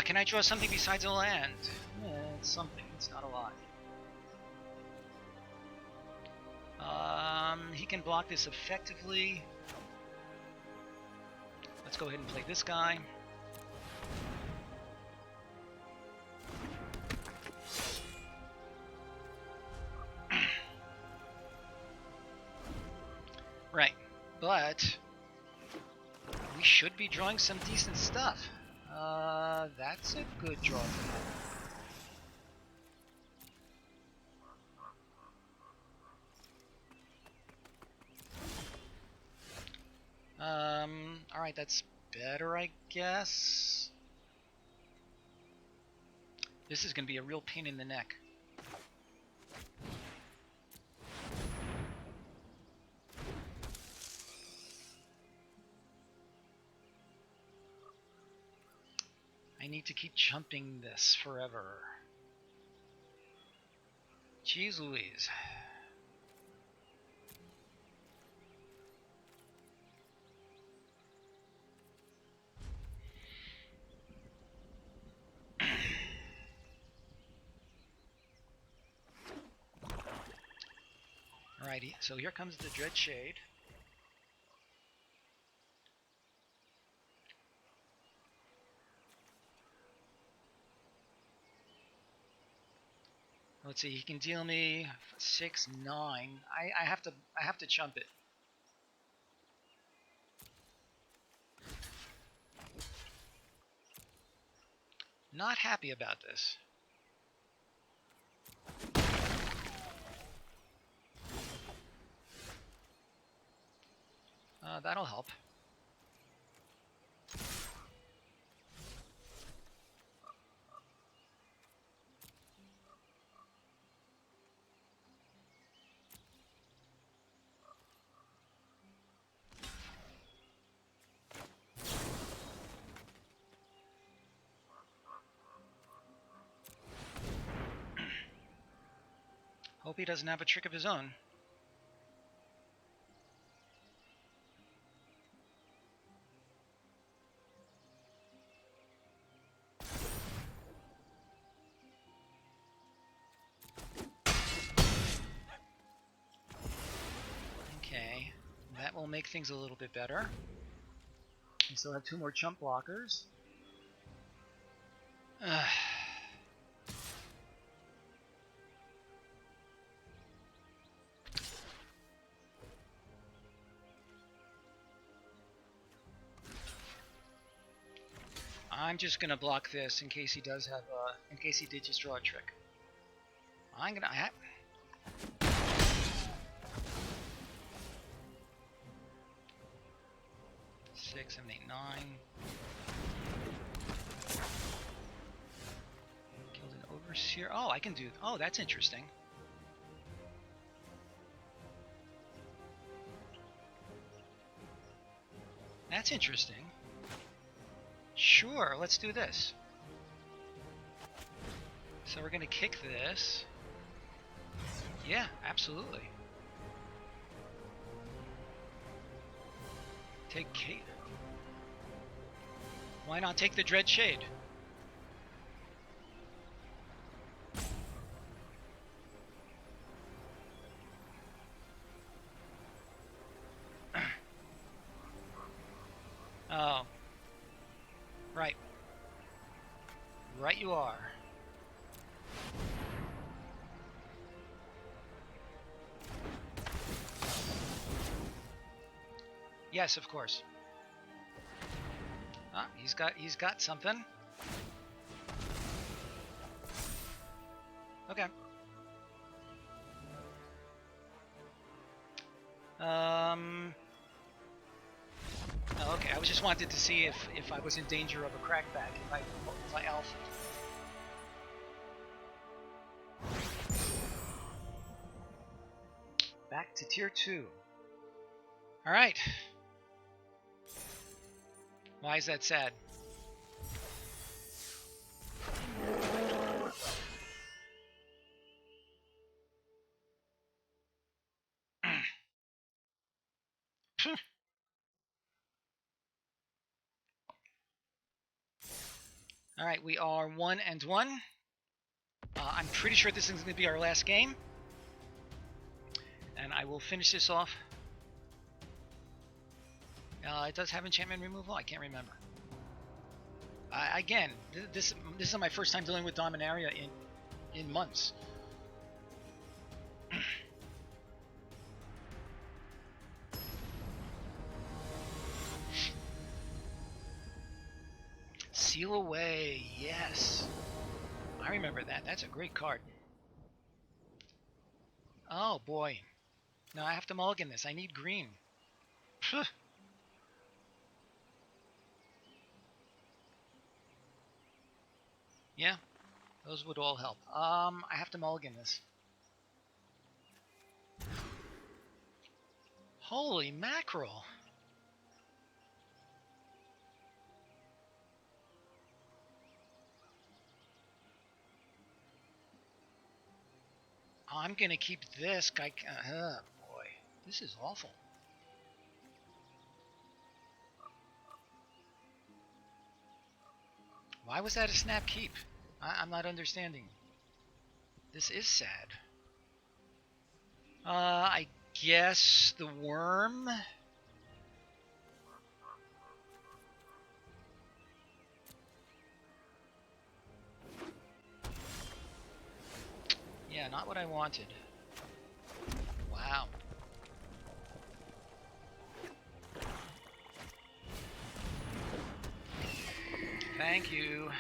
Can I draw something besides a land? Yeah, it's something. It's not a lot. He can block this effectively. Let's go ahead and play this guy. Right, but we should be drawing some decent stuff. That's a good draw for him. Alright, that's better, I guess. This is going to be a real pain in the neck. I need to keep jumping this forever. Jeez Louise. Alrighty, so here comes the Dread Shade. Let's see, he can deal me 6, 9. I have to chump it. Not happy about this. That'll help. Hope he doesn't have a trick of his own. Okay, that will make things a little bit better. We still have 2 more chump blockers. I'm just gonna block this in case he does have in case he did just draw a trick. I'm gonna 6, 7, 8, 9. Killed an overseer. Oh, I can do. Oh, that's interesting. That's interesting. Sure, let's do this. So we're gonna kick this. Yeah, absolutely. Take Kate. Why not take the Dread Shade? Oh. Right. Right you are. Yes, of course. Ah, he's got something. Okay. Oh, okay, I was just wanted to see if I was in danger of a crackback if I alpha. Back to tier 2. Alright. Why is that sad? Alright, we are 1-1. I'm pretty sure this is going to be our last game. And I will finish this off. It does have enchantment removal? I can't remember. Again, this is my first time dealing with Dominaria in months. Seal Away, yes. I remember that. That's a great card. Oh boy. No, I have to mulligan this. I need green. Yeah, those would all help. I have to mulligan this. Holy mackerel. I'm gonna keep this guy. Boy, this is awful. Why was that a snap keep? I'm not understanding. This is sad. I guess the worm. Yeah, not what I wanted. Wow. Thank you.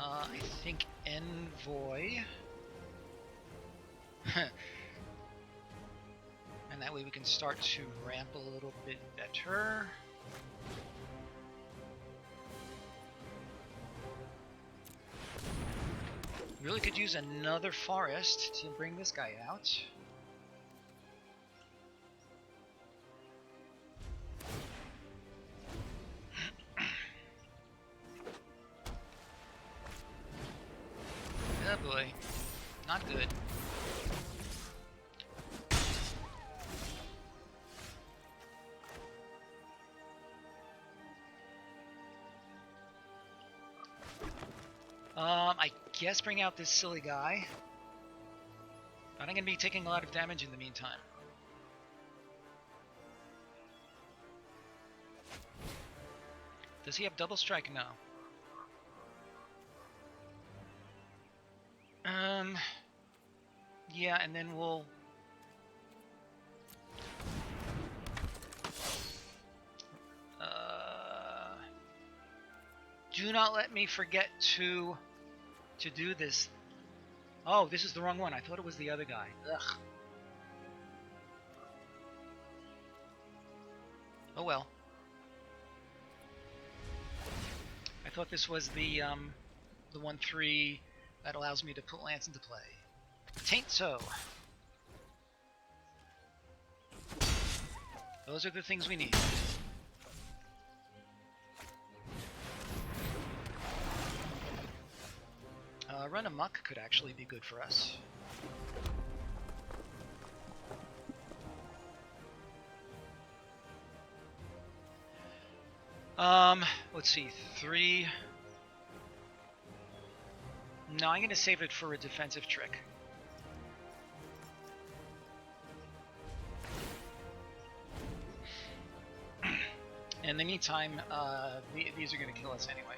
I think Envoy. And that way we can start to ramp a little bit better. Really could use another forest to bring this guy out. Oh boy, not good. I guess bring out this silly guy. But I'm going to be taking a lot of damage in the meantime. Does he have double strike? No. Yeah, and then we'll... do not let me forget to do this. Oh, this is the wrong one. I thought it was the other guy. Ugh. Oh well. I thought this was the 1/3 that allows me to put Lance into play. Tain't so. Those are the things we need. Run amok could actually be good for us. Let's see, 3. No, I'm going to save it for a defensive trick. In the meantime, these are going to kill us anyway.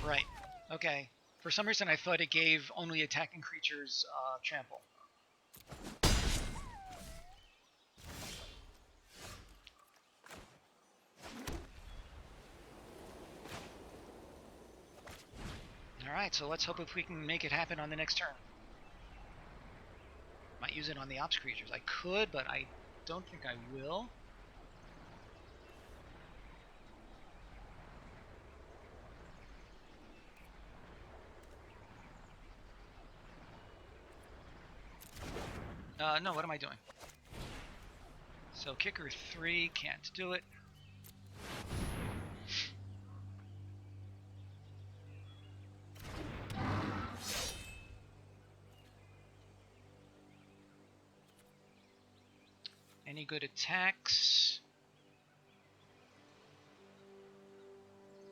Right. Okay. For some reason, I thought it gave only attacking creatures trample. Alright, so let's hope if we can make it happen on the next turn. Might use it on the ops creatures. I could, but I don't think I will. No, what am I doing? So kicker 3, can't do it. Any good attacks?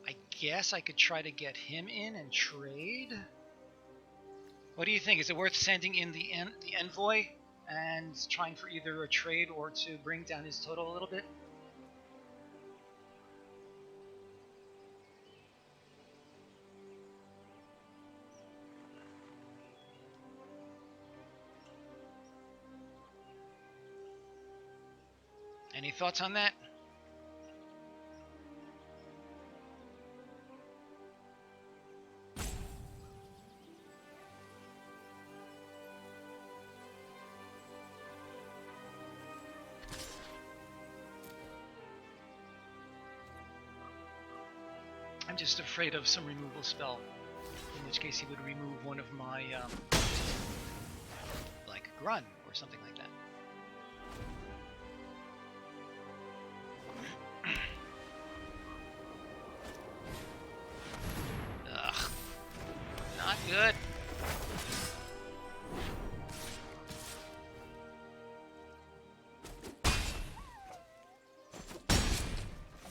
I guess I could try to get him in and trade. What do you think? Is it worth sending in the envoy and trying for either a trade or to bring down his total a little bit? Any thoughts on that? I'm just afraid of some removal spell, in which case he would remove one of my, like Grun or something like that. Ugh. Not good.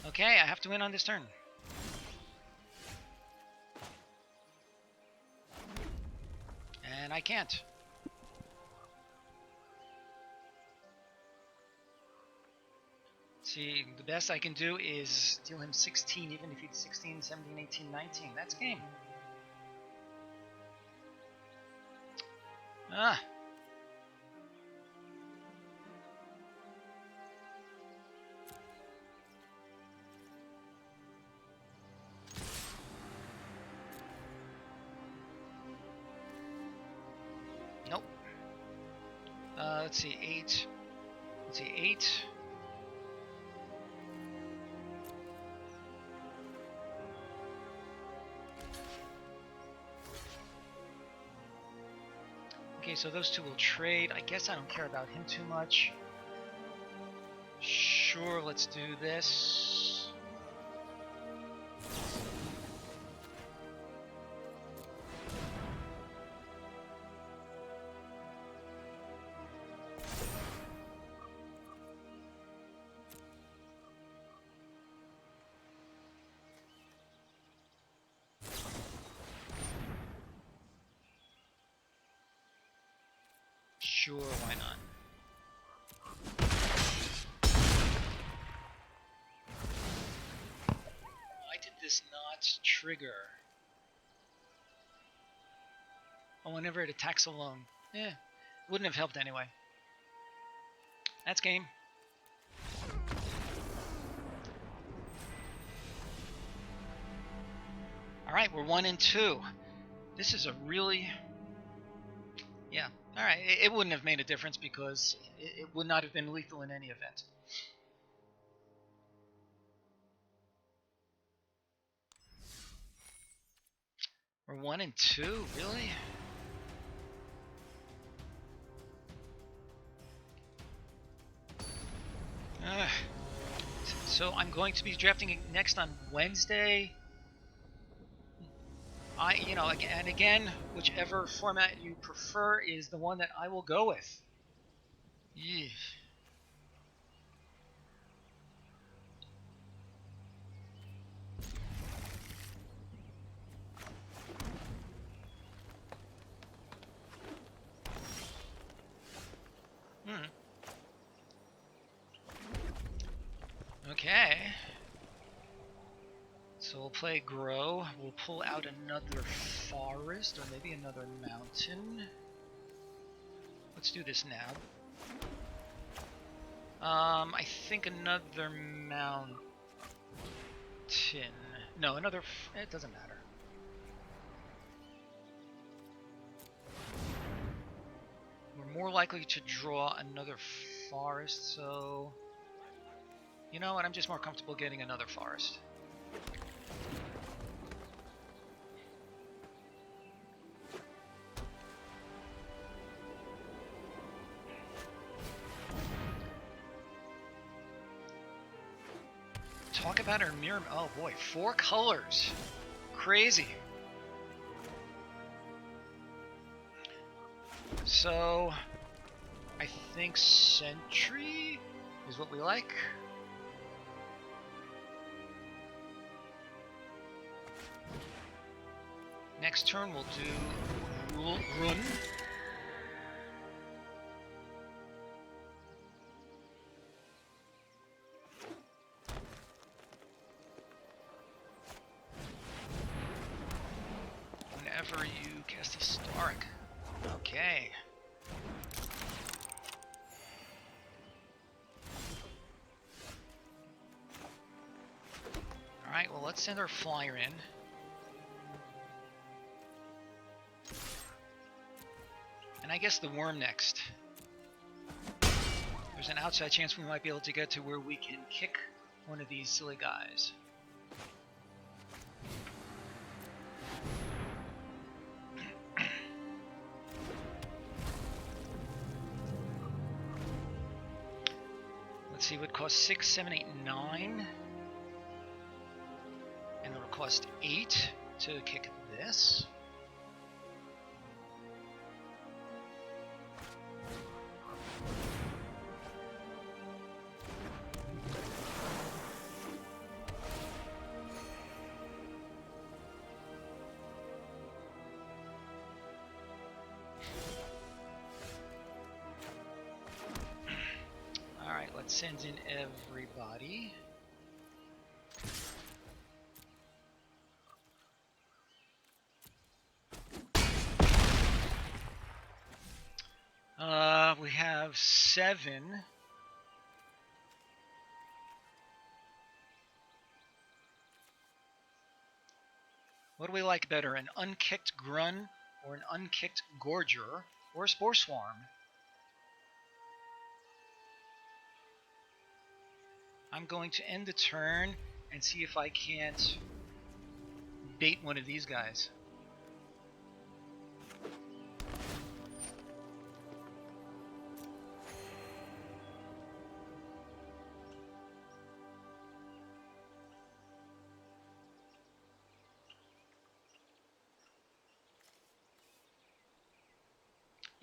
Okay, I have to win on this turn. And I can't. See, the best I can do is deal him 16, even if he's 16, 17, 18, 19. That's game. Ah. Nope. Let's see, 8. Let's see, 8. Okay, so those two will trade. I guess I don't care about him too much. Sure, let's do this. Sure, why not? Why did this not trigger? Oh, whenever it attacks alone. Yeah, wouldn't have helped anyway. That's game. Alright, we're 1 and 2. This is a really... Yeah, alright. It wouldn't have made a difference because it would not have been lethal in any event. We're 1 and 2, really? So I'm going to be drafting next on Wednesday. And again, whichever format you prefer is the one that I will go with. Yeah. Okay. So we'll play Grow. We'll pull out another forest, or maybe another mountain. Let's do this now. I think another mountain. No, another... It doesn't matter. We're more likely to draw another forest, so... You know what, I'm just more comfortable getting another forest. Talk about our mirror. Oh boy, 4 colors. Crazy. So, I think Sentry is what we like. Next turn we'll do Run. Whenever you cast Historic. Okay. Alright, well let's send our flyer in. And I guess the worm next. There's an outside chance we might be able to get to where we can kick one of these silly guys. Let's see, it would cost 6, 7, 8, 9. And it would cost 8 to kick this. Let's send in everybody. We have 7. What do we like better, an unkicked Grun or an unkicked Gorger or a Spore Swarm? I'm going to end the turn and see if I can't bait one of these guys.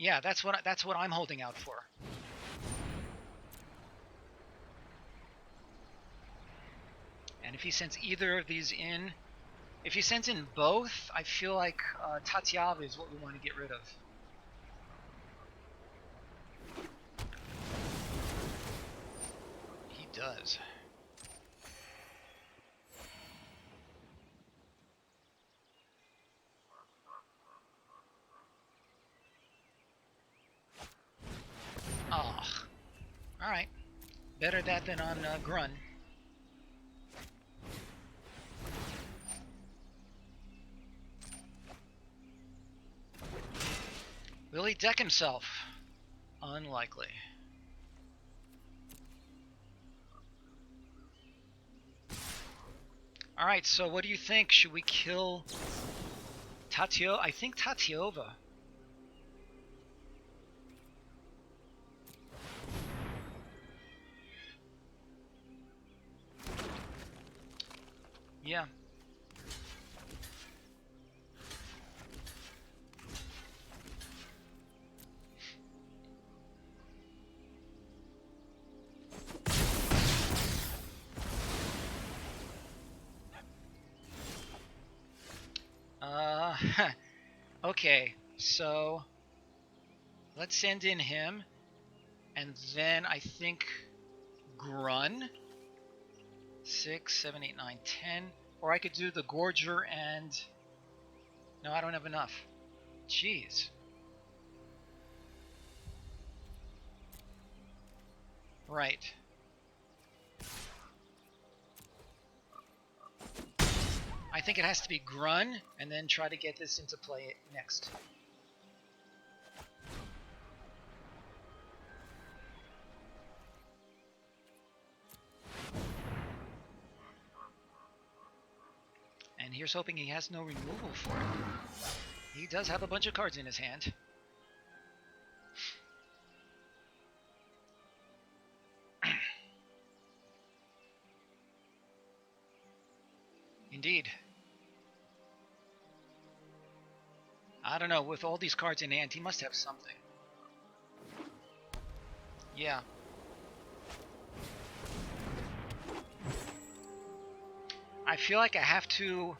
Yeah, that's what I'm holding out for. And if he sends either of these in, if he sends in both, I feel like Tatyava is what we want to get rid of. He does. Oh, all right. Better that than on Grun. Will he deck himself? Unlikely. All right, so what do you think? Should we kill Tatio? I think Tatyova. Yeah. Okay, so let's send in him, and then I think Grun. 6, 7, 8, 9, 10. Or I could do the Gorger and... No, I don't have enough. Jeez. Right. I think it has to be Grun, and then try to get this into play next. And here's hoping he has no removal for it. He does have a bunch of cards in his hand. Indeed. I don't know, with all these cards in hand, he must have something. Yeah. I feel like I have to...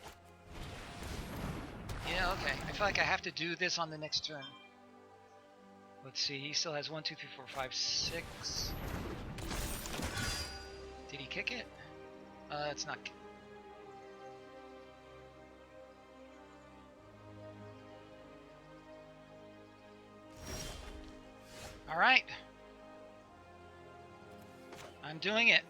Yeah, okay. I feel like I have to do this on the next turn. Let's see, he still has 1, 2, 3, 4, 5, 6. Did he kick it? It's not... Alright. I'm doing it.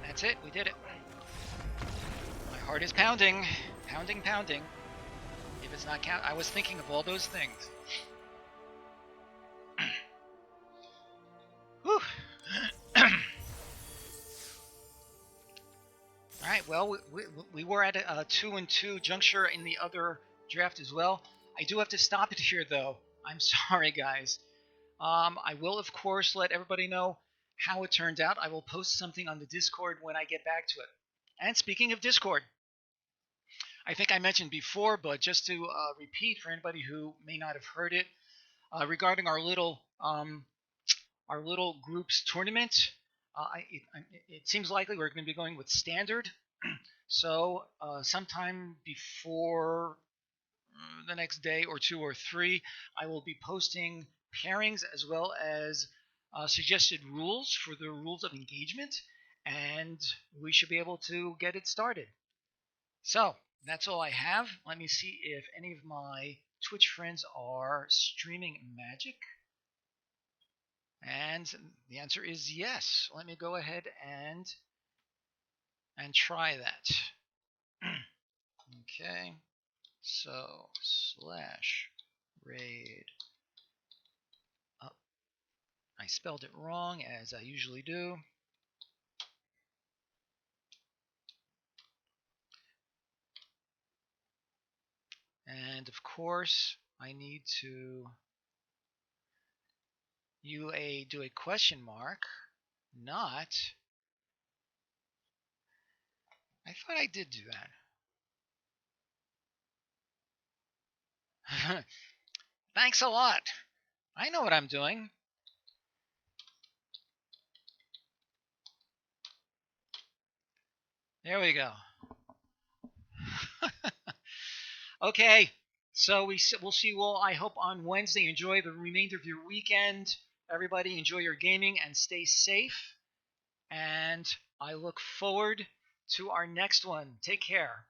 That's it, we did it. My heart is pounding, pounding, pounding. If it's not count, I was thinking of all those things. Whew. All right, well, we were at a 2-2 juncture in the other draft as well. I do have to stop it here, though. I'm sorry, guys. I will, of course, let everybody know how it turned out. I will post something on the Discord when I get back to it. And speaking of Discord, I think I mentioned before, but just to repeat for anybody who may not have heard it, regarding our little groups tournament, it seems likely we're going to be going with standard. So sometime before the next day or 2 or 3, I will be posting pairings as well as suggested rules for the rules of engagement, and we should be able to get it started. So that's all I have. Let me see if any of my Twitch friends are streaming Magic. And the answer is yes. Let me go ahead and try that. Okay. So /raid up. I spelled it wrong, as I usually do. And of course, I need to do a question mark, not. I thought I did do that. Thanks a lot. I know what I'm doing. There we go. Okay, so we'll see you all, I hope, on Wednesday. Enjoy the remainder of your weekend. Everybody, enjoy your gaming and stay safe. And I look forward to our next one. Take care.